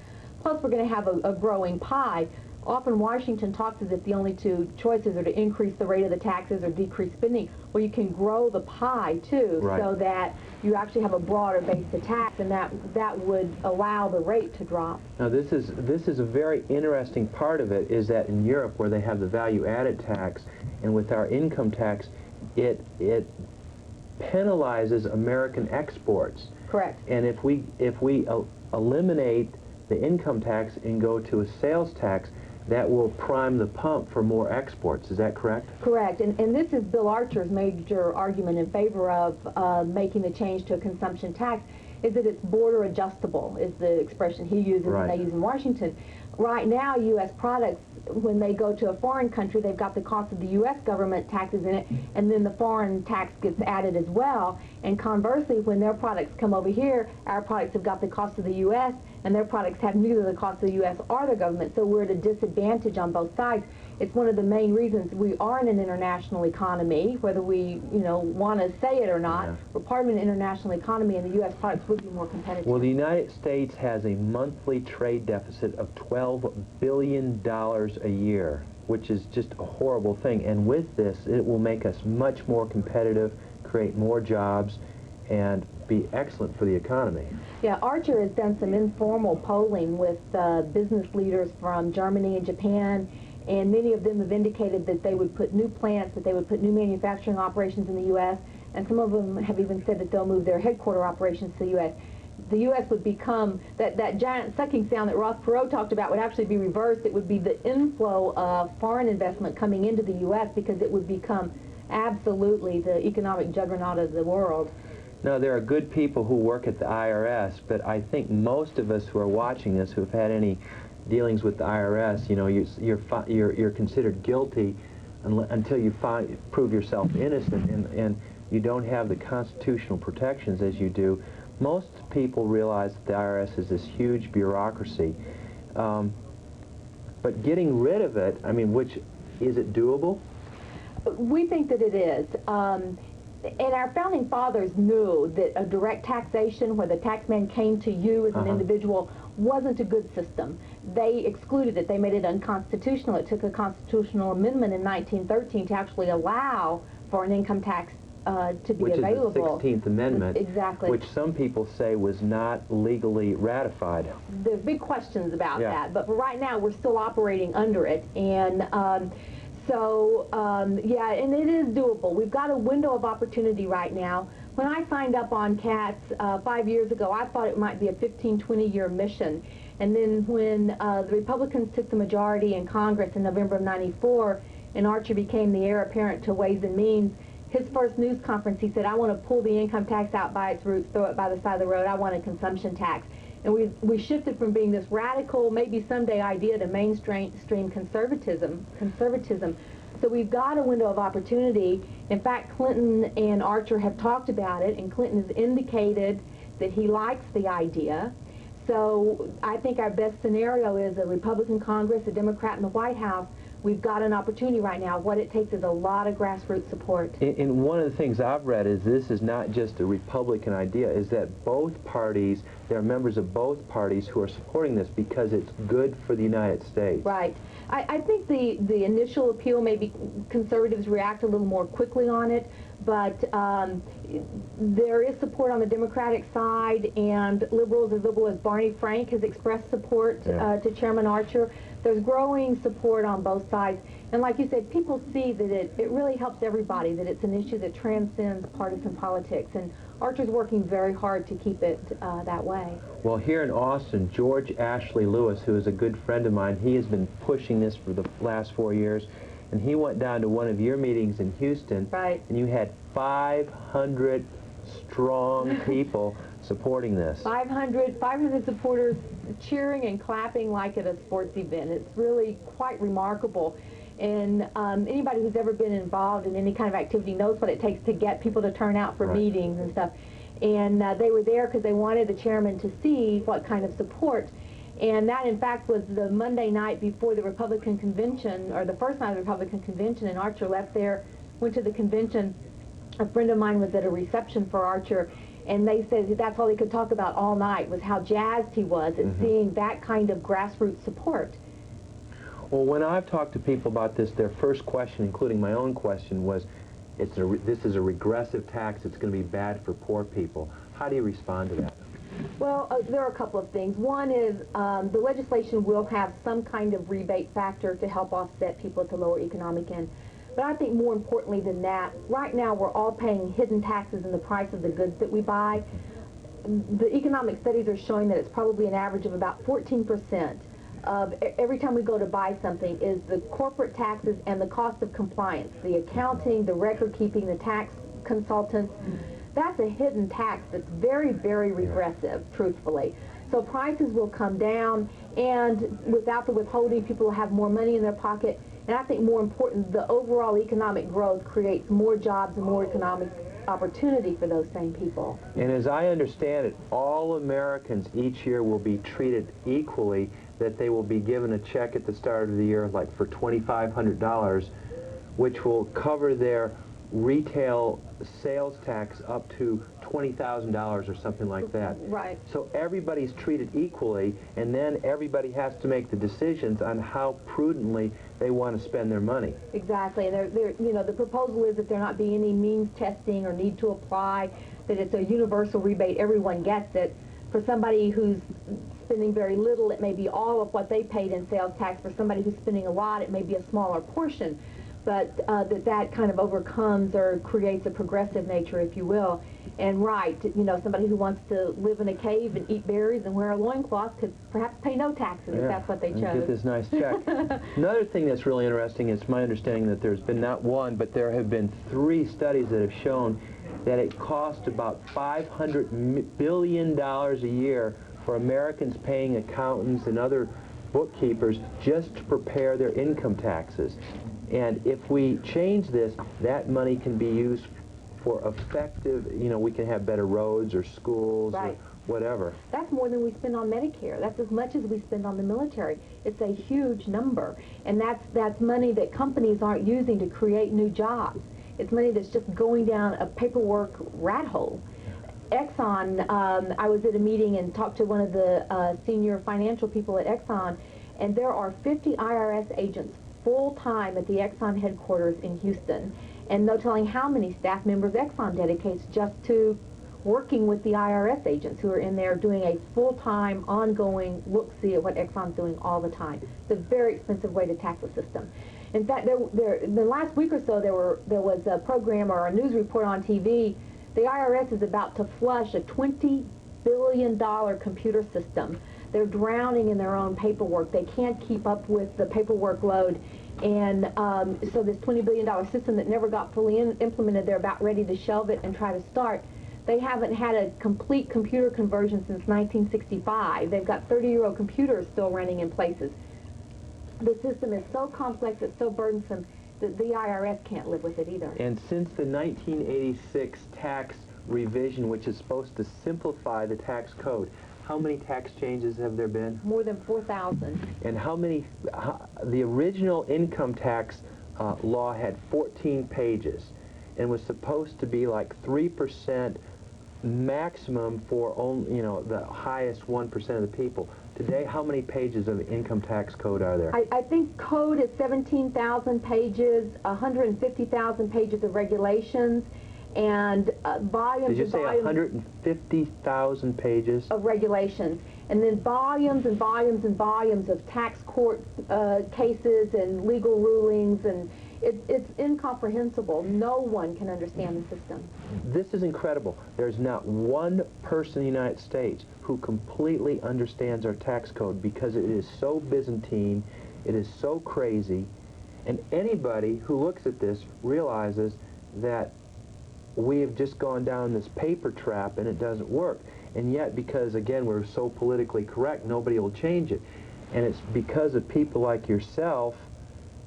Plus, we're going to have a growing pie. Often Washington talks as if the only two choices are to increase the rate of the taxes or decrease spending. Well, you can grow the pie, too, right, so that you actually have a broader base to tax, and that would allow the rate to drop. Now, this is a very interesting part of it, is that in Europe, where they have the value-added tax, and with our income tax, it penalizes American exports. Correct. And if we eliminate the income tax and go to a sales tax, that will prime the pump for more exports. Is that correct? Correct. And this is Bill Archer's major argument in favor of making the change to a consumption tax, is that it's border adjustable, is the expression he uses, right, and they use in Washington. Right now, U.S. products, when they go to a foreign country, they've got the cost of the U.S. government taxes in it, and then the foreign tax gets added as well. And conversely, when their products come over here, our products have got the cost of the U.S., and their products have neither the cost of the U.S. or the government, so we're at a disadvantage on both sides. It's one of the main reasons we are in an international economy, whether we, want to say it or not. Yeah. We're part of an international economy, and the U.S. products would be more competitive. Well, the United States has a monthly trade deficit of $12 billion a year, which is just a horrible thing. And with this, it will make us much more competitive, create more jobs, and be excellent for the economy. Yeah, Archer has done some informal polling with business leaders from Germany and Japan, and many of them have indicated that they would put new plants, that they would put new manufacturing operations in the U.S., and some of them have even said that they'll move their headquarter operations to the U.S. The U.S. would become, that giant sucking sound that Ross Perot talked about would actually be reversed. It would be the inflow of foreign investment coming into the U.S. because it would become absolutely the economic juggernaut of the world. No, there are good people who work at the IRS, but I think most of us who are watching this who have had any dealings with the IRS, you know, you're considered guilty until you prove yourself innocent, and you don't have the constitutional protections as you do. Most people realize that the IRS is this huge bureaucracy, but getting rid of it, I mean, is it doable? We think that it is. And our founding fathers knew that a direct taxation where the taxman came to you as an individual wasn't a good system. They excluded it. They made it unconstitutional. It took a constitutional amendment in 1913 to actually allow for an income tax to be available. Which is the 16th Amendment. Exactly. Which some people say was not legally ratified. There's big questions about that, but for right now we're still operating under it. And yeah, and it is doable. We've got a window of opportunity right now. When I signed up on CATS 5 years ago, I thought it might be a 15, 20-year mission. And then when the Republicans took the majority in Congress in November of '94, and Archer became the heir apparent to Ways and Means, his first news conference, he said, I want to pull the income tax out by its roots, throw it by the side of the road. I want a consumption tax. And we shifted from being this radical, maybe someday idea to mainstream conservatism. So we've got a window of opportunity. In fact, Clinton and Archer have talked about it, and Clinton has indicated that he likes the idea. So I think our best scenario is a Republican Congress, a Democrat in the White House. We've got an opportunity right now. What it takes is a lot of grassroots support. And one of the things I've read is this is not just a Republican idea, is that both parties, there are members of both parties who are supporting this because it's good for the United States. Right. I think the initial appeal, maybe conservatives react a little more quickly on it, but there is support on the Democratic side, and liberals as liberal as Barney Frank has expressed support to Chairman Archer. There's growing support on both sides. And like you said, people see that it really helps everybody, that it's an issue that transcends partisan politics. And Archer's working very hard to keep it that way. Well, here in Austin, George Ashley Lewis, who is a good friend of mine, he has been pushing this for the last 4 years. And he went down to one of your meetings in Houston, and you had 500 strong people supporting this. 500 supporters cheering and clapping like at a sports event. It's really quite remarkable. And anybody who's ever been involved in any kind of activity knows what it takes to get people to turn out for meetings and stuff. And they were there because they wanted the chairman to see what kind of support. And that, in fact, was the Monday night before the Republican convention, or the first night of the Republican convention, and Archer left there, went to the convention. A friend of mine was at a reception for Archer, and they said that's all he could talk about all night was how jazzed he was at seeing that kind of grassroots support. Well, when I've talked to people about this, their first question, including my own question, was, this is a regressive tax, it's going to be bad for poor people. How do you respond to that? Well, there are a couple of things. One is the legislation will have some kind of rebate factor to help offset people at the lower economic end. But I think more importantly than that, right now we're all paying hidden taxes in the price of the goods that we buy. The economic studies are showing that it's probably an average of about 14% of every time we go to buy something is the corporate taxes and the cost of compliance, the accounting, the record keeping, the tax consultants. That's a hidden tax that's very, very regressive, truthfully. So prices will come down, and without the withholding, people will have more money in their pocket. And I think more important, the overall economic growth creates more jobs and more economic opportunity for those same people. And as I understand it, all Americans each year will be treated equally, that they will be given a check at the start of the year, like for $2,500, which will cover their retail sales tax up to $20,000 or something like that. Right. So everybody's treated equally, and then everybody has to make the decisions on how prudently they want to spend their money. Exactly. And you know, the proposal is that there not be any means testing or need to apply, that it's a universal rebate, everyone gets it. For somebody who's spending very little, it may be all of what they paid in sales tax. For somebody who's spending a lot, it may be a smaller portion. but that kind of overcomes or creates a progressive nature, if you will. And right, you know, somebody who wants to live in a cave and eat berries and wear a loincloth could perhaps pay no taxes if that's what they chose. And get this nice check. Another thing that's really interesting, it's my understanding that there's been not one, but there have been 3 studies that have shown that it costs about $500 billion a year for Americans paying accountants and other bookkeepers just to prepare their income taxes. And if we change this, that money can be used for effective, you know, we can have better roads or schools or whatever. That's more than we spend on Medicare. That's as much as we spend on the military. It's a huge number. And that's money that companies aren't using to create new jobs. It's money that's just going down a paperwork rat hole. Exxon, I was at a meeting and talked to one of the senior financial people at Exxon, and there are 50 IRS agents full-time at the Exxon headquarters in Houston. And no telling how many staff members Exxon dedicates just to working with the IRS agents who are in there doing a full-time, ongoing look-see at what Exxon's doing all the time. It's a very expensive way to tax the system. In fact, the last week or so, there was a program or a news report on TV. The IRS is about to flush a $20 billion computer system. They're drowning in their own paperwork. They can't keep up with the paperwork load. And so this $20 billion system that never got fully implemented, they're about ready to shelve it and try to start. They haven't had a complete computer conversion since 1965. They've got 30-year-old computers still running in places. The system is so complex, it's so burdensome, that the IRS can't live with it either. And since the 1986 tax revision, which is supposed to simplify the tax code, how many tax changes have there been? More than 4,000. And how many, the original income tax law had 14 pages and was supposed to be like 3% maximum for only, you know, the highest 1% of the people. Today, how many pages of income tax code are there? I think code is 17,000 pages, 150,000 pages of regulations, and volumes. Did you say 150,000 pages? Of regulations, and then volumes and volumes and volumes of tax court cases and legal rulings, and it's incomprehensible. No one can understand the system. This is incredible. There's not one person in the United States who completely understands our tax code because it is so Byzantine, it is so crazy, and anybody who looks at this realizes that we have just gone down this paper trap and it doesn't work. And yet, because again we're so politically correct, nobody will change it. And it's because of people like yourself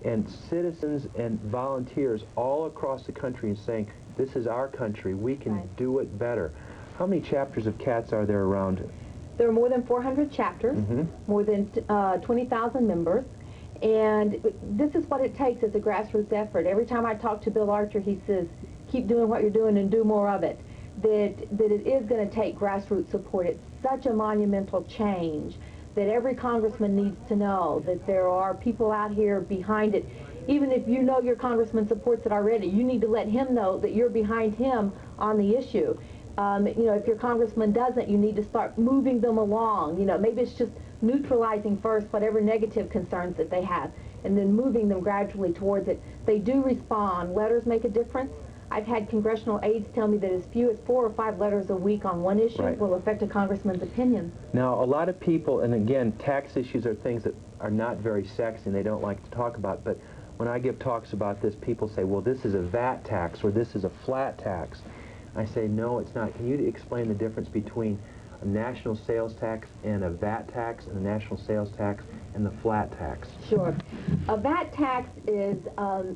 and citizens and volunteers all across the country and saying, this is our country, we can do it better. How many chapters of CATS are there around? There are more than 400 chapters, more than 20,000 members, and this is what it takes as a grassroots effort. Every time I talk to Bill Archer, he says, keep doing what you're doing and do more of it. That it is going to take grassroots support. It's such a monumental change that every congressman needs to know that there are people out here behind it. Even if you know your congressman supports it already, you need to let him know that you're behind him on the issue. You know, if your congressman doesn't, you need to start moving them along. You know, maybe it's just neutralizing first whatever negative concerns that they have, and then moving them gradually towards it. They do respond. Letters make a difference. I've had congressional aides tell me that as few as 4 or 5 letters a week on one issue will affect a congressman's opinion. Now, a lot of people, and again, tax issues are things that are not very sexy and they don't like to talk about, but when I give talks about this, people say, well, this is a VAT tax or this is a flat tax. I say, no, it's not. Can you explain the difference between a national sales tax and a VAT tax and a national sales tax and the flat tax? Sure. A VAT tax is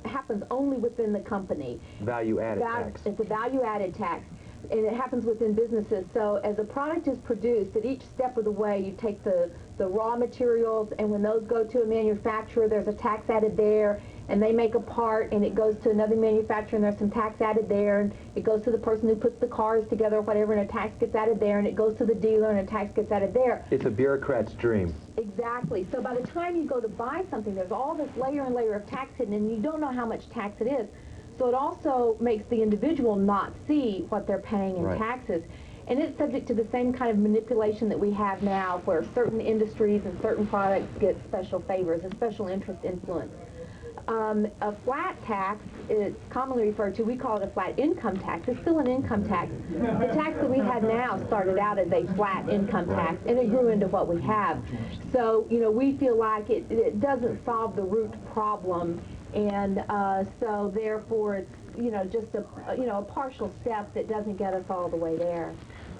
happens only within the company. Value-added tax. It's a value-added tax, and it happens within businesses. So as a product is produced, at each step of the way, you take the raw materials, and when those go to a manufacturer, there's a tax added there, and they make a part, and it goes to another manufacturer, and there's some tax added there, and it goes to the person who puts the cars together or whatever, and a tax gets added there, and it goes to the dealer, and a tax gets added there. It's a bureaucrat's dream. Exactly. So by the time you go to buy something, there's all this layer and layer of tax hidden, and you don't know how much tax it is. So it also makes the individual not see what they're paying in taxes. And it's subject to the same kind of manipulation that we have now, where certain industries and certain products get special favors, a special interest influence. A flat tax is commonly referred to, we call it a flat income tax. It's still an income tax. The tax that we have now started out as a flat income tax, and it grew into what we have. So, you know, we feel like it doesn't solve the root problem, and so therefore it's, you know, just a partial step that doesn't get us all the way there.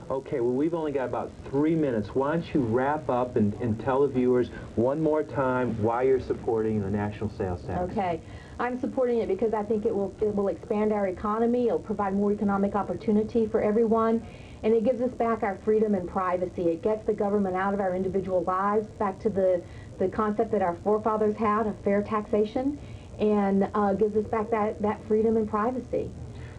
Okay, well, we've only got about 3 minutes. Why don't you wrap up and tell the viewers one more time why you're supporting the national sales tax? Okay. I'm supporting it because I think it will expand our economy, it'll provide more economic opportunity for everyone, and it gives us back our freedom and privacy. It gets the government out of our individual lives, back to the concept that our forefathers had of fair taxation, and gives us back that freedom and privacy.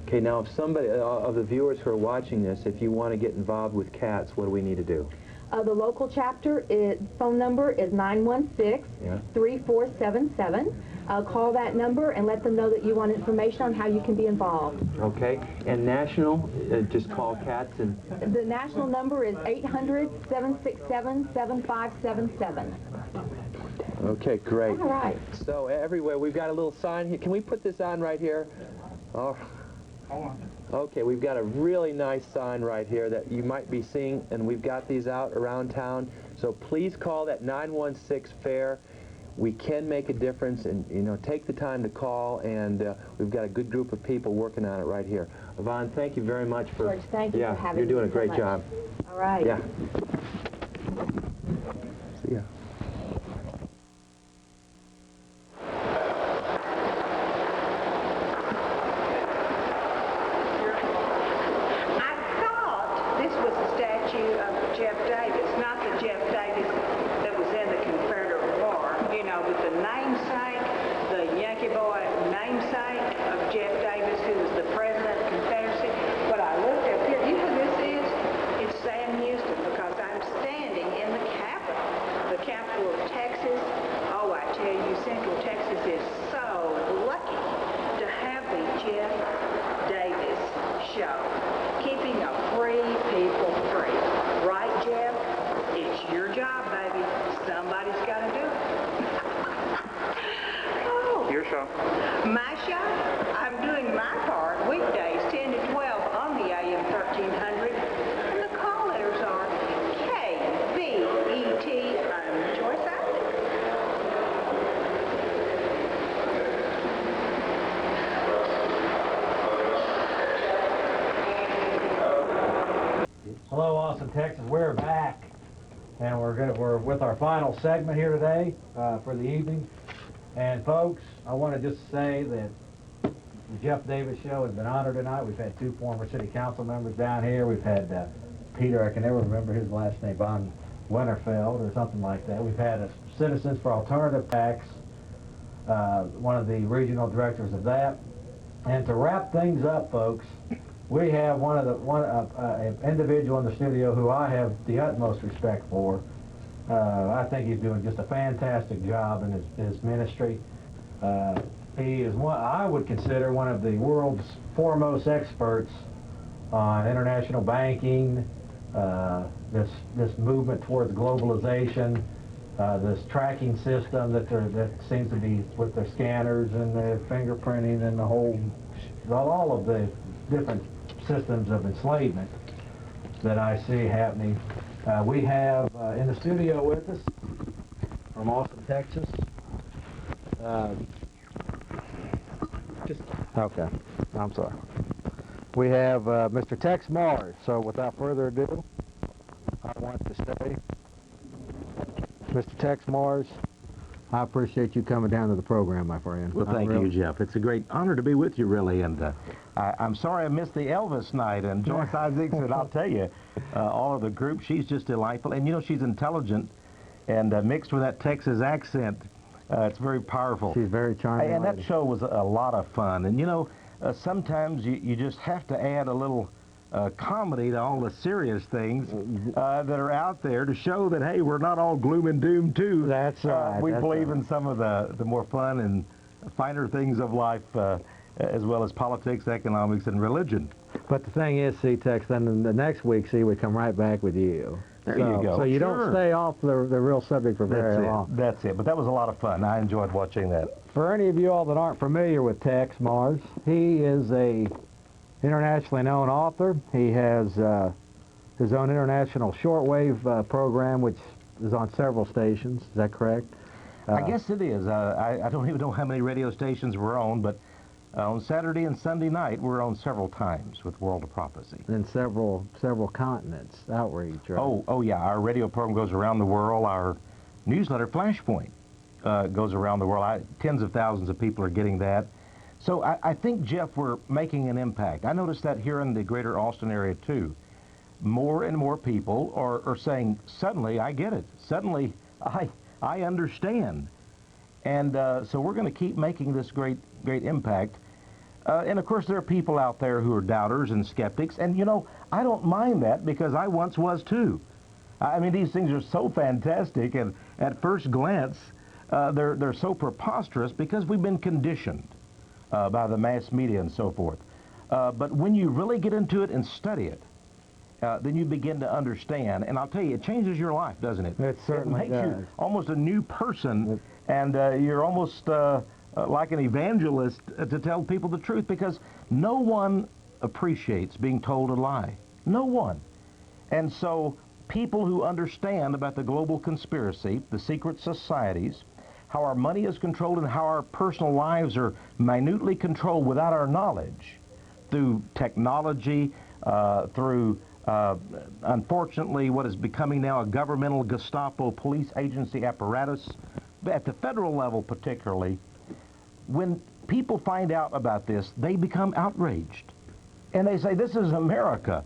Okay, now if somebody, of the viewers who are watching this, if you want to get involved with CATS, what do we need to do? The local chapter phone number is 916-3477. Call that number and let them know that you want information on how you can be involved. Okay, and national, just call CATS and... The national number is 800-767-7577. Okay, great. All right. So everywhere, we've got a little sign here. Can we put this on right here? Oh. Okay, we've got a really nice sign right here that you might be seeing, and we've got these out around town. So please call that 916-FAIR. We can make a difference, and, you know, take the time to call, and we've got a good group of people working on it right here. Yvonne, thank you very much for... George, thank you for having me. You're doing a great job. All right. Yeah. See ya. My show? I'm doing my part weekdays 10 to 12 on the AM 1300, and the call letters are KVET. I'm Joyce Isaac. Hello, Austin, Texas. We're back, and we're with our final segment here today for the evening. And folks, I want to just say that the Jeff Davis Show has been honored tonight. We've had 2 former city council members down here. We've had Peter, I can never remember his last name, Von Winterfeld or something like that. We've had Citizens for Alternative Tax, one of the regional directors of that. And to wrap things up, folks, we have an individual in the studio who I have the utmost respect for. I think he's doing just a fantastic job in his ministry. He is I would consider one of the world's foremost experts on international banking, this movement towards globalization, this tracking system that seems to be with their scanners and the fingerprinting and all of the different systems of enslavement that I see happening. We have in the studio with us from Austin, Texas. Okay, I'm sorry. We have Mr. Tex Mars. So without further ado, I want to say, Mr. Tex Mars, I appreciate you coming down to the program, my friend. Well, thank you, Jeff. It's a great honor to be with you, really, and I'm sorry I missed the Elvis night, and Joyce Isaacs, and I'll tell you, all of the group, she's just delightful, and you know, she's intelligent, and mixed with that Texas accent, it's very powerful. She's very charming. And that show was a lot of fun, and you know, sometimes you just have to add a little comedy to all the serious things that are out there to show that, hey, we're not all gloom and doom, too. That's right. We believe in some of the more fun and finer things of life, as well as politics, economics, and religion. But the thing is, see, Tex, then the next week, see, we come right back with you. There you go. So you Sure. don't stay off the real subject for very long. That's it. But that was a lot of fun. I enjoyed watching that. For any of you all that aren't familiar with Tex Mars, he is a internationally known author. He has his own international shortwave program, which is on several stations. Is that correct? I guess it is. I don't even know how many radio stations we're on, but on Saturday and Sunday night, we're on several times with World of Prophecy. And several continents outreach, right? Oh yeah. Our radio program goes around the world. Our newsletter, Flashpoint, goes around the world. Tens of thousands of people are getting that. So I think, Jeff, we're making an impact. I noticed that here in the greater Austin area, too. More and more people are saying, suddenly, I get it. Suddenly, I understand. And so we're going to keep making this great impact. And, of course, there are people out there who are doubters and skeptics. And, you know, I don't mind that because I once was, too. I mean, these things are so fantastic. And at first glance, they're so preposterous because we've been conditioned by the mass media and so forth. But when you really get into it and study it, then you begin to understand. And I'll tell you, it changes your life, doesn't it? It certainly makes you almost a new person, and you're almost like an evangelist to tell people the truth, because no one appreciates being told a lie. No one. And so people who understand about the global conspiracy, the secret societies, how our money is controlled and how our personal lives are minutely controlled without our knowledge through technology, through, unfortunately, what is becoming now a governmental Gestapo police agency apparatus, at the federal level particularly. When people find out about this, they become outraged. And they say, this is America.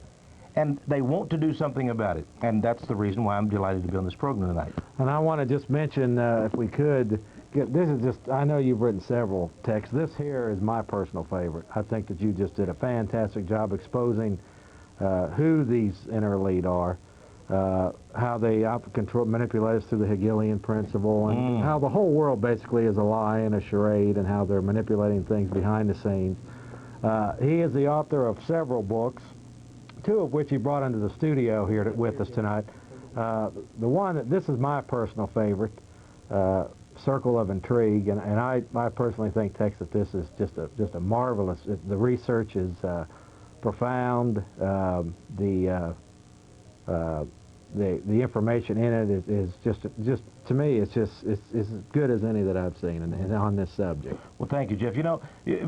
And they want to do something about it. And that's the reason why I'm delighted to be on this program tonight. And I want to just mention, if we could, this is just, I know you've written several texts. This here is my personal favorite. I think that you just did a fantastic job exposing who these inner elite are, how they manipulate us through the Hegelian principle, and how the whole world basically is a lie and a charade, and how they're manipulating things behind the scenes. He is the author of several books, two of which he brought into the studio here with us tonight. The one, this is my personal favorite, Circle of Intrigue, and I personally think, Tex, that this is just a marvelous, the research is profound, the information in it is just to me, it's as good as any that I've seen on this subject. Well, thank you, Jeff. You know,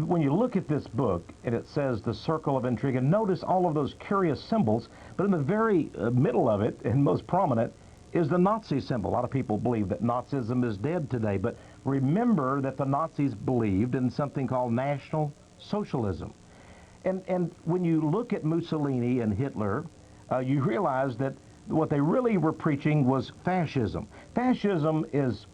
when you look at this book and it says the Circle of Intrigue, and notice all of those curious symbols, but in the very middle of it, and most prominent, is the Nazi symbol. A lot of people believe that Nazism is dead today, but remember that the Nazis believed in something called National Socialism. And when you look at Mussolini and Hitler, you realize that what they really were preaching was fascism. Fascism is,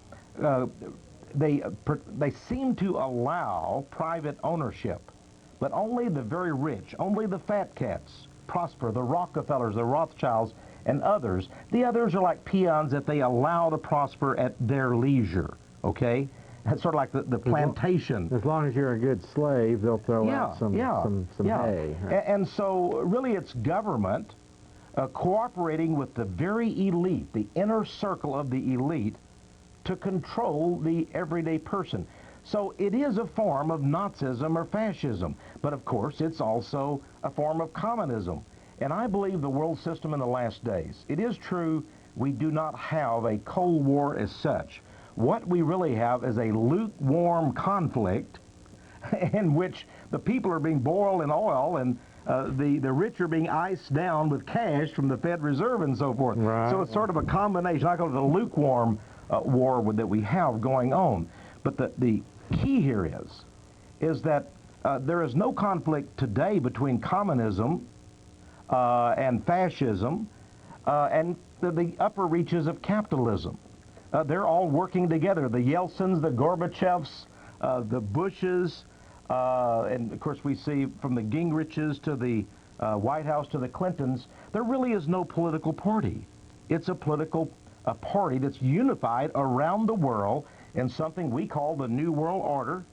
they seem to allow private ownership, but only the very rich, only the fat cats prosper, the Rockefellers, the Rothschilds, and others. The others are like peons that they allow to prosper at their leisure, okay? That's sort of like the plantation. As long as you're a good slave, they'll throw out some hay. And so really it's government cooperating with the very elite, the inner circle of the elite, to control the everyday person. So it is a form of Nazism or fascism, but of course it's also a form of communism. And I believe the world system in the last days, it is true we do not have a Cold War as such. What we really have is a lukewarm conflict in which the people are being boiled in oil and the rich are being iced down with cash from the Fed Reserve and so forth. Right. So it's sort of a combination. I call it the lukewarm war that we have going on. But the key here is that there is no conflict today between communism and fascism and the upper reaches of capitalism. They're all working together. The Yeltsins, the Gorbachevs, the Bushes, and of course we see from the Gingriches to the White House to the Clintons, there really is no political party. It's a political party that's unified around the world in something we call the New World Order.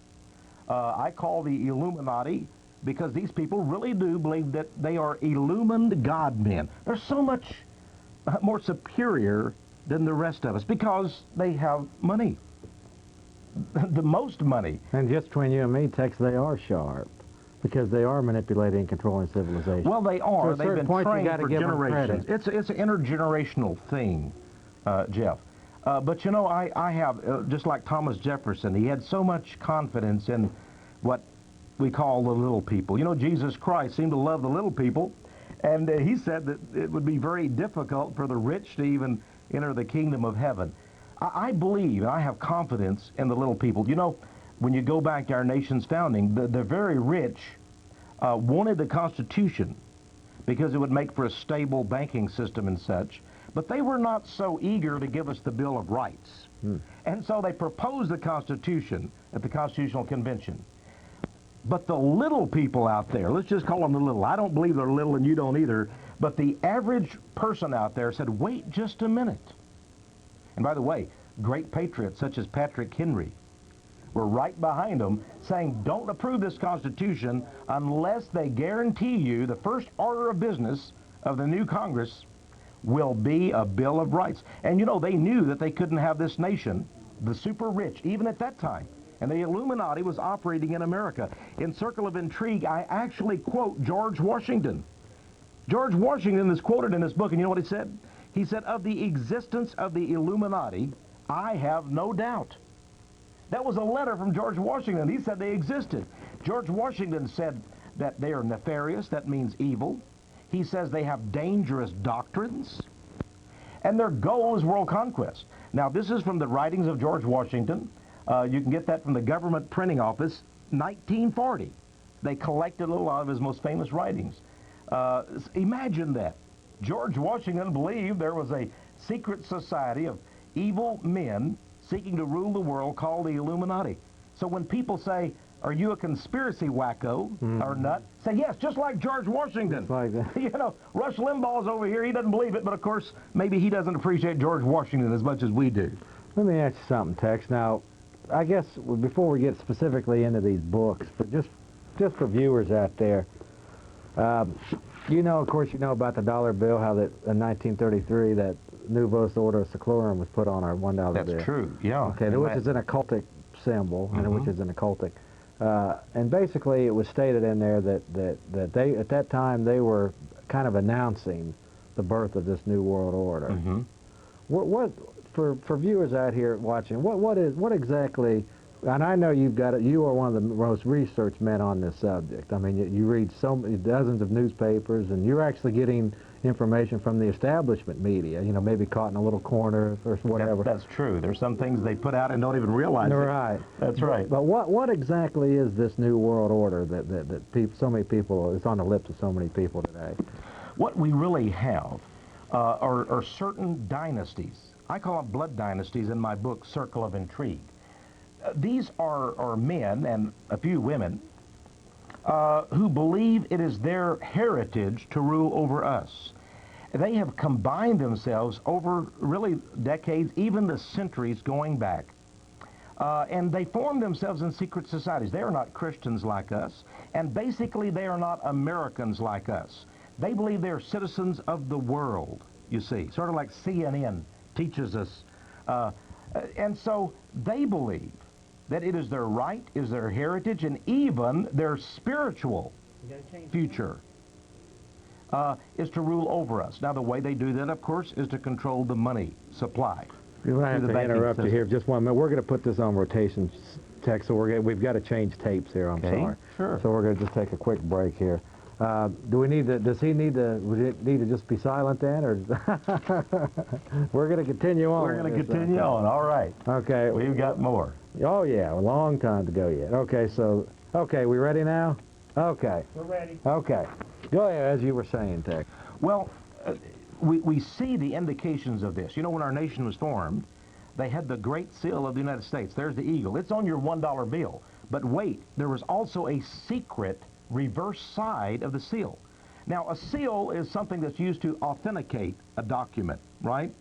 I call the Illuminati, because these people really do believe that they are illumined God men. There's so much more superior than the rest of us because they have money, the most money. And just between you and me, Tex, they are sharp because they are manipulating and controlling civilization. Well, they are. To a They've been point, trained you gotta for give them generations. credit. It's an intergenerational thing, Jeff. But you know, I have, just like Thomas Jefferson, he had so much confidence in what we call the little people. You know, Jesus Christ seemed to love the little people, and he said that it would be very difficult for the rich to even enter the kingdom of heaven. I believe, and I have confidence in the little people. You know, when you go back to our nation's founding, the very rich wanted the Constitution because it would make for a stable banking system and such, but they were not so eager to give us the Bill of Rights. And so they proposed the Constitution at the Constitutional Convention. But the little people out there, let's just call them the little, I don't believe they're little and you don't either, but the average person out there said, wait just a minute. And by the way, great patriots such as Patrick Henry were right behind them saying, don't approve this Constitution unless they guarantee you the first order of business of the new Congress will be a Bill of Rights. And you know, they knew that they couldn't have this nation, the super rich, even at that time. And the Illuminati was operating in America. In Circle of Intrigue, I actually quote George Washington. George Washington is quoted in this book, and you know what he said? He said, of the existence of the Illuminati, I have no doubt. That was a letter from George Washington. He said they existed. George Washington said that they are nefarious. That means evil. He says they have dangerous doctrines, and their goal is world conquest. Now, this is from the writings of George Washington. You can get that from the government printing office, 1940. They collected a lot of his most famous writings. Imagine that. George Washington believed there was a secret society of evil men seeking to rule the world called the Illuminati. So when people say, are you a conspiracy wacko or nut? Say, yes, just like George Washington. Just like that. You know, Rush Limbaugh's over here. He doesn't believe it, but of course, maybe he doesn't appreciate George Washington as much as we do. Let me ask you something, Tex. Now, I guess before we get specifically into these books, but just for viewers out there, you know, of course, you know about the dollar bill, how that in 1933 that Nouveau's Order of Seclorum was put on our $1 bill. That's true, yeah. Okay, which is an occultic symbol, and which is an occultic. And basically, it was stated in there that they, at that time, they were kind of announcing the birth of this new world order. What for viewers out here watching, what exactly? And I know you've got it. You are one of the most researched men on this subject. I mean, you read so many dozens of newspapers, and you're actually getting information from the establishment media. You know, maybe caught in a little corner or whatever. That's true. There's some things they put out and don't even realize it. Right. That's right. But what exactly is this new world order that so many people, it's on the lips of so many people today? What we really have are certain dynasties. I call them blood dynasties in my book, Circle of Intrigue. These are men and a few women who believe it is their heritage to rule over us. They have combined themselves over really decades, even the centuries going back. And they form themselves in secret societies. They are not Christians like us, and basically they are not Americans like us. They believe they're citizens of the world, you see, sort of like CNN teaches us. And so they believe that it is their right, is their heritage, and even their spiritual future is to rule over us. Now, the way they do that, of course, is to control the money supply. You're going to have to interrupt you here just 1 minute. We're going to put this on rotation, Tex, so we've got to change tapes here. I'm sorry. Sure. So we're going to just take a quick break here. Do we need to, would it need to just be silent then, or we're going to continue on? We're going to continue on, all right. Okay. We've got more. Oh, yeah, a long time to go yet. Okay, so, we ready now? Okay. We're ready. Okay. Go ahead, as you were saying, Tex. Well, we see the indications of this. You know, when our nation was formed, they had the Great Seal of the United States. There's the eagle. It's on your $1 bill. But wait, there was also a secret reverse side of the seal. Now, a seal is something that's used to authenticate a document, right?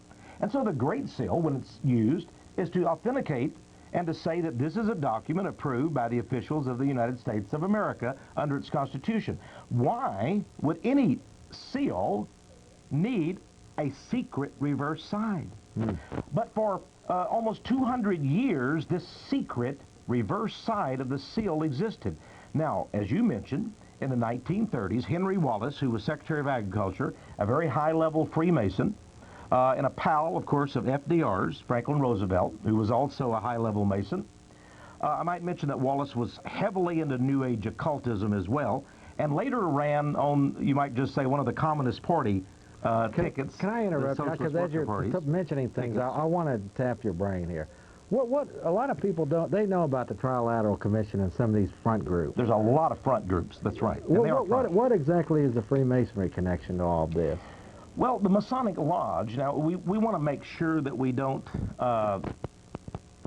And so the Great Seal, when it's used, is to authenticate and to say that this is a document approved by the officials of the United States of America under its Constitution. Why would any seal need a secret reverse side. But for almost 200 years, this secret reverse side of the seal existed. Now, as you mentioned, in the 1930s, Henry Wallace, who was Secretary of Agriculture, a very high-level Freemason, and a pal, of course, of FDR's, Franklin Roosevelt, who was also a high-level Mason. I might mention that Wallace was heavily into New Age occultism as well, and later ran on, you might just say, one of the Communist Party tickets. Can I interrupt you? Because as you're mentioning things, I want to tap your brain here. What a lot of people don't, they know about the Trilateral Commission and some of these front groups. There's a lot of front groups, that's right. What exactly is the Freemasonry connection to all this? Well, the Masonic Lodge, now we want to make sure that we don't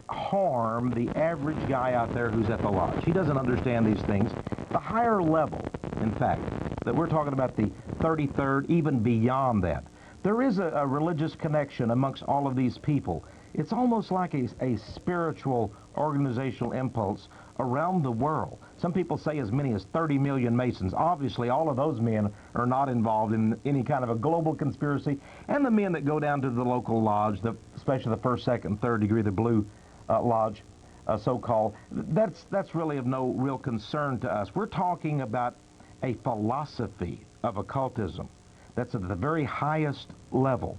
harm the average guy out there who's at the lodge. He doesn't understand these things. The higher level, in fact, that we're talking about the 33rd, even beyond that, there is a religious connection amongst all of these people. It's almost like a spiritual organizational impulse around the world. Some people say as many as 30 million Masons. Obviously, all of those men are not involved in any kind of a global conspiracy. And the men that go down to the local lodge, especially the first, second, third degree, the Blue Lodge, so-called, that's really of no real concern to us. We're talking about a philosophy of occultism that's at the very highest level.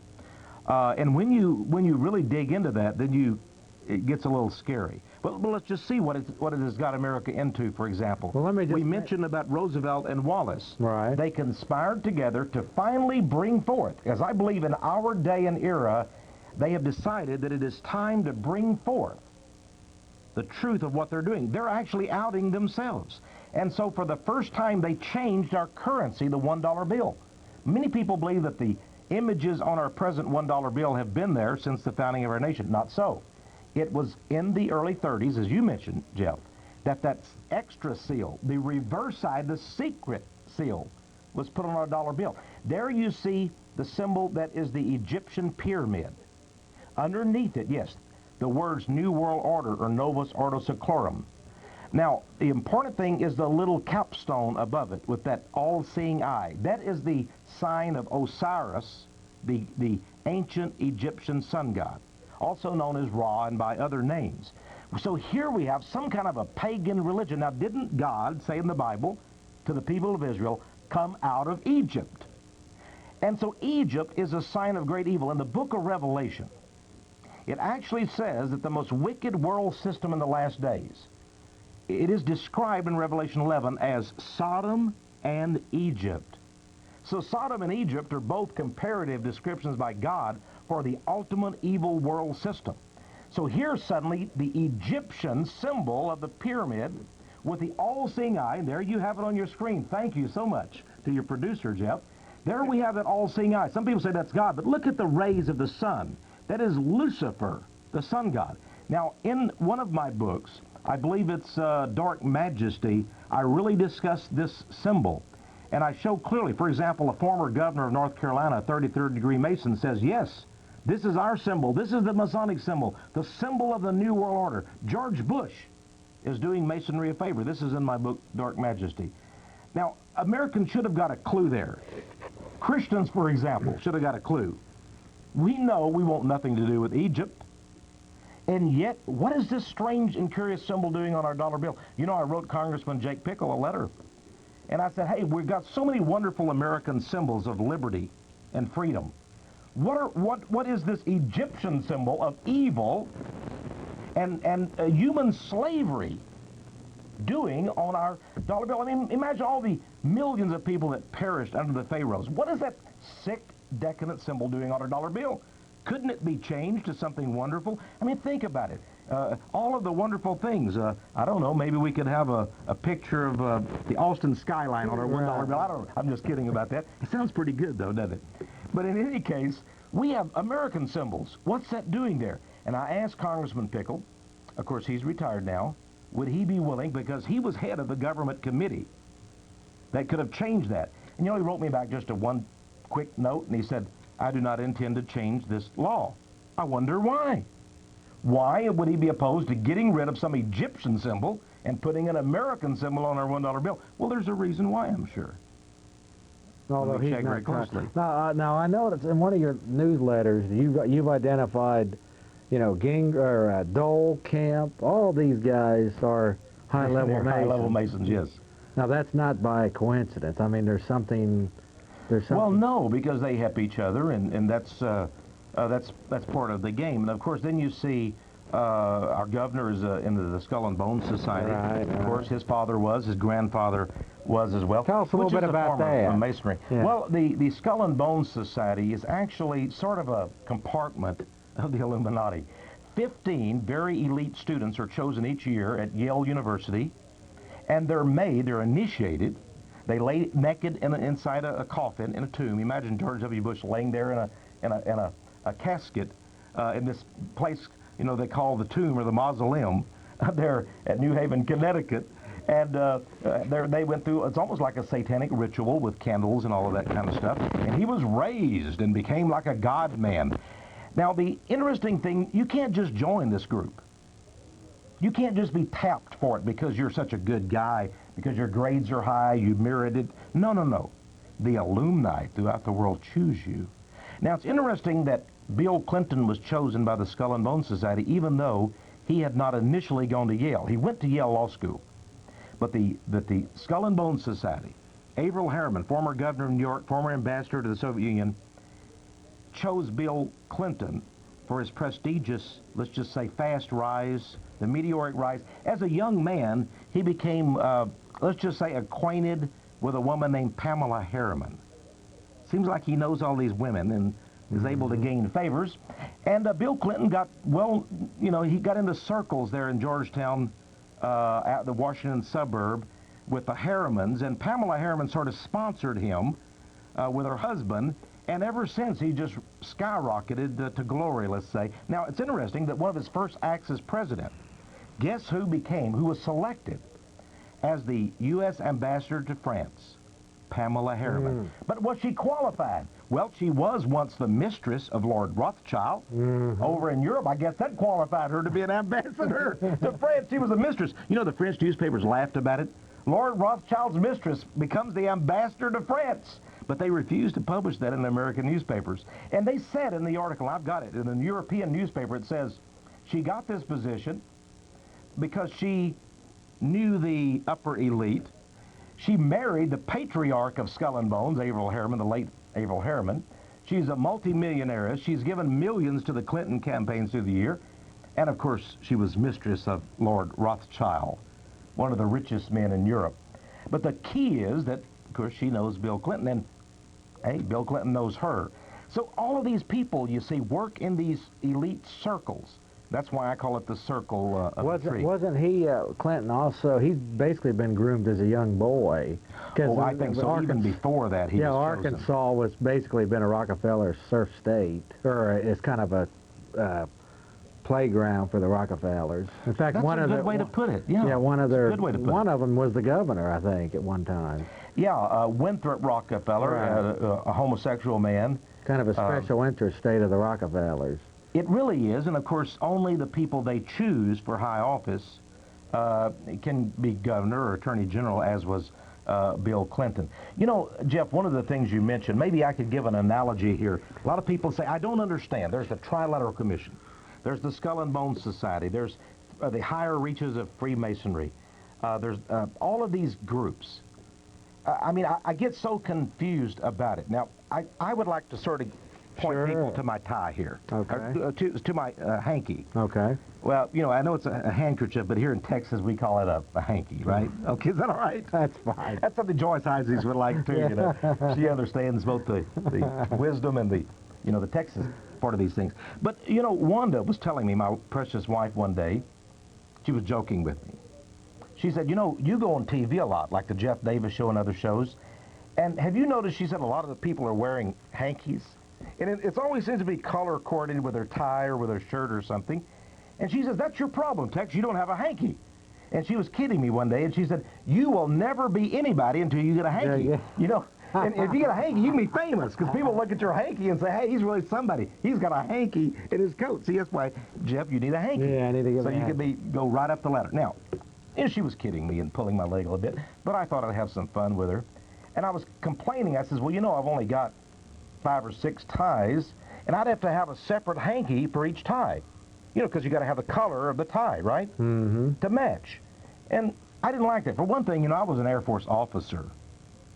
And when you really dig into that, then it gets a little scary. But let's just see what it has got America into, for example. Well, we mentioned about Roosevelt and Wallace. Right. They conspired together to finally bring forth, as I believe in our day and era, they have decided that it is time to bring forth the truth of what they're doing. They're actually outing themselves. And so for the first time, they changed our currency, the $1 bill. Many people believe that the images on our present $1 bill have been there since the founding of our nation. Not so. It was in the early 30s, as you mentioned, Jeff, that extra seal, the reverse side, the secret seal, was put on our dollar bill. There you see the symbol that is the Egyptian pyramid. Underneath it, yes, the words New World Order or Novus Ordo Seclorum. Now, the important thing is the little capstone above it with that all-seeing eye. That is the sign of Osiris, the ancient Egyptian sun god, also known as Ra and by other names. So here we have some kind of a pagan religion. Now, didn't God say in the Bible to the people of Israel, come out of Egypt? And so Egypt is a sign of great evil. In the book of Revelation, it actually says that the most wicked world system in the last days, it is described in Revelation 11 as Sodom and Egypt. So Sodom and Egypt are both comparative descriptions by God for the ultimate evil world system. So here suddenly the Egyptian symbol of the pyramid with the all-seeing eye, and there you have it on your screen. Thank you so much to your producer, Jeff. There we have that all-seeing eye. Some people say that's God, but look at the rays of the sun. That is Lucifer, the sun god. Now, in one of my books, I believe it's Dark Majesty, I really discuss this symbol. And I show clearly, for example, a former governor of North Carolina, a 33rd degree Mason, says, yes, this is our symbol. This is the Masonic symbol, the symbol of the New World Order. George Bush is doing Masonry a favor. This is in my book, Dark Majesty. Now, Americans should have got a clue there. Christians, for example, should have got a clue. We know we want nothing to do with Egypt. And yet, what is this strange and curious symbol doing on our dollar bill? You know, I wrote Congressman Jake Pickle a letter. And I said, hey, we've got so many wonderful American symbols of liberty and freedom. What is this Egyptian symbol of evil and human slavery doing on our dollar bill? I mean, imagine all the millions of people that perished under the pharaohs. What is that sick, decadent symbol doing on our dollar bill? Couldn't it be changed to something wonderful? I mean, think about it. All of the wonderful things. I don't know, maybe we could have a picture of the Austin skyline on our $1 bill. I don't know. I'm just kidding about that. It sounds pretty good, though, doesn't it? But in any case, we have American symbols. What's that doing there? And I asked Congressman Pickle, of course, he's retired now, would he be willing, because he was head of the government committee that could have changed that. And you know, he wrote me back just one quick note, and he said, I do not intend to change this law. I wonder why. Why would he be opposed to getting rid of some Egyptian symbol and putting an American symbol on our $1 bill? Well, there's a reason why, I'm sure. Although when we he's check not very closely. Now I noticed in one of your newsletters you've identified, you know, Dole, Kemp, all these guys are high-level They're Masons. high-level Masons, yes. Now that's not by coincidence. I mean, there's something. Well, no, because they help each other, and that's part of the game. And of course, then you see our governor is into the Skull and Bones Society. Right. Of course, his father was, his grandfather was as well. Tell us a little bit about that. Of masonry. Yeah. Well, the Skull and Bones Society is actually sort of a compartment of the Illuminati. 15 very elite students are chosen each year at Yale University, and they're initiated. They lay naked inside a coffin in a tomb. Imagine George W. Bush laying there in a casket in this place, you know, they call the tomb or the mausoleum there at New Haven, Connecticut. And they went through, it's almost like a satanic ritual with candles and all of that kind of stuff. And he was raised and became like a god man. Now, the interesting thing, you can't just join this group. You can't just be tapped for it because you're such a good guy, because your grades are high, you merited. No, no, no. The alumni throughout the world choose you. Now, it's interesting that Bill Clinton was chosen by the Skull and Bones Society, even though he had not initially gone to Yale. He went to Yale Law School. But the Skull and Bones Society, Averell Harriman, former governor of New York, former ambassador to the Soviet Union, chose Bill Clinton for his prestigious, let's just say, fast rise, the meteoric rise. As a young man, he became, let's just say, acquainted with a woman named Pamela Harriman. Seems like he knows all these women and is able to gain favors. And Bill Clinton got, well, you know, he got into circles there in Georgetown, at the Washington suburb with the Harrimans, and Pamela Harriman sort of sponsored him with her husband, and ever since he just skyrocketed to glory, let's say. Now, it's interesting that one of his first acts as president, guess who was selected as the U.S. ambassador to France? Pamela Harriman. But was she qualified? Well, she was once the mistress of Lord Rothschild over in Europe. I guess that qualified her to be an ambassador to France. She was a mistress. You know, the French newspapers laughed about it. Lord Rothschild's mistress becomes the ambassador to France. But they refused to publish that in the American newspapers. And they said in the article, I've got it, in a European newspaper, it says, she got this position because she knew the upper elite. She married the patriarch of Skull and Bones, Averell Harriman, the late Averell Harriman. She's a multimillionaire. She's given millions to the Clinton campaigns through the year. And, of course, she was mistress of Lord Rothschild, one of the richest men in Europe. But the key is that, of course, she knows Bill Clinton, and, hey, Bill Clinton knows her. So all of these people, you see, work in these elite circles. That's why I call it the circle of the tree. Wasn't he, Clinton also, he's basically been groomed as a young boy. Oh, I think so. Even before that, he was chosen. Arkansas was basically been a Rockefeller surf state, or it's kind of a playground for the Rockefellers. In fact, That's a good way to put it. Yeah, one of them was the governor, I think, at one time. Yeah, Winthrop Rockefeller, right. A homosexual man. Kind of a special interest state of the Rockefellers. It really is, and of course, only the people they choose for high office can be governor or attorney general, as was Bill Clinton. You know, Jeff, one of the things you mentioned, maybe I could give an analogy here. A lot of people say, I don't understand. There's the Trilateral Commission. There's the Skull and Bones Society. There's the higher reaches of Freemasonry. There's all of these groups. I mean, I get so confused about it. Now, I would like to sort of point people to my tie here. Okay. To my hanky. Okay. Well, you know, I know it's a handkerchief, but here in Texas we call it a hanky, right? Okay, is that all right? That's fine. That's something Joyce Isaacs would like too, you know. She understands both the wisdom and the, you know, the Texas part of these things. But, you know, Wanda was telling me, my precious wife, one day, she was joking with me. She said, you know, you go on TV a lot, like the Jeff Davis show and other shows, and have you noticed, she said, a lot of the people are wearing hankies? And it always seems to be color-coordinated with their tie or with their shirt or something. And she says, that's your problem, Tex. You don't have a hanky. And she was kidding me one day, and she said, you will never be anybody until you get a hanky. Yeah. You know, and if you get a hanky, you can be famous, because people look at your hanky and say, hey, he's really somebody. He's got a hanky in his coat. See, that's why, Jeff, you need a hanky. Yeah, I need to get so you can go right up the ladder. Now, and she was kidding me and pulling my leg a little bit, but I thought I'd have some fun with her. And I was complaining. I says, well, you know, I've only got 5 or 6 ties, and I'd have to have a separate hanky for each tie. You know, because you got to have the color of the tie, right? To match. And I didn't like that. For one thing, you know, I was an Air Force officer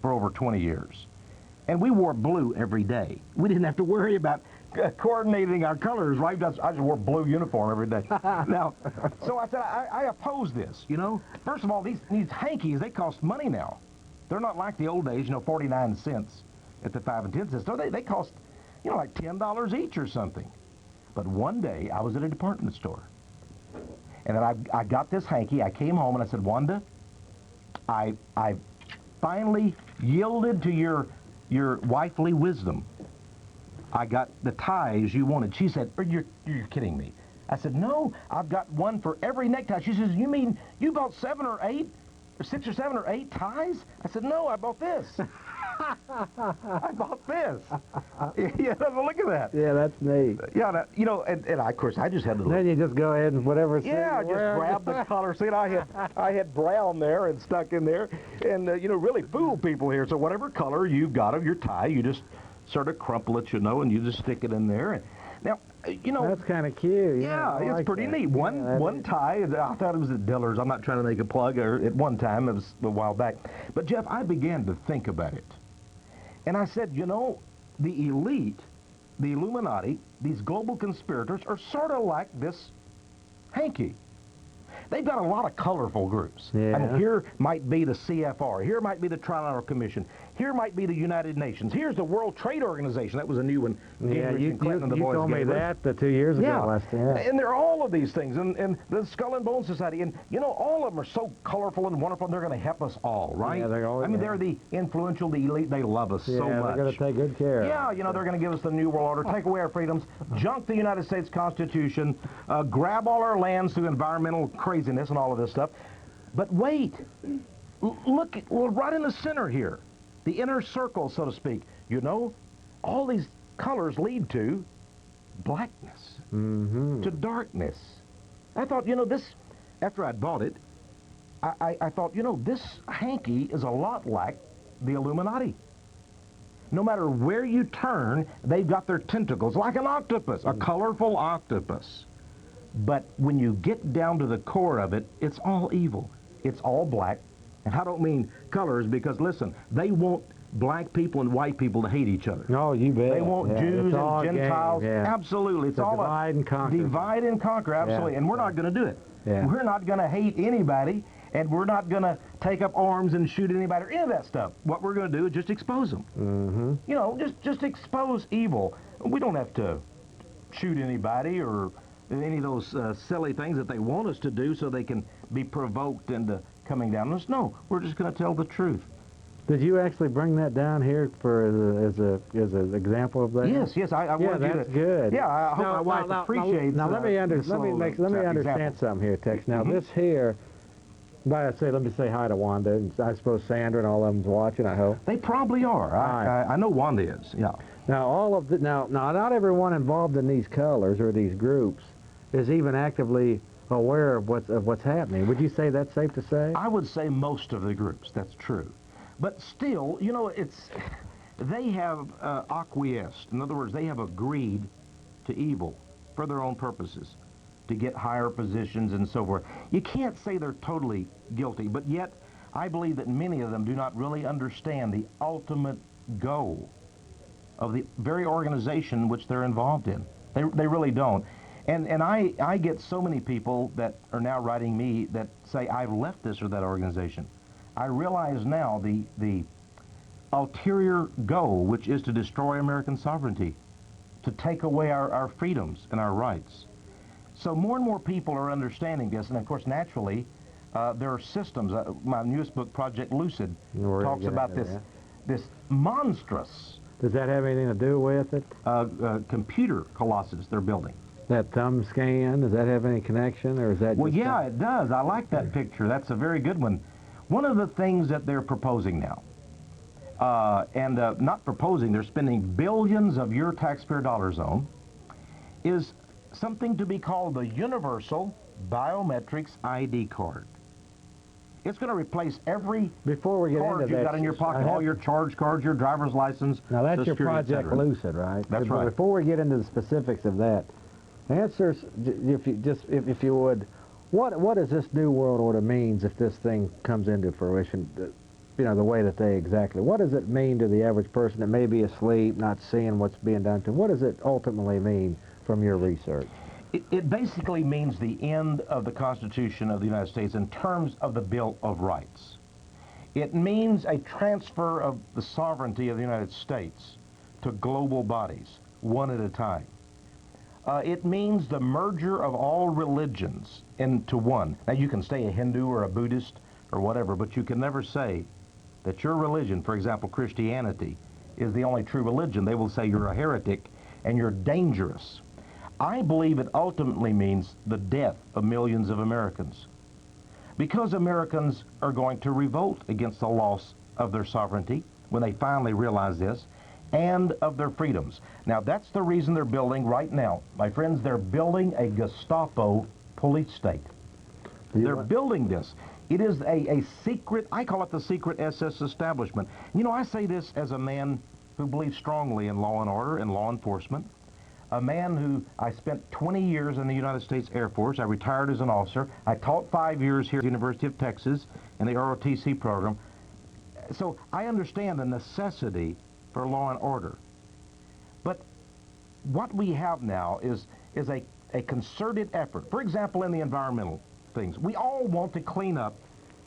for over 20 years. And we wore blue every day. We didn't have to worry about coordinating our colors, right? I just wore blue uniform every day. Now, so I said, I oppose this, you know. First of all, these hankies, they cost money now. They're not like the old days, you know, 49 cents at the 5 and 10 cents store. They cost, you know, like $10 each or something. But one day, I was at a department store. And then I got this hanky. I came home and I said, Wanda, I finally yielded to your wifely wisdom. I got the ties you wanted. She said, you're kidding me. I said, no, I've got one for every necktie. She says, you mean you bought 7 or 8, or 6 or 7 or 8 ties? I said, no, I bought this. I bought this. Yeah, look at that. Yeah, that's neat. Yeah, you know, and of course, I just had to. Then you just go ahead and whatever. Yeah, just grab the color. See, I had brown there and stuck in there, and you know, really fool people here. So whatever color you've got of your tie, you just sort of crumple it, you know, and you just stick it in there. And now, you know, that's kind of cute. Yeah, it's like pretty that. neat. One tie. I thought it was at Dillard's. I'm not trying to make a plug. Or at one time, it was a while back. But Jeff, I began to think about it. And I said, you know, the elite, the Illuminati, these global conspirators are sort of like this hanky. They've got a lot of colorful groups. Yeah. I mean, here might be the CFR. Here might be the Trilateral Commission. Here might be the United Nations. Here's the World Trade Organization. That was a new one. Yeah, you Clinton and the boys told me gave us. that 2 years ago. Yeah. And there are all of these things. And the Skull and Bone Society. And, you know, all of them are so colorful and wonderful, and they're going to help us all, right? Yeah, they're always, I mean, they're the influential, the elite. They love us so much. Yeah, they're going to take good care of us. Yeah, you know, they're going to give us the New World Order, take away our freedoms, junk the United States Constitution, grab all our lands through environmental craziness and all of this stuff. But wait, look, well, right in the center here, the inner circle, so to speak, you know, all these colors lead to blackness, to darkness. I thought, you know, this, after I'd bought it, I thought, you know, this hanky is a lot like the Illuminati. No matter where you turn, they've got their tentacles, like an octopus, a colorful octopus. But when you get down to the core of it, it's all evil. It's all black. And I don't mean colors because, listen, they want black people and white people to hate each other. Oh, you bet. They want Jews and Gentiles. Absolutely. It's all divide and conquer. Divide and conquer, absolutely. And we're not going to do it. Yeah. We're not going to hate anybody, and we're not going to take up arms and shoot anybody or any of that stuff. What we're going to do is just expose them. You know, just expose evil. We don't have to shoot anybody or any of those silly things that they want us to do so they can be provoked into coming down on us. No, we're just going to tell the truth. Did you actually bring that down here for as an example of that? Yes, I wanted you to. That's good. Yeah, I hope my wife appreciates. Now let me understand something here, Tex. Now this here. Let me say hi to Wanda, and I suppose Sandra and all of them's watching, I hope. They probably are. I know Wanda is, yeah. Now, now, not everyone involved in these colors or these groups is even actively aware of what's happening. Would you say that's safe to say? I would say most of the groups, that's true. But still, you know, they have acquiesced. In other words, they have agreed to evil for their own purposes, to get higher positions and so forth. You can't say they're totally guilty, but yet I believe that many of them do not really understand the ultimate goal of the very organization which they're involved in. They really don't. And I get so many people that are now writing me that say, I've left this or that organization. I realize now the ulterior goal, which is to destroy American sovereignty, to take away our freedoms and our rights. So more and more people are understanding this, and of course, naturally, there are systems. My newest book, Project Lucid, talks about this monstrous. Does that have anything to do with it? Computer colossus they're building. That thumb scan, does that have any connection, or is that? Well, yeah, it does. I like that picture. That's a very good one. One of the things that they're proposing now, not proposing, they're spending billions of your taxpayer dollars on, is something to be called the Universal Biometrics ID card. It's going to replace every Before we get card into you've that, got in your pocket, all your charge cards, your driver's license. Now that's your Social Security, et Project cetera. Lucid, right? That's But right. Before we get into the specifics of that, answers, if you would, what does this new world order means if this thing comes into fruition? You know, the way that they exactly. What does it mean to the average person that may be asleep, not seeing what's being done to them? What does it ultimately mean from your research? It basically means the end of the Constitution of the United States in terms of the Bill of Rights. It means a transfer of the sovereignty of the United States to global bodies, one at a time. It means the merger of all religions into one. Now, you can stay a Hindu or a Buddhist or whatever, but you can never say that your religion, for example, Christianity, is the only true religion. They will say you're a heretic and you're dangerous. I believe it ultimately means the death of millions of Americans, because Americans are going to revolt against the loss of their sovereignty when they finally realize this, and of their freedoms. Now, that's the reason they're building right now. My friends, they're building a Gestapo police state. They're building this. It is a secret, I call it the secret SS establishment. You know, I say this as a man who believes strongly in law and order and law enforcement, a man who, I spent 20 years in the United States Air Force. I retired as an officer. I taught 5 years here at the University of Texas in the ROTC program. So I understand the necessity for law and order. But what we have now is a concerted effort. For example, in the environmental things, we all want to clean up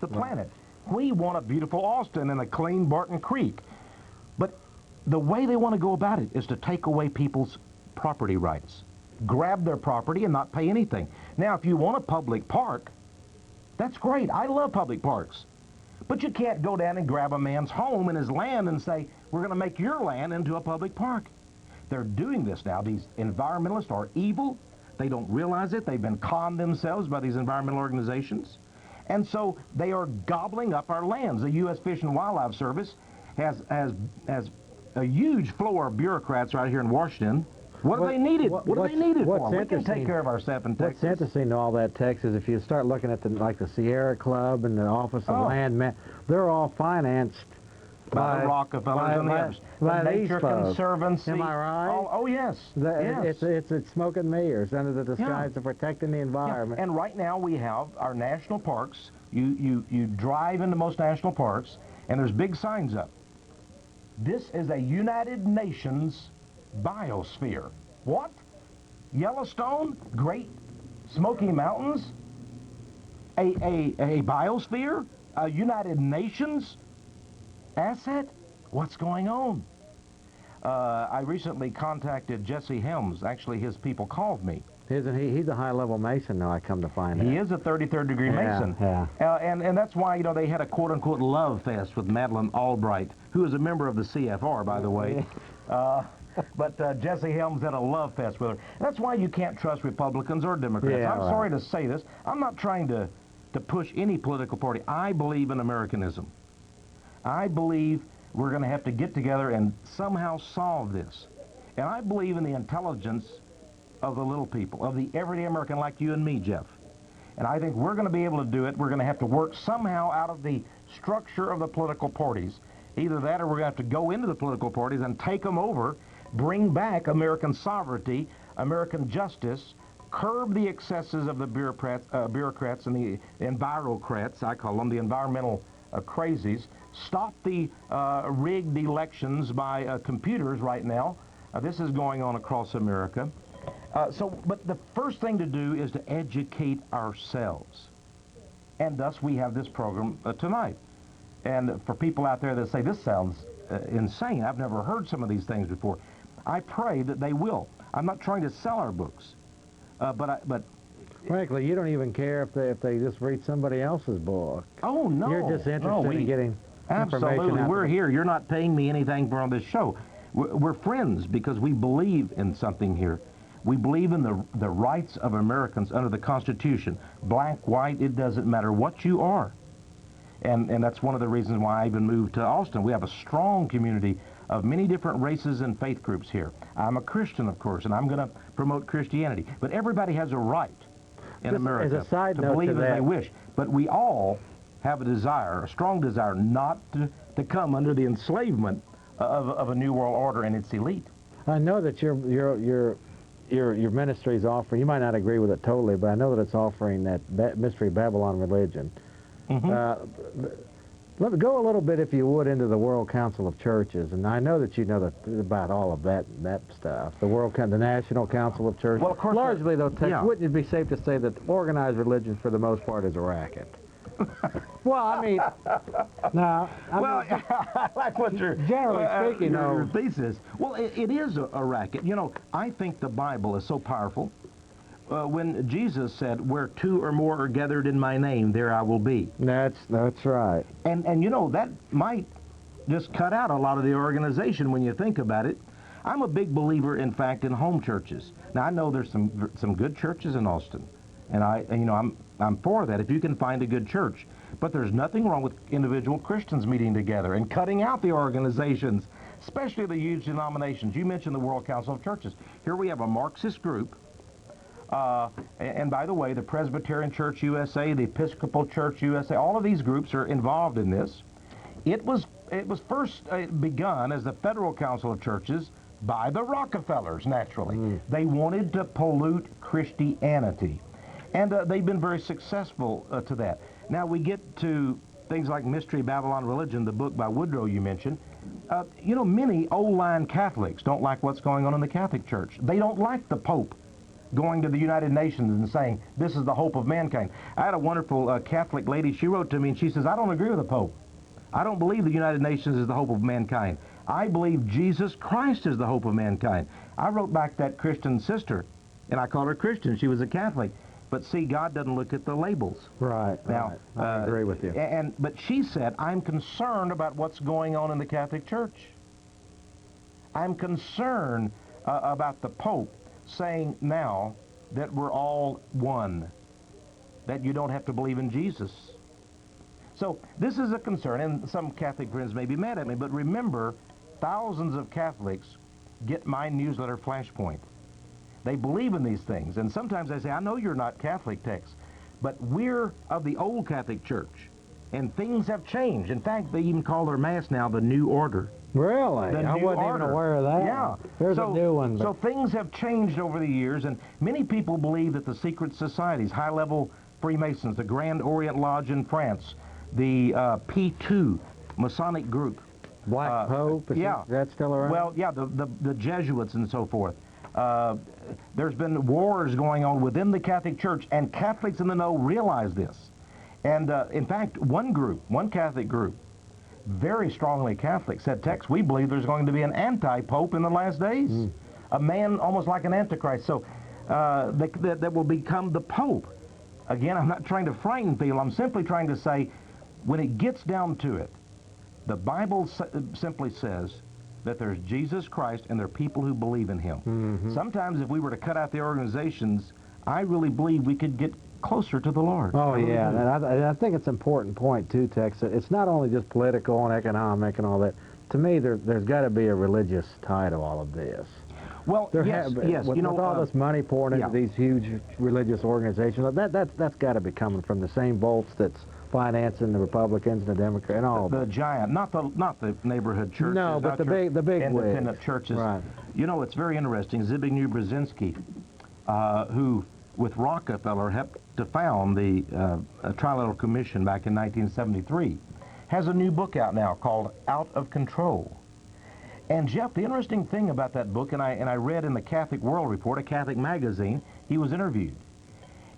the planet. We want a beautiful Austin and a clean Barton Creek. But the way they want to go about it is to take away people's property rights, grab their property and not pay anything. Now, if you want a public park, that's great. I love public parks. But you can't go down and grab a man's home and his land and say, we're going to make your land into a public park. They're doing this now. These environmentalists are evil. They don't realize it. They've been conned themselves by these environmental organizations. And so they are gobbling up our lands. The U.S. Fish and Wildlife Service has a huge floor of bureaucrats right here in Washington. What do they need it? What do they need it for? We can take care of our stuff in Texas. What's interesting to all that, Texas, if you start looking at the Sierra Club and the Office of Land, they're all financed by the Rockefellers and the others. The Nature Conservancy. Am I right? Oh yes. Yes. It's smoke and mirrors under the disguise of protecting the environment. And right now we have our national parks. You drive into most national parks, and there's big signs up. This is a United Nations biosphere. What? Yellowstone? Great Smoky Mountains? A biosphere? A United Nations asset? What's going on? I recently contacted Jesse Helms. Actually, his people called me. Isn't he? He's a high-level Mason now, I come to find out. He is a 33rd degree Mason. Yeah. And that's why, you know, they had a quote-unquote love fest with Madeleine Albright, who is a member of the CFR, by the way. But Jesse Helms had a love fest with her. That's why you can't trust Republicans or Democrats. Yeah, I'm sorry to say this. I'm not trying to push any political party. I believe in Americanism. I believe we're going to have to get together and somehow solve this. And I believe in the intelligence of the little people, of the everyday American like you and me, Jeff. And I think we're going to be able to do it. We're going to have to work somehow out of the structure of the political parties. Either that or we're going to have to go into the political parties and take them over, bring back American sovereignty, American justice, curb the excesses of the bureaucrats and the envirocrats, I call them, the environmental crazies, stop the rigged elections by computers right now. This is going on across America. But the first thing to do is to educate ourselves. And thus we have this program tonight. And for people out there that say, this sounds insane, I've never heard some of these things before, I pray that they will. I'm not trying to sell our books, but frankly, you don't even care if they just read somebody else's book. Oh, no. You're just interested in getting information absolutely. out. We're here. You're not paying me anything for on this show. We're friends because we believe in something here. We believe in the rights of Americans under the Constitution. Black, white, it doesn't matter what you are. And that's one of the reasons why I even moved to Austin. We have a strong community of many different races and faith groups here. I'm a Christian, of course, and I'm going to promote Christianity. But everybody has a right in America as a side to note believe to as they wish. But we all have a desire, a strong desire, not to come under the enslavement of a new world order and its elite. I know that your ministry is offering, you might not agree with it totally, but I know that it's offering that Mystery Babylon religion. Go a little bit, if you would, into the World Council of Churches, and I know that you know about all of that stuff. The National Council of Churches. Well, of course, largely, though, wouldn't it be safe to say that organized religion, for the most part, is a racket? Well, I mean, no. I like what you're generally speaking, your thesis. Well, it is a racket. You know, I think the Bible is so powerful. When Jesus said, "Where two or more are gathered in my name, there I will be." That's right. And you know, that might just cut out a lot of the organization when you think about it. I'm a big believer, in fact, in home churches. Now, I know there's some good churches in Austin, and I'm for that if you can find a good church. But there's nothing wrong with individual Christians meeting together and cutting out the organizations, especially the huge denominations. You mentioned the World Council of Churches. Here we have a Marxist group. And by the way, the Presbyterian Church USA, the Episcopal Church USA, all of these groups are involved in this. It was first begun as the Federal Council of Churches by the Rockefellers, naturally. They wanted to pollute Christianity. And they've been very successful to that. Now we get to things like Mystery Babylon Religion, the book by Woodrow you mentioned. You know, many old-line Catholics don't like what's going on in the Catholic Church. They don't like the Pope going to the United Nations and saying, this is the hope of mankind. I had a wonderful Catholic lady, she wrote to me and she says, I don't agree with the Pope. I don't believe the United Nations is the hope of mankind. I believe Jesus Christ is the hope of mankind. I wrote back that Christian sister, and I called her Christian. She was a Catholic. But see, God doesn't look at the labels. Right. Now, I agree with you. But she said, I'm concerned about what's going on in the Catholic Church. I'm concerned about the Pope saying now that we're all one, that you don't have to believe in Jesus. So this is a concern, and some Catholic friends may be mad at me, but remember, thousands of Catholics get my newsletter Flashpoint. They believe in these things, and sometimes I say, I know you're not Catholic, Tex, but we're of the old Catholic Church, and things have changed. In fact, they even call their Mass now the New Order. Really? I wasn't even aware of that. Yeah. There's a new one. So things have changed over the years, and many people believe that the secret societies, high-level Freemasons, the Grand Orient Lodge in France, the P2 Masonic group. Black Pope? Is that still around? Well, yeah, the Jesuits and so forth. There's been wars going on within the Catholic Church, and Catholics in the know realize this. And in fact, one Catholic group, very strongly Catholic, said, Tex, we believe there's going to be an anti-pope in the last days. A man almost like an antichrist. So that will become the Pope. Again, I'm not trying to frighten people. I'm simply trying to say, when it gets down to it, the Bible simply says that there's Jesus Christ and there are people who believe in him. Sometimes if we were to cut out the organizations, I really believe we could get closer to the Lord. Oh, yeah, and I think it's an important point, too, Tex. It's not only just political and economic and all that. To me, there's got to be a religious tie to all of this. Well, yes. With all this money pouring into these huge religious organizations, that's got to be coming from the same bolts that's financing the Republicans and the Democrats and all the giant, not the neighborhood churches. No, but the big independent churches. Right. You know, it's very interesting. Zbigniew Brzezinski, who with Rockefeller helped to found the Trilateral Commission back in 1973, has a new book out now called Out of Control. And Jeff, the interesting thing about that book, and I read in the Catholic World Report, a Catholic magazine, he was interviewed.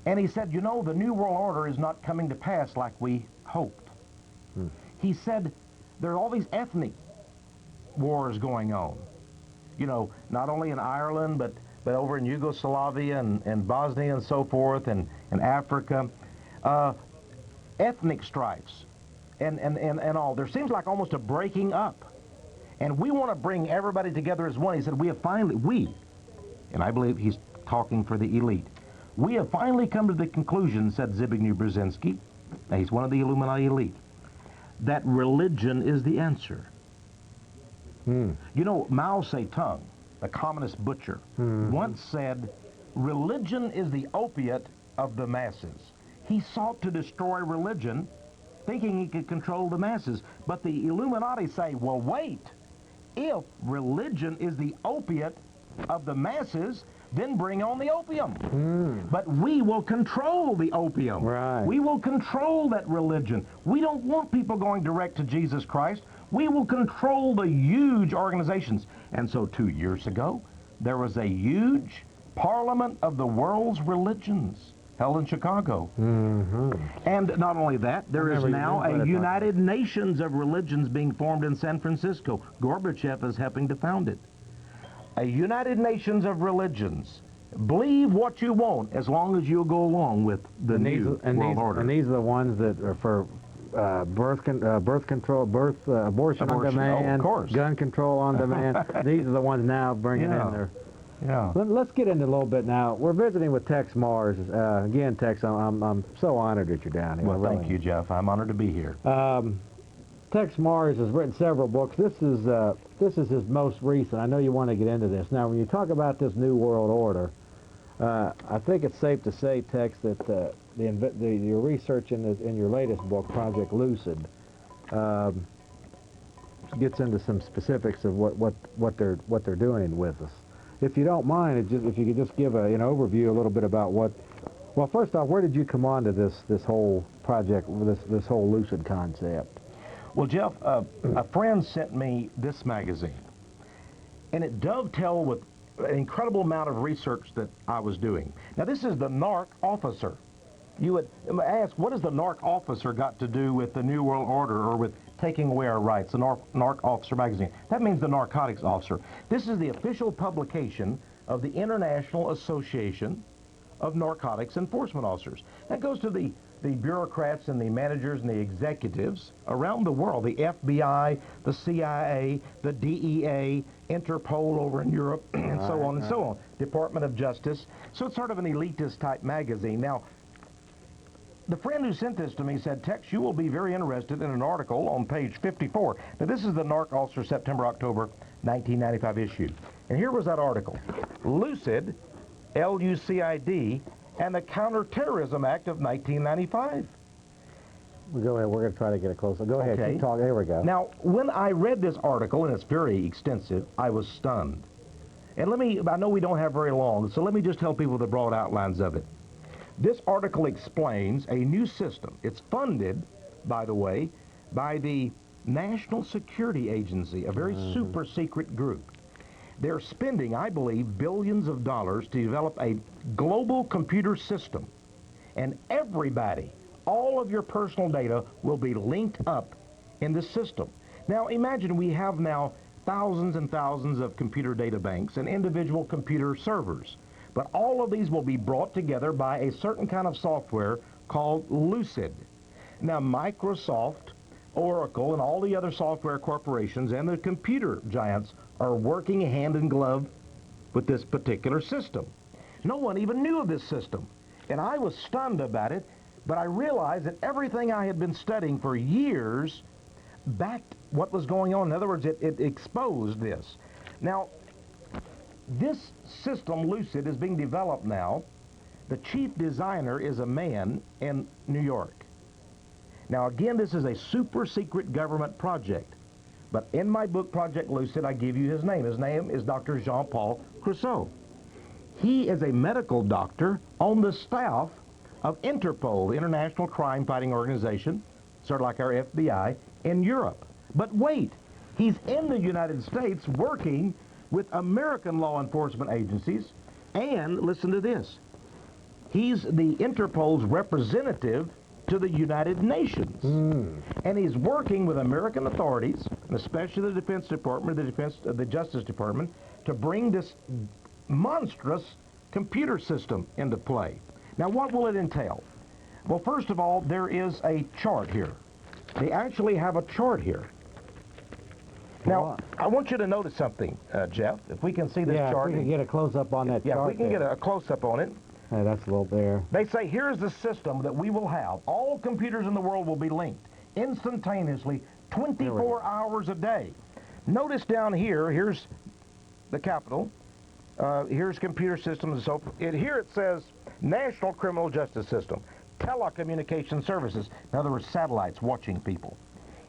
And he said, you know, the New World Order is not coming to pass like we hoped. He said, there are all these ethnic wars going on. You know, not only in Ireland, but over in Yugoslavia and Bosnia and so forth, and Africa. Ethnic strifes and all. There seems like almost a breaking up. And we want to bring everybody together as one. He said, and I believe he's talking for the elite, we have finally come to the conclusion, said Zbigniew Brzezinski, now he's one of the Illuminati elite, that religion is the answer. You know, Mao Zedong, the communist butcher, once said, religion is the opiate of the masses. He sought to destroy religion thinking he could control the masses. But the Illuminati say, well, wait, if religion is the opiate of the masses, then bring on the opium. But we will control the opium. Right. We will control that religion. We don't want people going direct to Jesus Christ. We will control the huge organizations. And so 2 years ago, there was a huge Parliament of the World's Religions held in Chicago. And not only that, there is now a United Nations of Religions being formed in San Francisco. Gorbachev is helping to found it. A United Nations of Religions. Believe what you want as long as you'll go along with the new world order. And these are the ones that are for birth control, abortion on demand, of course. gun control on demand. These are the ones now bringing in their... Yeah. Let's get into a little bit now. We're visiting with Tex Mars. Again, Tex, I'm so honored that you're down here. Well, thank you, Jeff. I'm honored to be here. Tex Mars has written several books. This is his most recent. I know you want to get into this. Now, when you talk about this New World Order, I think it's safe to say, Tex, that your research in your latest book, Project Lucid, gets into some specifics of what they're doing with us. If you don't mind, if you could just give an overview a little bit about what. Well, first off, where did you come on to this whole project, this whole Lucid concept? Well, Jeff, a friend sent me this magazine, and it dovetailed with an incredible amount of research that I was doing. Now, this is the NARC officer. You would ask, what has the NARC officer got to do with the New World Order or with taking away our rights, the NARC Officer magazine? That means the narcotics officer. This is the official publication of the International Association of Narcotics Enforcement Officers. That goes to the bureaucrats and the managers and the executives around the world, the FBI, the CIA, the DEA, Interpol over in Europe, and so on and so on, Department of Justice. So it's sort of an elitist type magazine. Now, the friend who sent this to me said, Tex, you will be very interested in an article on page 54. Now, this is the NARC Officer September-October 1995 issue. And here was that article. Lucid, L-U-C-I-D, and the Counterterrorism Act of 1995. Go ahead. We're going to try to get it closer. Go ahead. Keep talking. Here we go. Now, when I read this article, and it's very extensive, I was stunned. And I know we don't have very long, so let me just tell people the broad outlines of it. This article explains a new system. It's funded, by the way, by the National Security Agency, a very super secret group. They're spending, I believe, billions of dollars to develop a global computer system. And everybody, all of your personal data will be linked up in this system. Now, imagine we have now thousands and thousands of computer data banks and individual computer servers. But all of these will be brought together by a certain kind of software called Lucid. Now, Microsoft, Oracle, and all the other software corporations and the computer giants are working hand in glove with this particular system. No one even knew of this system. And I was stunned about it, but I realized that everything I had been studying for years backed what was going on. In other words, it exposed this. Now, this system, Lucid, is being developed now. The chief designer is a man in New York. Now, again, this is a super secret government project. But in my book, Project Lucid, I give you his name. His name is Dr. Jean-Paul Crusoe. He is a medical doctor on the staff of Interpol, the International Crime Fighting Organization, sort of like our FBI, in Europe. But wait, he's in the United States working with American law enforcement agencies, and listen to this, he's the Interpol's representative to the United Nations. And he's working with American authorities, and especially the Defense Department, the Justice Department, to bring this monstrous computer system into play. Now, what will it entail? Well, first of all, there is a chart here. They actually have a chart here. Now, I want you to notice something, Jeff, if we can see this chart. Yeah, if we can get a close-up on that chart. Yeah, if we can get a close-up on it. Hey, that's a little there. They say, here's the system that we will have. All computers in the world will be linked instantaneously, 24 hours a day. Notice down here, here's the Capitol. Here's computer systems and so forth. Here it says National Criminal Justice System. telecommunication services. In other words, satellites watching people.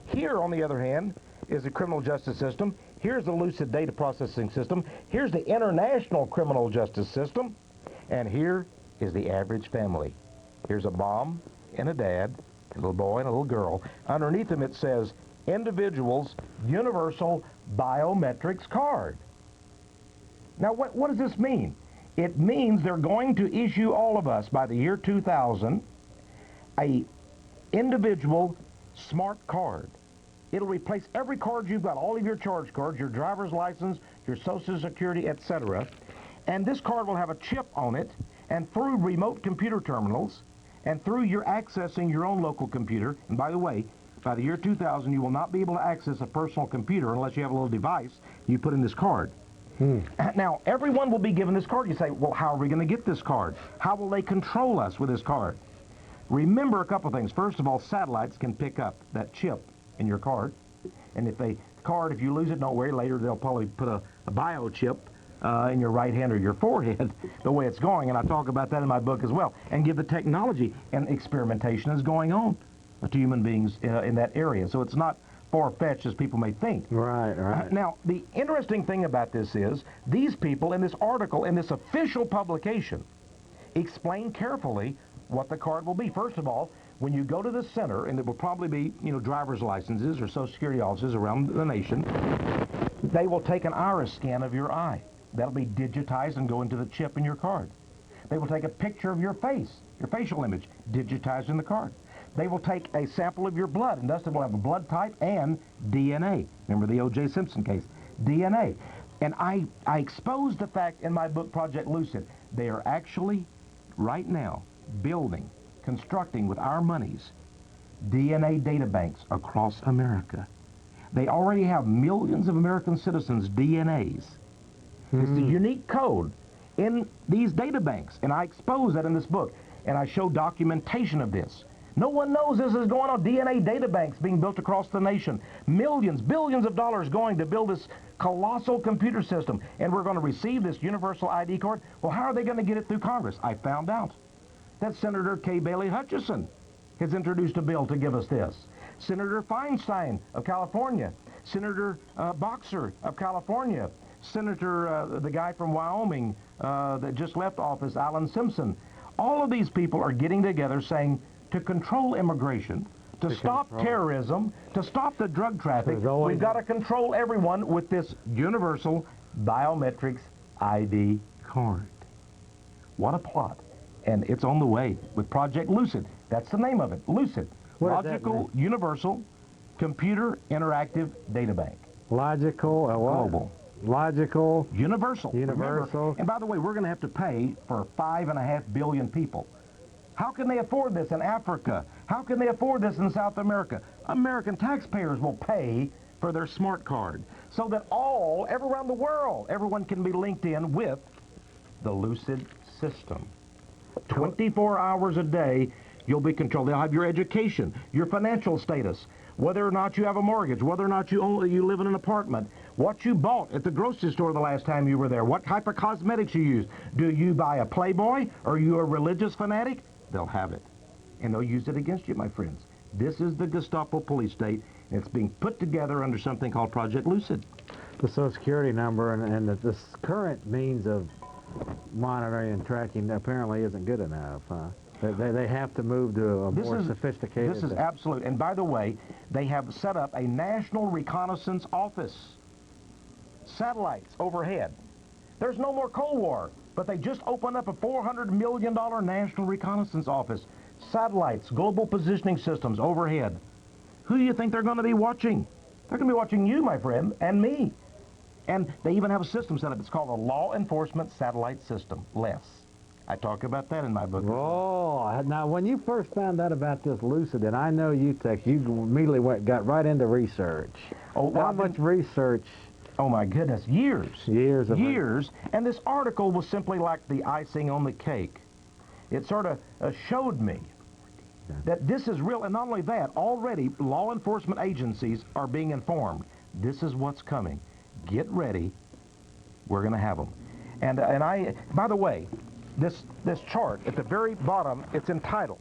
Here, on the other hand, is the criminal justice system. Here's the Lucid data processing system. Here's the international criminal justice system. And here is the average family. Here's a mom and a dad, a little boy and a little girl. Underneath them it says, Individuals Universal Biometrics Card. Now, what does this mean? It means they're going to issue all of us, by the year 2000, a individual smart card. It'll replace every card you've got, all of your charge cards, your driver's license, your Social Security, etc. And this card will have a chip on it, and through remote computer terminals, and through your accessing your own local computer, and by the way, by the year 2000, you will not be able to access a personal computer unless you have a little device you put in this card. Now, everyone will be given this card. You say, well, how are we going to get this card? How will they control us with this card? Remember a couple things. First of all, satellites can pick up that chip in your card. And if you lose it, don't worry. Later, they'll probably put a biochip in your right hand or your forehead, the way it's going. And I talk about that in my book as well. And give the technology, and experimentation is going on to human beings in that area. So it's not far-fetched as people may think. Right. Now, the interesting thing about this is these people in this article, in this official publication, explain carefully what the card will be. First of all, when you go to the center, and it will probably be, driver's licenses or Social Security offices around the nation, they will take an iris scan of your eye. That'll be digitized and go into the chip in your card. They will take a picture of your face, your facial image, digitized in the card. They will take a sample of your blood, and thus it will have a blood type and DNA. Remember the O.J. Simpson case? DNA. And I exposed the fact in my book, Project Lucid. They are actually, right now, constructing with our monies, DNA data banks across America. They already have millions of American citizens' DNAs. It's a unique code in these data banks, and I expose that in this book, and I show documentation of this. No one knows this is going on. DNA data banks being built across the nation. Millions, billions of dollars going to build this colossal computer system. And we're going to receive this universal ID card. Well, how are they going to get it through Congress? I found out that Senator Kay Bailey Hutchison has introduced a bill to give us this. Senator Feinstein of California. Senator Boxer of California. Senator, the guy from Wyoming that just left office, Alan Simpson. All of these people are getting together saying, to control immigration, to stop terrorism, to stop the drug traffic, we've got to control everyone with this universal biometrics ID card. What a plot. And it's on the way with Project Lucid. That's the name of it, Lucid. Logical, Universal, Computer Interactive Data Bank. Logical, Global. Logical. Universal. Remember, and by the way, we're going to have to pay for 5.5 billion people. How can they afford this in Africa? How can they afford this in South America? American taxpayers will pay for their smart card so that everywhere around the world, everyone can be linked in with the Lucid system. 24 hours a day, you'll be controlled. They'll have your education, your financial status, whether or not you have a mortgage, whether or not you live in an apartment, what you bought at the grocery store the last time you were there, what type of cosmetics you use. Do you buy a Playboy? Are you a religious fanatic? They'll have it, and they'll use it against you, my friends. This is the Gestapo police state, and it's being put together under something called Project Lucid. The Social Security number and this current means of monitoring and tracking apparently isn't good enough. They have to move to a more sophisticated... This is absolute. And by the way, they have set up a National Reconnaissance Office. Satellites overhead. There's no more Cold War. But they just opened up a $400 million National Reconnaissance Office. Satellites, global positioning systems overhead. Who do you think they're going to be watching? They're going to be watching you, my friend, and me. And they even have a system set up. It's called a Law Enforcement Satellite System, LESS. I talk about that in my book. Oh, now when you first found out about this Lucid, and I know you immediately got right into research. Oh, well, how much research? Oh my goodness, years. Years. And this article was simply like the icing on the cake. It sort of showed me that this is real. And not only that, already law enforcement agencies are being informed. This is what's coming. Get ready. We're going to have them. And by the way, this chart at the very bottom, it's entitled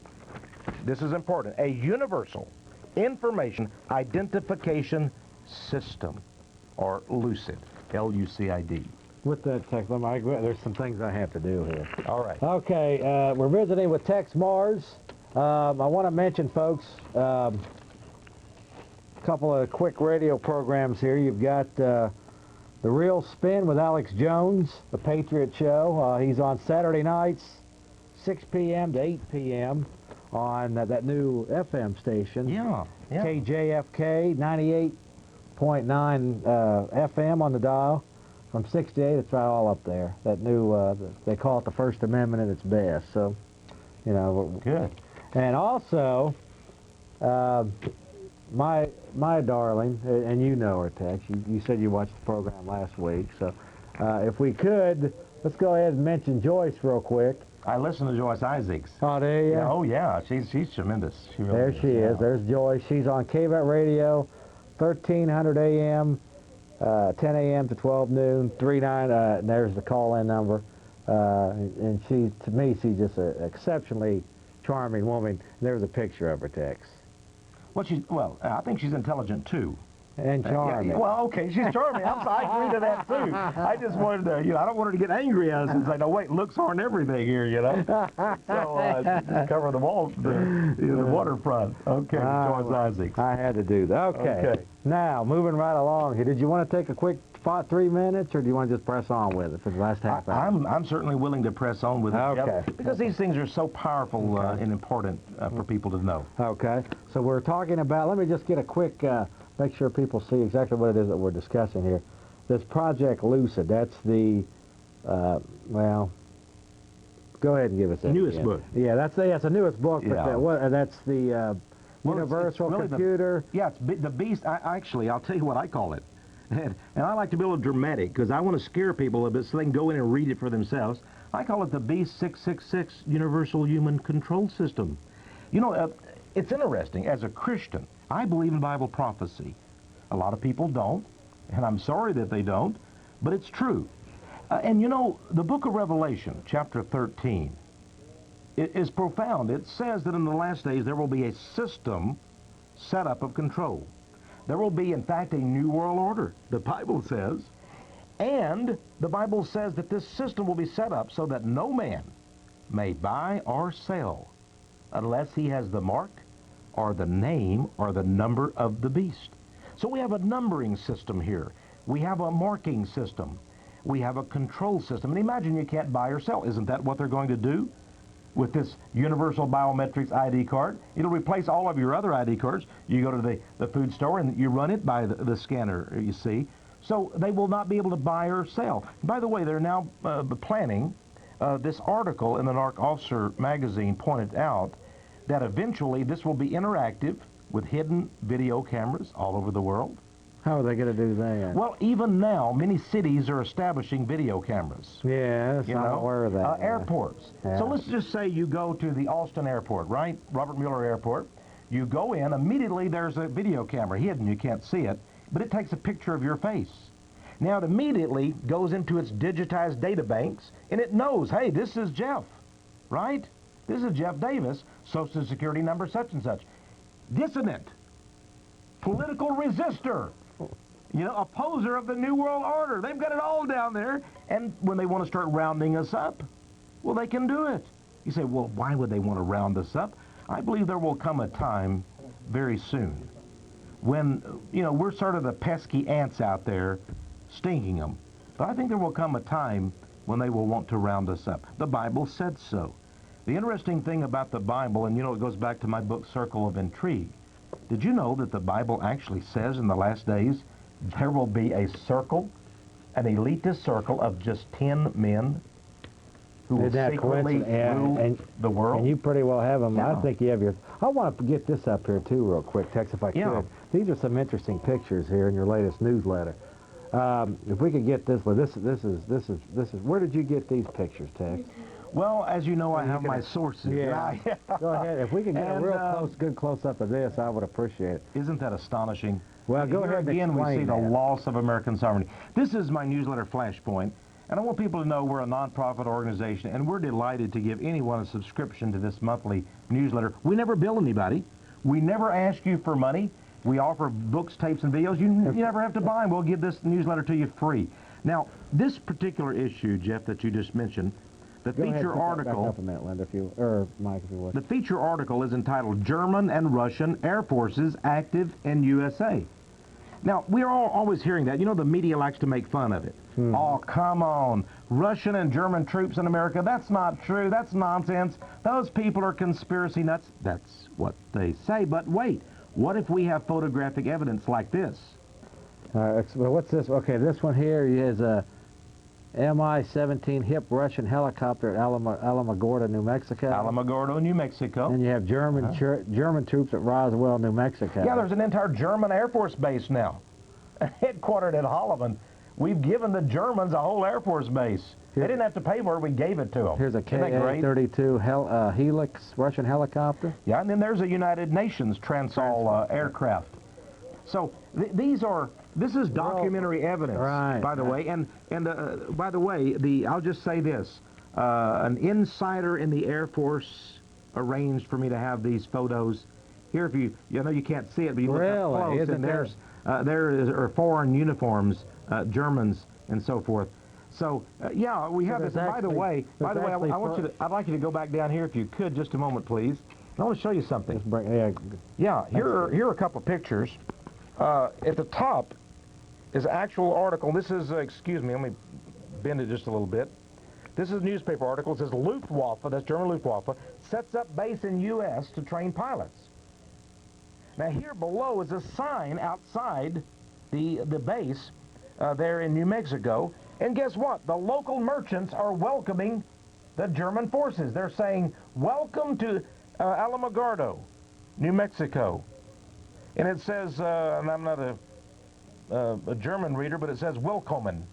this is important, a universal information identification system, or LUCID, L-U-C-I-D. With that text, there's some things I have to do here. All right. Okay, we're visiting with Tex Mars. I want to mention, folks, a couple of quick radio programs here. You've got The Real Spin with Alex Jones, the Patriot Show. He's on Saturday nights, 6 p.m. to 8 p.m. on that new FM station. Yeah. KJFK 98.9 FM on the dial. From 6 to 8, it's right all up there. That new, they call it the First Amendment at its best. So, you know. Good. And also, my darling, and you know her, Tex. You said you watched the program last week. So, if we could, let's go ahead and mention Joyce real quick. I listen to Joyce Isaacs. Oh, there you go. Oh, yeah. She's tremendous. She really there she is. Yeah. There's Joyce. She's on KVET Radio, 1300 AM. 10 a.m. to 12 noon, 39, and there's the call-in number. And to me, she's just an exceptionally charming woman. There's a picture of her, Tex. Well, I think she's intelligent, too. And charming. Well, okay, she's charming. I agree to that, too. I just wanted to, I don't want her to get angry at us and say, no, wait, looks aren't everything here, So, just cover the wall, the waterfront. Okay, Joyce Isaacs. I had to do that. Okay. Now, moving right along here, did you want to take a quick 3 minutes, or do you want to just press on with it for the last half hour? I'm certainly willing to press on with it. Okay. Because these things are so powerful and important for people to know. Okay. So we're talking about, let me just get a quick, make sure people see exactly what it is that we're discussing here. This Project Lucid, that's the, well, go ahead and give us that. Newest book. Yeah, that's the newest book, but Yeah. that's the universal it's really computer. It's the beast. Actually, I'll tell you what I call it. And I like to be a little dramatic because I want to scare people a bit so they can go in and read it for themselves. I call it the Beast 666 Universal Human Control System. You know, it's interesting. As a Christian, I believe in Bible prophecy. A lot of people don't, and I'm sorry that they don't, but it's true. And you know, the book of Revelation, chapter 13, it is profound. It says that in the last days there will be a system set up of control. There will be, in fact, a new world order, the Bible says. And the Bible says that this system will be set up so that no man may buy or sell unless he has the mark or the name or the number of the beast. So we have a numbering system here. We have a marking system. We have a control system. And imagine you can't buy or sell. Isn't that what they're going to do with this universal biometrics ID card? It'll replace all of your other ID cards. You go to the food store and you run it by the scanner, you see. So they will not be able to buy or sell. By the way, they're now planning, this article in the Narc Officer magazine pointed out that eventually this will be interactive with hidden video cameras all over the world. How are they going to do that? Well, even now, many cities are establishing video cameras. Yes, I'm aware of that. Airports. Yeah. So let's just say you go to the Austin airport, right? Robert Mueller Airport. You go in, immediately there's a video camera hidden. You can't see it, but it takes a picture of your face. Now, it immediately goes into its digitized data banks, and it knows, hey, this is Jeff, right? This is Jeff Davis, Social Security number such and such. Dissident, political resistor, you know, opposer of the New World Order. They've got it all down there. And when they want to start rounding us up, well, they can do it. You say, well, why would they want to round us up? I believe there will come a time very soon when, you know, we're sort of the pesky ants out there stinking them. But I think there will come a time when they will want to round us up. The Bible said so. The interesting thing about the Bible, and you know, it goes back to my book, Circle of Intrigue. Did you know that the Bible actually says in the last days there will be a circle, an elitist circle of just 10 men who will secretly rule the world? And you pretty well have them. Yeah. I think you have your... I want to get this up here, too, real quick, Tex, if I could. These are some interesting pictures here in your latest newsletter. If we could get this, this is... Where did you get these pictures, Tex? Well, as you know, I have my sources. Yeah. Go ahead. If we could get a real good close-up of this, I would appreciate it. Isn't that astonishing? Well, go ahead and again, we see explain the that. loss of American sovereignty. This is my newsletter flashpoint, And I want people to know we're a nonprofit organization, and we're delighted to give anyone a subscription to this monthly newsletter. We never bill anybody. We never ask you for money. We offer books, tapes, and videos. You never have to buy them. We'll give this newsletter to you free. Now, this particular issue, Jeff, that you just mentioned, the feature article... Back up a minute, Linda, if you, or Mike, if you would. The feature article is entitled German and Russian Air Forces Active in USA. Now, we're all always hearing that. You know, the media likes to make fun of it. Oh, come on. Russian and German troops in America, that's not true. That's nonsense. Those people are conspiracy nuts. That's what they say. But wait, what if we have photographic evidence like this? Well, what's this? Okay, this one here is a Mi-17 HIP Russian helicopter at Alamogordo, New Mexico. Alamogordo, New Mexico. And you have German troops at Roswell, New Mexico. Yeah, there's an entire German Air Force base now, headquartered at Holloman. We've given the Germans a whole Air Force base. They didn't have to pay for it. We gave it to them. Here's a Ka-32 Helix Russian helicopter. Yeah, and then there's a United Nations Transall aircraft. So this is documentary evidence, by the way. And by the way, I'll just say this: an insider in the Air Force arranged for me to have these photos. Here, if you know you can't see it, but you look up close, and there are foreign uniforms, Germans and so forth. So yeah, we have this. And by the way, I'd like you to go back down here if you could, just a moment, please. I want to show you something. Yeah, here are a couple of pictures. At the top is an actual article. This is, excuse me, let me bend it just a little bit. This is a newspaper article. It says Luftwaffe, that's German Luftwaffe, sets up base in U.S. to train pilots. Now here below is a sign outside the base there in New Mexico. And guess what? The local merchants are welcoming the German forces. They're saying, welcome to Alamogordo, New Mexico. And it says, and I'm not a German reader, but it says willkommen.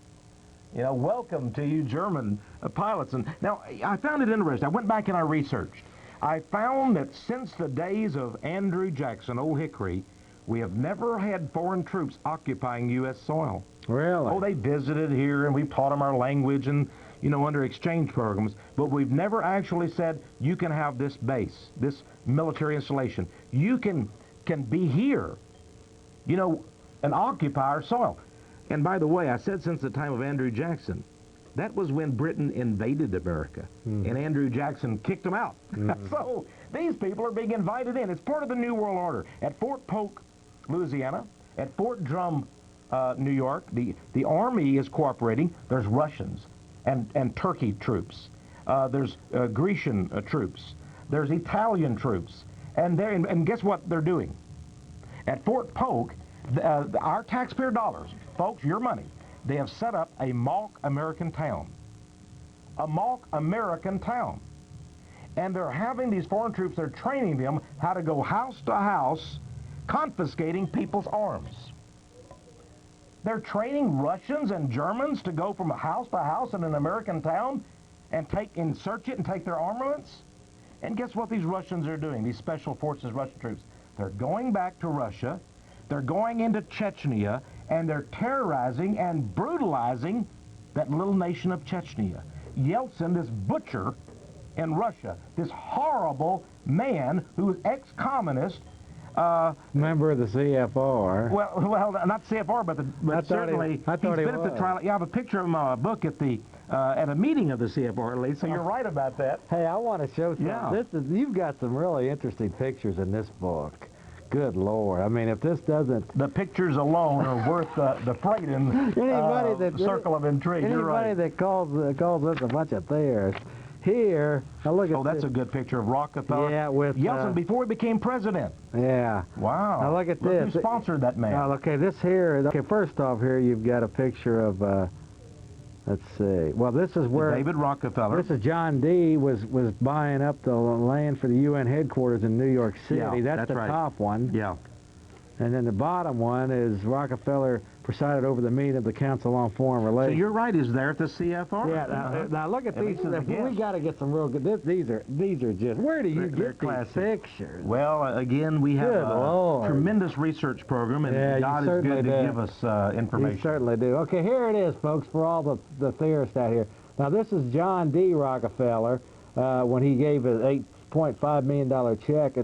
You know, welcome to you German pilots. And now, I found it interesting. I went back and I researched. I found that since the days of Andrew Jackson, Old Hickory, we have never had foreign troops occupying U.S. soil. Really? Oh, they visited here, and we've taught them our language and, you know, under exchange programs. But we've never actually said, you can have this base, this military installation. You can be here, you know, and occupy our soil. And by the way, I said since the time of Andrew Jackson, that was when Britain invaded America, and Andrew Jackson kicked them out. So these people are being invited in. It's part of the New World Order. At Fort Polk, Louisiana, at Fort Drum, New York, the Army is cooperating. There's Russians and Turkey troops. There's Grecian troops. There's Italian troops. And guess what they're doing? At Fort Polk, our taxpayer dollars, folks, your money, they have set up a mock American town. A mock American town. And they're having these foreign troops, they're training them how to go house to house, confiscating people's arms. They're training Russians and Germans to go from house to house in an American town and search it and take their armaments. And guess what these Russians are doing, these special forces Russian troops? They're going back to Russia, they're going into Chechnya, and they're terrorizing and brutalizing that little nation of Chechnya. Yeltsin, this butcher in Russia, this horrible man who is ex-communist, member of the CFR. Well, not CFR, but certainly he's been at the trial. Yeah, I have a picture of him on a book at a meeting of the CFR, at least. So you're right about that. Hey, I want to show some. Yeah. You've got some really interesting pictures in this book. Good Lord! I mean, if this doesn't, the pictures alone are worth the freight in circle of intrigue. Anybody that calls us a bunch of theirs. Here, now look at this. Oh, that's a good picture of Rockefeller. Yeah, with Yeltsin before he became president. Yeah. Wow. Now look at this. Who sponsored that man? Okay, this here. Okay, first off, here you've got a picture of. Let's see. Well, this is where David Rockefeller. This is John D. was buying up the land for the UN headquarters in New York City. Yeah, that's the right. top one. Yeah. And then the bottom one is Rockefeller presided over the meeting of the Council on Foreign So Relations. you're right, is there at the CFR? Yeah, now look at these. This is a We guess. got to get some real good. These are just. Where do you They're get classic. these pictures? Well, again, we have Good a Lord. tremendous research program, and Yeah, you God is certainly good to do. give us information. You certainly do. Okay, here it is, folks, for all the theorists out here. Now, this is John D. Rockefeller when he gave an $8.5 million check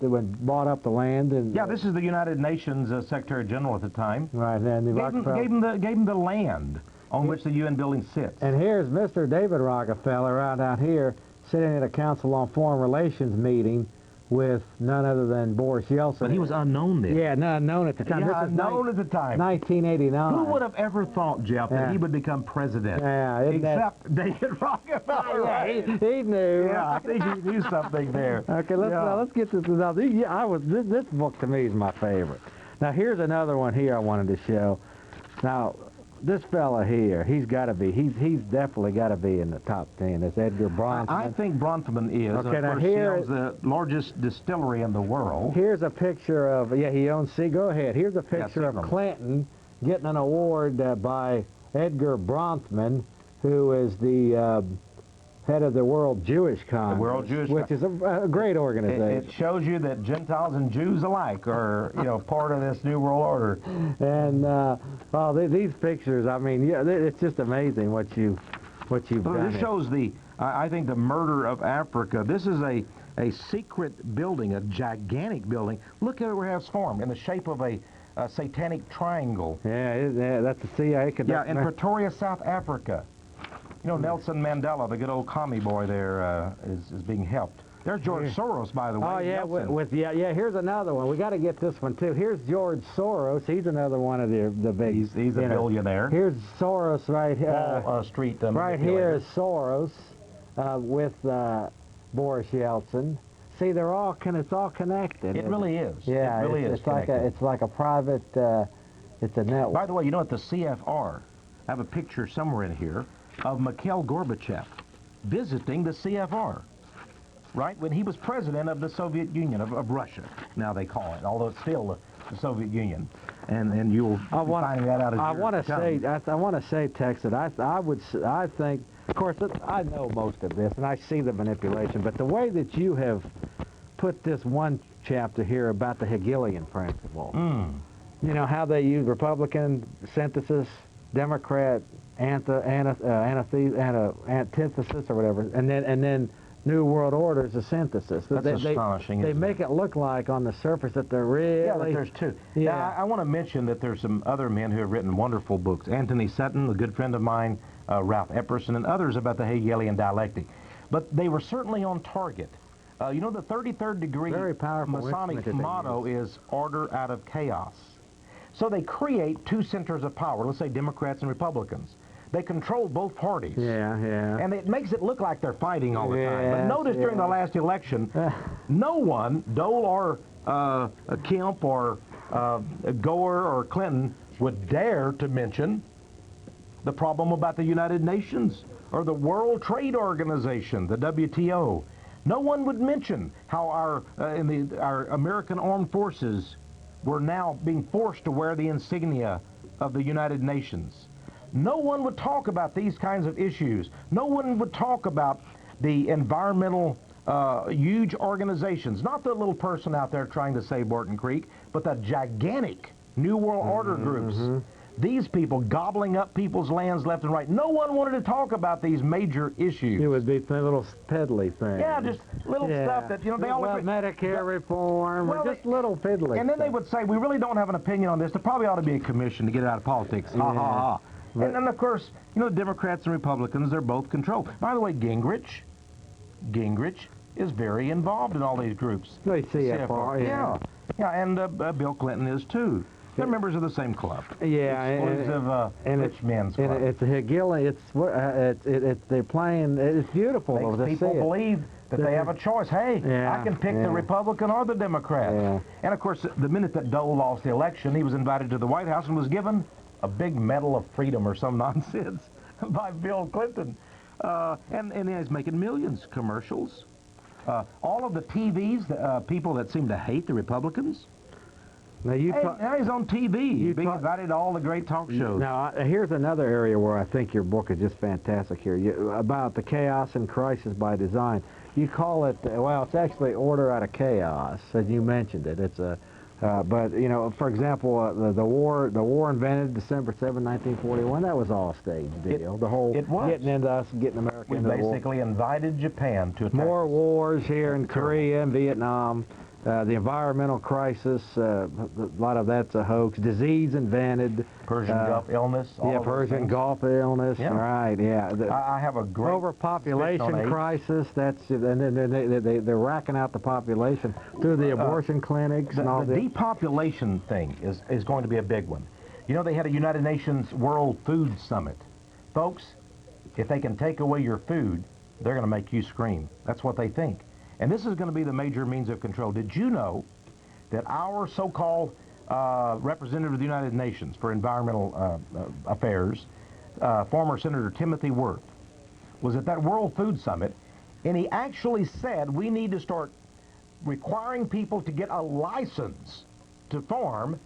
when bought up the land. And Yeah, this is the United Nations Secretary General at the time. right, and the Rockefeller. Gave him the land on which the UN building sits. And here's Mr. David Rockefeller right out here sitting at a Council on Foreign Relations meeting with none other than Boris Yeltsin. But he was unknown then. Yeah, unknown at the time. Yeah, This is unknown at the time. 1989. Who would have ever thought, Jeff, that he would become president? Yeah, isn't that- Except David Rockefeller. Yeah, right? he knew. Yeah, I think he knew something there. Okay, let's get this. Now, this book to me is my favorite. Now, here's another one here I wanted to show. Now, this fella here, he's definitely got to be in the top 10. It's Edgar Bronfman. I think Bronfman is. Okay, of now course, here- he owns the largest distillery in the world. Here's a picture of, he owns, go ahead. Here's a picture of Seagram. Clinton getting an award by Edgar Bronfman, who is the head of the World Jewish Congress. World Jewish which is a great organization. It shows you that Gentiles and Jews alike are, part of this New World Order. And these pictures, I mean, it's just amazing what you've Well, done. this here. shows I think the murder of Africa. This is a secret building, a gigantic building. Look at where it's formed, in the shape of a satanic triangle. Yeah, that's the CIA. Yeah, in Pretoria, South Africa. Nelson Mandela, the good old commie boy there, is being helped. There's George Soros, by the way. Oh, yeah, Nelson. here's another one. We got to get this one, too. Here's George Soros. He's another one of the big... He's a billionaire. Here's Soros right here. Wall Street right here is Soros with Boris Yeltsin. See, it's all connected. It really is. Yeah, it really is. It's like a private... it's a network. By the way, at the CFR, I have a picture somewhere in here of Mikhail Gorbachev visiting the CFR, right, when he was president of the Soviet Union, of Russia, now they call it, although it's still the Soviet Union. And you'll be finding that out as I want to say, Tex, that I think, of course, I know most of this, and I see the manipulation, but the way that you have put this one chapter here about the Hegelian principle, how they use Republican synthesis, Democrat antithesis or whatever, and then New World Order is a synthesis. That's astonishing. They make it look like on the surface that they're really... Yeah, but there's two. Yeah. Now, I want to mention that there's some other men who have written wonderful books. Anthony Sutton, a good friend of mine, Ralph Epperson, and others about the Hegelian dialectic. But they were certainly on target. The 33rd degree Masonic motto is order out of chaos. So they create two centers of power, let's say Democrats and Republicans. They control both parties. Yeah. And it makes it look like they're fighting all the time. But notice during the last election, no one, Dole or Kemp or Gore or Clinton, would dare to mention the problem about the United Nations or the World Trade Organization, the WTO. No one would mention how our American armed forces were now being forced to wear the insignia of the United Nations. No one would talk about these kinds of issues. No one would talk about the environmental huge organizations, not the little person out there trying to save Barton Creek, but the gigantic New World Order groups. These people gobbling up people's lands left and right. No one wanted to talk about these major issues. It would be little piddly things. Yeah, just little stuff that, they always... Medicare reform, or just little piddly And then they would say, we really don't have an opinion on this. There probably ought to be a commission to get it out of politics. Ha, ha, ha. And then, of course, the Democrats and Republicans, they're both controlled. By the way, Gingrich is very involved in all these groups. The CFR, yeah, and Bill Clinton is too. They're members of the same club. Yeah, exclusive rich men's club. And it's a Hegelian. They're playing. It's beautiful. Makes people believe that they have a choice. Hey, I can pick the Republican or the Democrat. Yeah. And of course, the minute that Dole lost the election, he was invited to the White House and was given a big Medal of Freedom or some nonsense by Bill Clinton. And he's making millions commercials. All of the TVs, people that seem to hate the Republicans, Now you now he's on TV, being invited to all the great talk shows. Now, here's another area where I think your book is just fantastic here, about the chaos and crisis by design. You call it, well, it's actually order out of chaos, as you mentioned it. It's a, but, you know, for example, the war invented December 7, 1941, that was all a stage deal. The whole getting into us, getting America We into the war. basically invited Japan to attack. More wars here in Korea and Vietnam. The environmental crisis, a lot of that's a hoax. Disease invented. Persian Gulf illness. Persian Gulf illness. Yeah. Right. Yeah. I have a great overpopulation crisis. That's and then they're racking out the population through the abortion clinics and all the this. depopulation thing is going to be a big one. You know, they had a United Nations World Food Summit. Folks, if they can take away your food, they're going to make you scream. That's what they think. And this is going to be the major means of control. Did you know that our so-called representative of the United Nations for Environmental Affairs, former Senator Timothy Worth, was at that World Food Summit, and he actually said we need to start requiring people to get a license to farm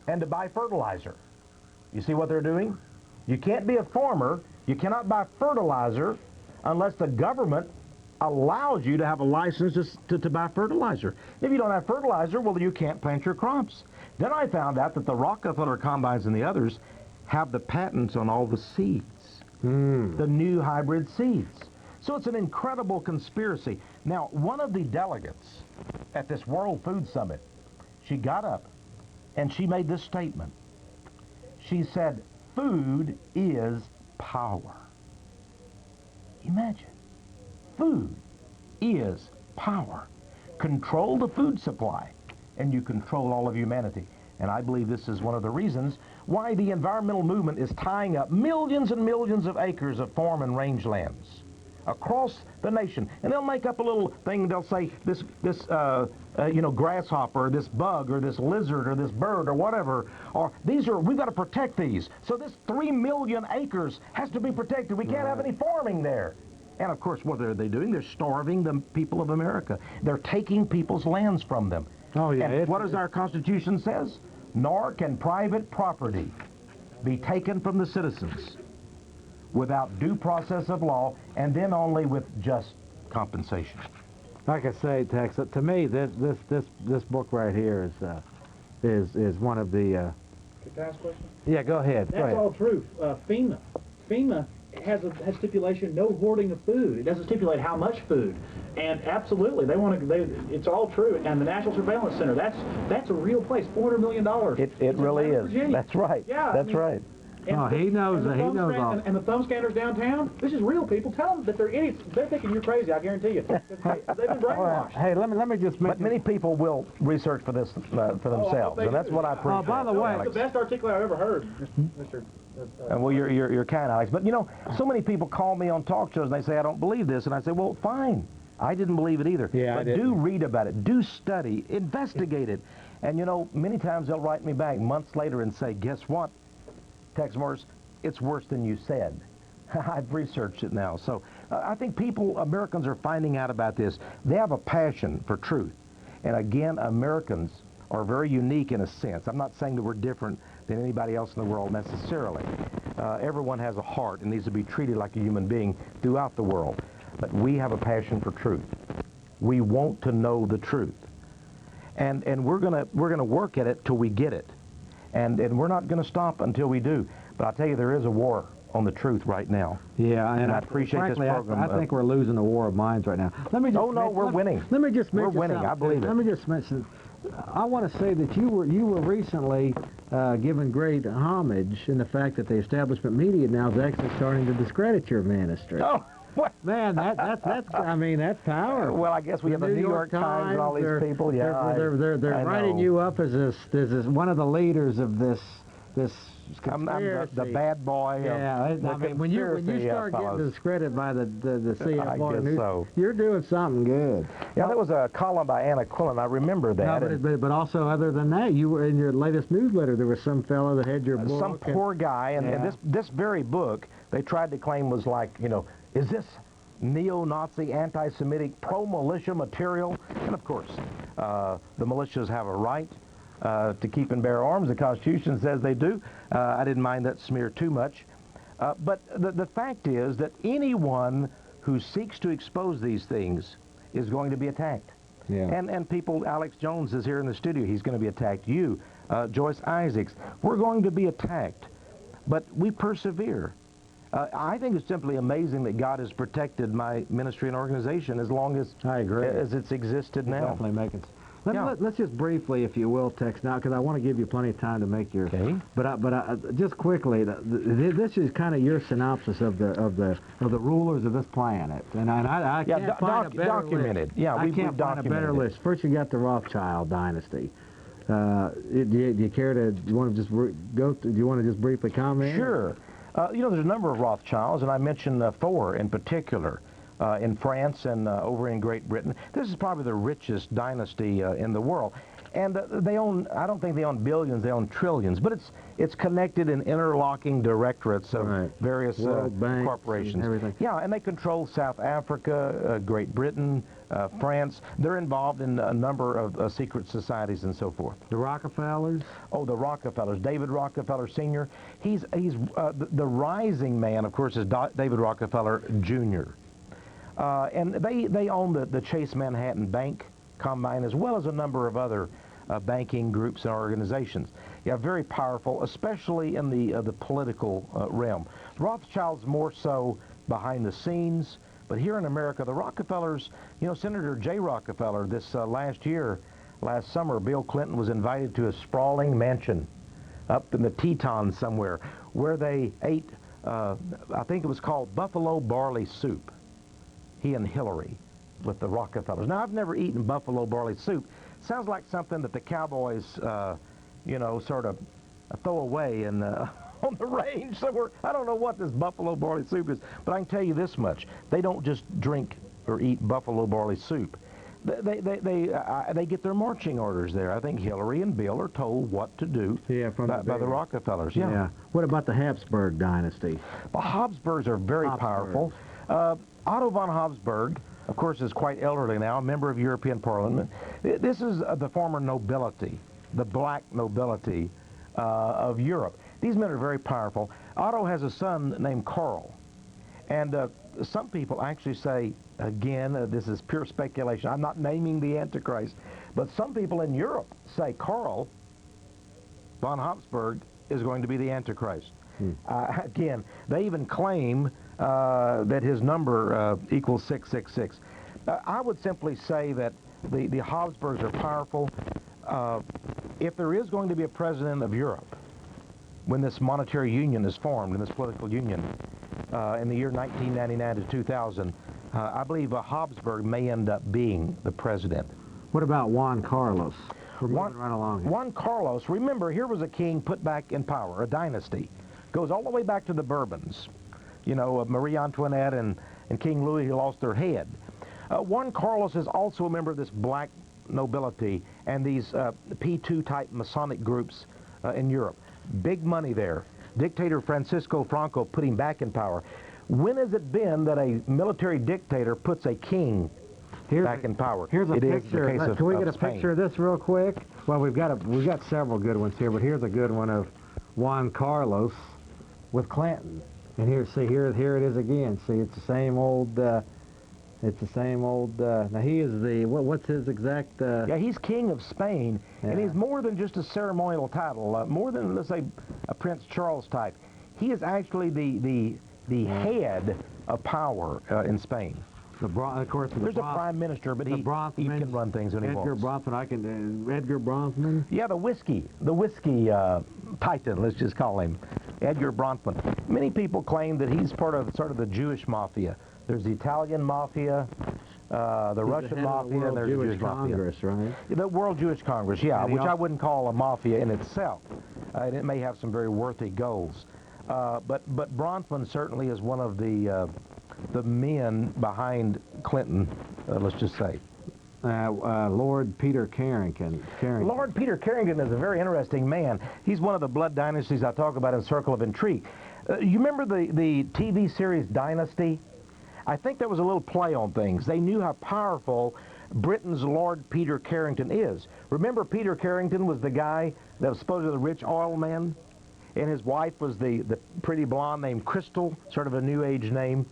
and to buy fertilizer. You see what they're doing? You can't be a farmer, you cannot buy fertilizer unless the government allows you to have a license to buy fertilizer. If you don't have fertilizer, well, you can't plant your crops. Then I found out that the Rockefeller combines and the others have the patents on all the seeds, the new hybrid seeds. So it's an incredible conspiracy. Now, one of the delegates at this World Food Summit, she got up and she made this statement. She said, "Food is power." Imagine. Food is power. Control the food supply, and you control all of humanity. And I believe this is one of the reasons why the environmental movement is tying up millions and millions of acres of farm and rangelands across the nation. And they'll make up a little thing. They'll say this grasshopper, or this bug, or this lizard, or this bird, or whatever. Or we've got to protect these. So this 3 million acres has to be protected. We can't have any farming there. And, of course, what are they doing? They're starving the people of America. They're taking people's lands from them. Oh, yeah. And what does our Constitution says? Nor can private property be taken from the citizens without due process of law, and then only with just compensation. Like I say, Tex, to me, this book right here is one of the. Can I ask a question? Yeah, go ahead. That's all true. FEMA has stipulation no hoarding of food. It doesn't stipulate how much food. And absolutely, it's all true. And the National Surveillance Center, that's a real place. $400 million. It really is. Virginia. That's right. Yeah, that's right. And he knows all. And the thumb scanners downtown, this is real, people. Tell them that they're idiots. They're thinking you're crazy, I guarantee you. They've been brainwashed. Hey, let me just mention. But many people will research for this for themselves, and that's what I appreciate. By the way, that's the best article I've ever heard, Mr. Well, you're kind, Alex. But, you know, so many people call me on talk shows, and they say, I don't believe this. And I say, well, fine. I didn't believe it either. Yeah, but do read about it. Do study. Investigate it. And, you know, many times they'll write me back months later and say, guess what, Tex Morris, it's worse than you said. I've researched it now. So I think Americans are finding out about this. They have a passion for truth. And, again, Americans are very unique in a sense. I'm not saying that we're different than anybody else in the world necessarily. Everyone has a heart and needs to be treated like a human being throughout the world. But we have a passion for truth. We want to know the truth. And we're gonna work at it till we get it. And we're not gonna stop until we do. But I'll tell you, there is a war on the truth right now. Yeah, and I appreciate frankly, this program. I think we're losing a war of minds right now. Let me just we're winning. Let me just mention we're winning. I believe it. Let me just mention. I want to say that you were recently given great homage in the fact that the establishment media now is actually starting to discredit your ministry. Oh, what? Man, that's I mean, that's powerful. Well, I guess we have the New York Times and all these people. Yeah, they're writing you up as this one of the leaders of this I'm the bad boy. Yeah, I mean, when you start getting discredited by the CFR News, so. You're doing something good. Yeah, there was a column by Anna Quillen. I remember that. No, but also other than that, you were in your latest newsletter. There was some fellow that had your book. Some poor guy, and this very book they tried to claim was like, you know, is this neo-Nazi, anti-Semitic, pro-militia material? And of course, the militias have a right to keep and bear arms. The Constitution says they do. I didn't mind that smear too much. But the fact is that anyone who seeks to expose these things is going to be attacked. Yeah. And people, Alex Jones is here in the studio. He's going to be attacked. You, Joyce Isaacs, we're going to be attacked. But we persevere. I think it's simply amazing that God has protected my ministry and organization as long as as it's existed now. Definitely making. Let's just briefly, if you will, text now, because I want to give you plenty of time to make your. Okay. But just quickly, this is kind of your synopsis of the rulers of this planet, and I can't find a better documented. list. Yeah, I can't find a better list. First, you got the Rothschild dynasty. Do you care to? Do you want to just go? Do you want to just briefly comment? Sure. You know, there's a number of Rothschilds, and I mentioned 4 in particular. In France and over in Great Britain. This is probably the richest dynasty in the world. And they own, I don't think they own billions, they own trillions, but it's connected in interlocking directorates of various corporations. And everything. Yeah, and they control South Africa, Great Britain, France. They're involved in a number of secret societies and so forth. The Rockefellers? Oh, the Rockefellers. David Rockefeller Sr. He's the rising man, of course, is David Rockefeller Jr. And they own the Chase Manhattan Bank Combine, as well as a number of other banking groups and organizations. Yeah, very powerful, especially in the political realm. Rothschild's more so behind the scenes, but here in America, the Rockefellers, you know, Senator J. Rockefeller, this last summer, Bill Clinton was invited to a sprawling mansion up in the Tetons somewhere, where they ate, I think it was called buffalo barley soup. He and Hillary with the Rockefellers. Now, I've never eaten buffalo barley soup. Sounds like something that the cowboys, you know, sort of throw away on the range somewhere. I don't know what this buffalo barley soup is, but I can tell you this much. They don't just drink or eat buffalo barley soup. They get their marching orders there. I think Hillary and Bill are told what to do by the Rockefellers. Yeah. What about the Habsburg dynasty? The Habsburgs are very powerful. Otto von Habsburg, of course, is quite elderly now, a member of European Parliament. This is the former nobility, the black nobility of Europe. These men are very powerful. Otto has a son named Karl. And some people actually say, again, this is pure speculation. I'm not naming the Antichrist, but some people in Europe say Karl von Habsburg is going to be the Antichrist. Again, they even claim that his number equals 666. I would simply say that the Habsburgs are powerful. If there is going to be a president of Europe when this monetary union is formed, in this political union, in the year 1999 to 2000, I believe Habsburg may end up being the president. What about Juan Carlos? We're moving right along here. Juan Carlos, remember, here was a king put back in power, a dynasty. Goes all the way back to the Bourbons. You know, Marie Antoinette and King Louis, who lost their head. Juan Carlos is also a member of this black nobility and these P2 type Masonic groups in Europe. Big money there. Dictator Francisco Franco put him back in power. When has it been that a military dictator puts a king back in power? Here's a picture. Is the case Can we get a Spain. picture of this real quick? Well, we've got several good ones here, but here's a good one of Juan Carlos with Clinton. And here it is again. See, it's the same old. Now he is the what's his exact? Yeah, he's king of Spain, and he's more than just a ceremonial title. More than, let's say, a Prince Charles type. He is actually the head of power in Spain. Of course, there's a prime minister, but he can run things when he wants. Edgar Bronfman. Yeah, the whiskey titan, let's just call him, Edgar Bronfman. Many people claim that he's part of sort of the Jewish mafia. There's the Italian mafia, the Russian mafia, and there's the Jewish Congress, mafia. Right? The World Jewish Congress, yeah, which I wouldn't call a mafia in itself. And it may have some very worthy goals. But Bronfman certainly is one of the men behind Clinton, let's just say. Lord Peter Carrington. Lord Peter Carrington is a very interesting man. He's one of the blood dynasties I talk about in Circle of Intrigue. You remember the TV series Dynasty? I think there was a little play on things. They knew how powerful Britain's Lord Peter Carrington is. Remember, Peter Carrington was the guy that was supposedly the rich oil man, and his wife was the pretty blonde named Crystal, sort of a New Age name.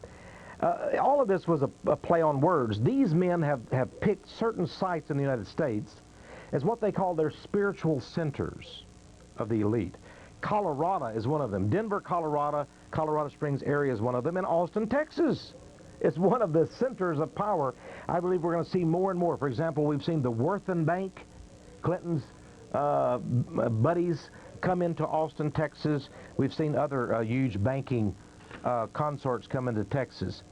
All of this was a play on words. These men have picked certain sites in the United States as what they call their spiritual centers of the elite. Colorado is one of them. Denver, Colorado, Colorado Springs area is one of them, and Austin, Texas is one of the centers of power. I believe we're going to see more and more. For example, we've seen the Worthen Bank, Clinton's buddies, come into Austin, Texas. We've seen other huge banking consorts come into Texas.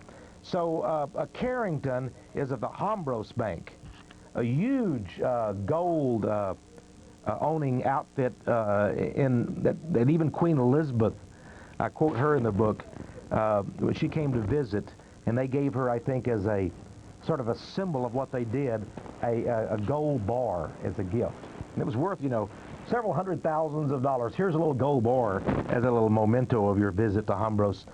So Carrington is of the Hombros Bank, a huge gold owning outfit that even Queen Elizabeth, I quote her in the book, when she came to visit, and they gave her, I think, as a sort of a symbol of what they did, a gold bar as a gift. And it was worth, you know, several hundred thousands of dollars. Here's a little gold bar as a little memento of your visit to Hombros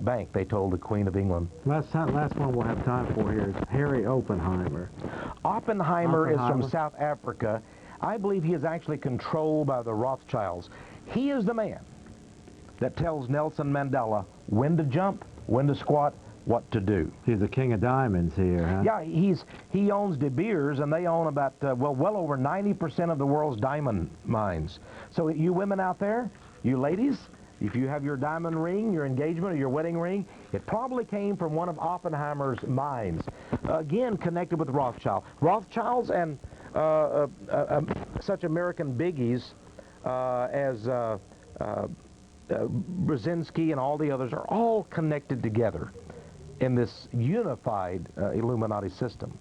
Bank, they told the Queen of England. Last one we'll have time for here is Harry Oppenheimer. Oppenheimer is from South Africa. I believe he is actually controlled by the Rothschilds. He is the man that tells Nelson Mandela when to jump, when to squat, what to do. He's the king of diamonds here, huh? Yeah, he owns De Beers, and they own about, well over 90% of the world's diamond mines. So you women out there, you ladies, if you have your diamond ring, your engagement, or your wedding ring, it probably came from one of Oppenheimer's mines. Again, connected with Rothschild. Rothschilds and such American biggies as Brzezinski and all the others are all connected together in this unified Illuminati system.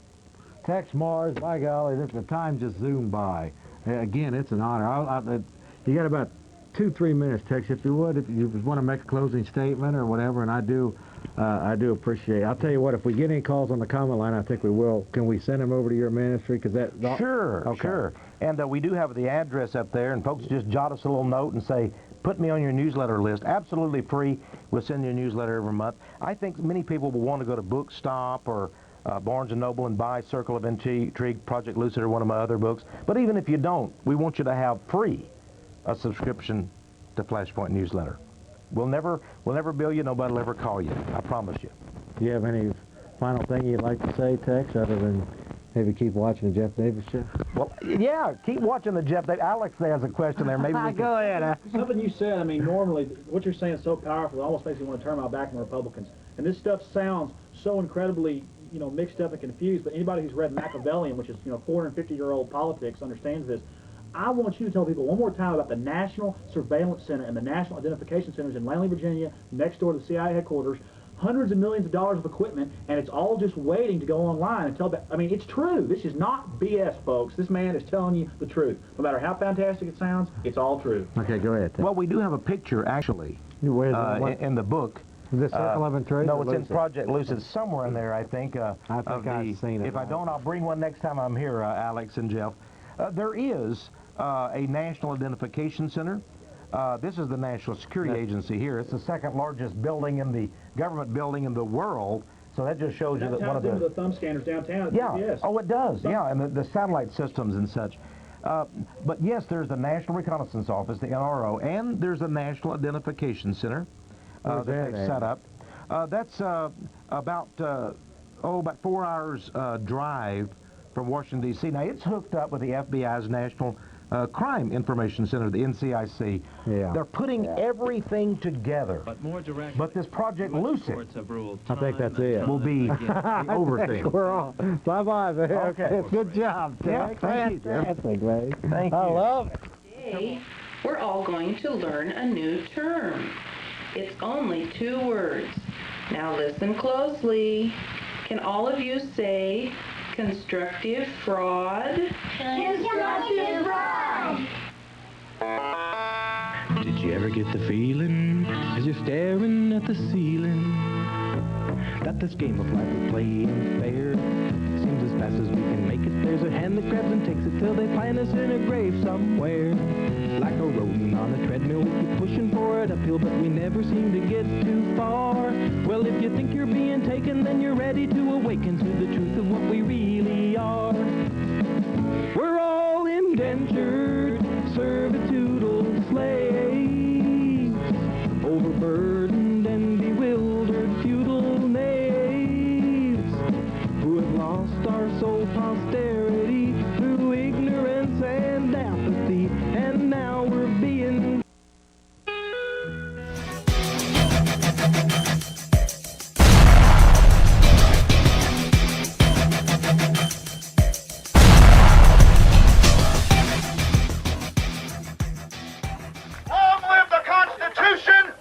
Tex Mars, by golly, the time just zoomed by. Again, it's an honor. You got about 2-3 minutes, Tex, if you would, if you want to make a closing statement or whatever, and I do appreciate it. I'll tell you what, if we get any calls on the comment line, I think we will. Can we send them over to your ministry? Sure, okay. Sure. And we do have the address up there, and folks just jot us a little note and say, put me on your newsletter list. Absolutely free. We'll send you a newsletter every month. I think many people will want to go to Bookstop or Barnes & Noble and buy Circle of Intrigue, Project Lucid, or one of my other books. But even if you don't, we want you to have free a subscription to Flashpoint Newsletter. We'll never bill you. Nobody will ever call you. I promise you. Do you have any final thing you'd like to say, Tex, other than maybe keep watching the Jeff Davis show? Well, yeah, keep watching the Jeff Davis. Alex has a question there. Maybe we can... Go ahead. Something you said, I mean, normally, what you're saying is so powerful, it almost makes me want to turn my back on Republicans. And this stuff sounds so incredibly, you know, mixed up and confused, but anybody who's read Machiavellian, which is, you know, 450-year-old politics, understands this. I want you to tell people one more time about the National Surveillance Center and the National Identification Centers in Langley, Virginia, next door to the CIA headquarters. Hundreds of millions of dollars of equipment, and it's all just waiting to go online and tell. I mean, it's true. This is not BS, folks. This man is telling you the truth. No matter how fantastic it sounds, it's all true. Okay, go ahead. Well, we do have a picture, actually, in the book. Is this Circle of Intrigue? No, it's in Project Lucid, somewhere in there, I think. I think I've seen it. If I don't, I'll bring one next time I'm here, Alex and Jeff. There is a National Identification Center. This is the National Security Agency here. It's the second largest building in the government building in the world. So that just shows you that one of the thumb scanners downtown. Yeah. PBS. Oh, it does. Yeah, and the satellite systems and such. But yes, there's the National Reconnaissance Office, the NRO, and there's the National Identification Center that they've set up. That's about 4 hours drive from Washington, D.C. Now, it's hooked up with the FBI's National Crime Information Center, the NCIC. Yeah. They're putting everything together. But this Project Lucid, I think that's it. Will be the overthing. We're all bye-bye, man. Okay. Good job, yeah, thank you, Jeff. Fantastic, man. Thank you. I love it. Today, we're all going to learn a new term. It's only 2 words. Now listen closely. Can all of you say constructive fraud? Constructive fraud! Did you ever get the feeling as you're staring at the ceiling that this game of life we play ain't fair? Seems as fast as we can make it, there's a hand that grabs and takes it till they find us in a grave somewhere. Like a rodent on a treadmill, we keep pushing for it uphill, but we never seem to get too far. Well, if you think you're being taken, then you're ready to awaken to the truth of what we really are. lost our sole posterity through ignorance and apathy, and now we're being Long live the Constitution!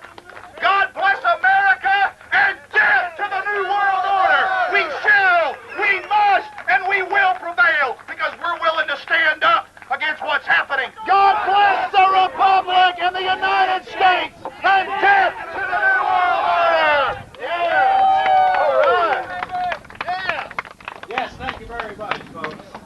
God bless America, and death to the New World Order! We shall, we must, and we will prevail, because we're willing to stand up against what's happening. God bless the Republic and the United States, and death to the New World Order! Yeah! All right! Yeah! Yes, thank you very much, folks.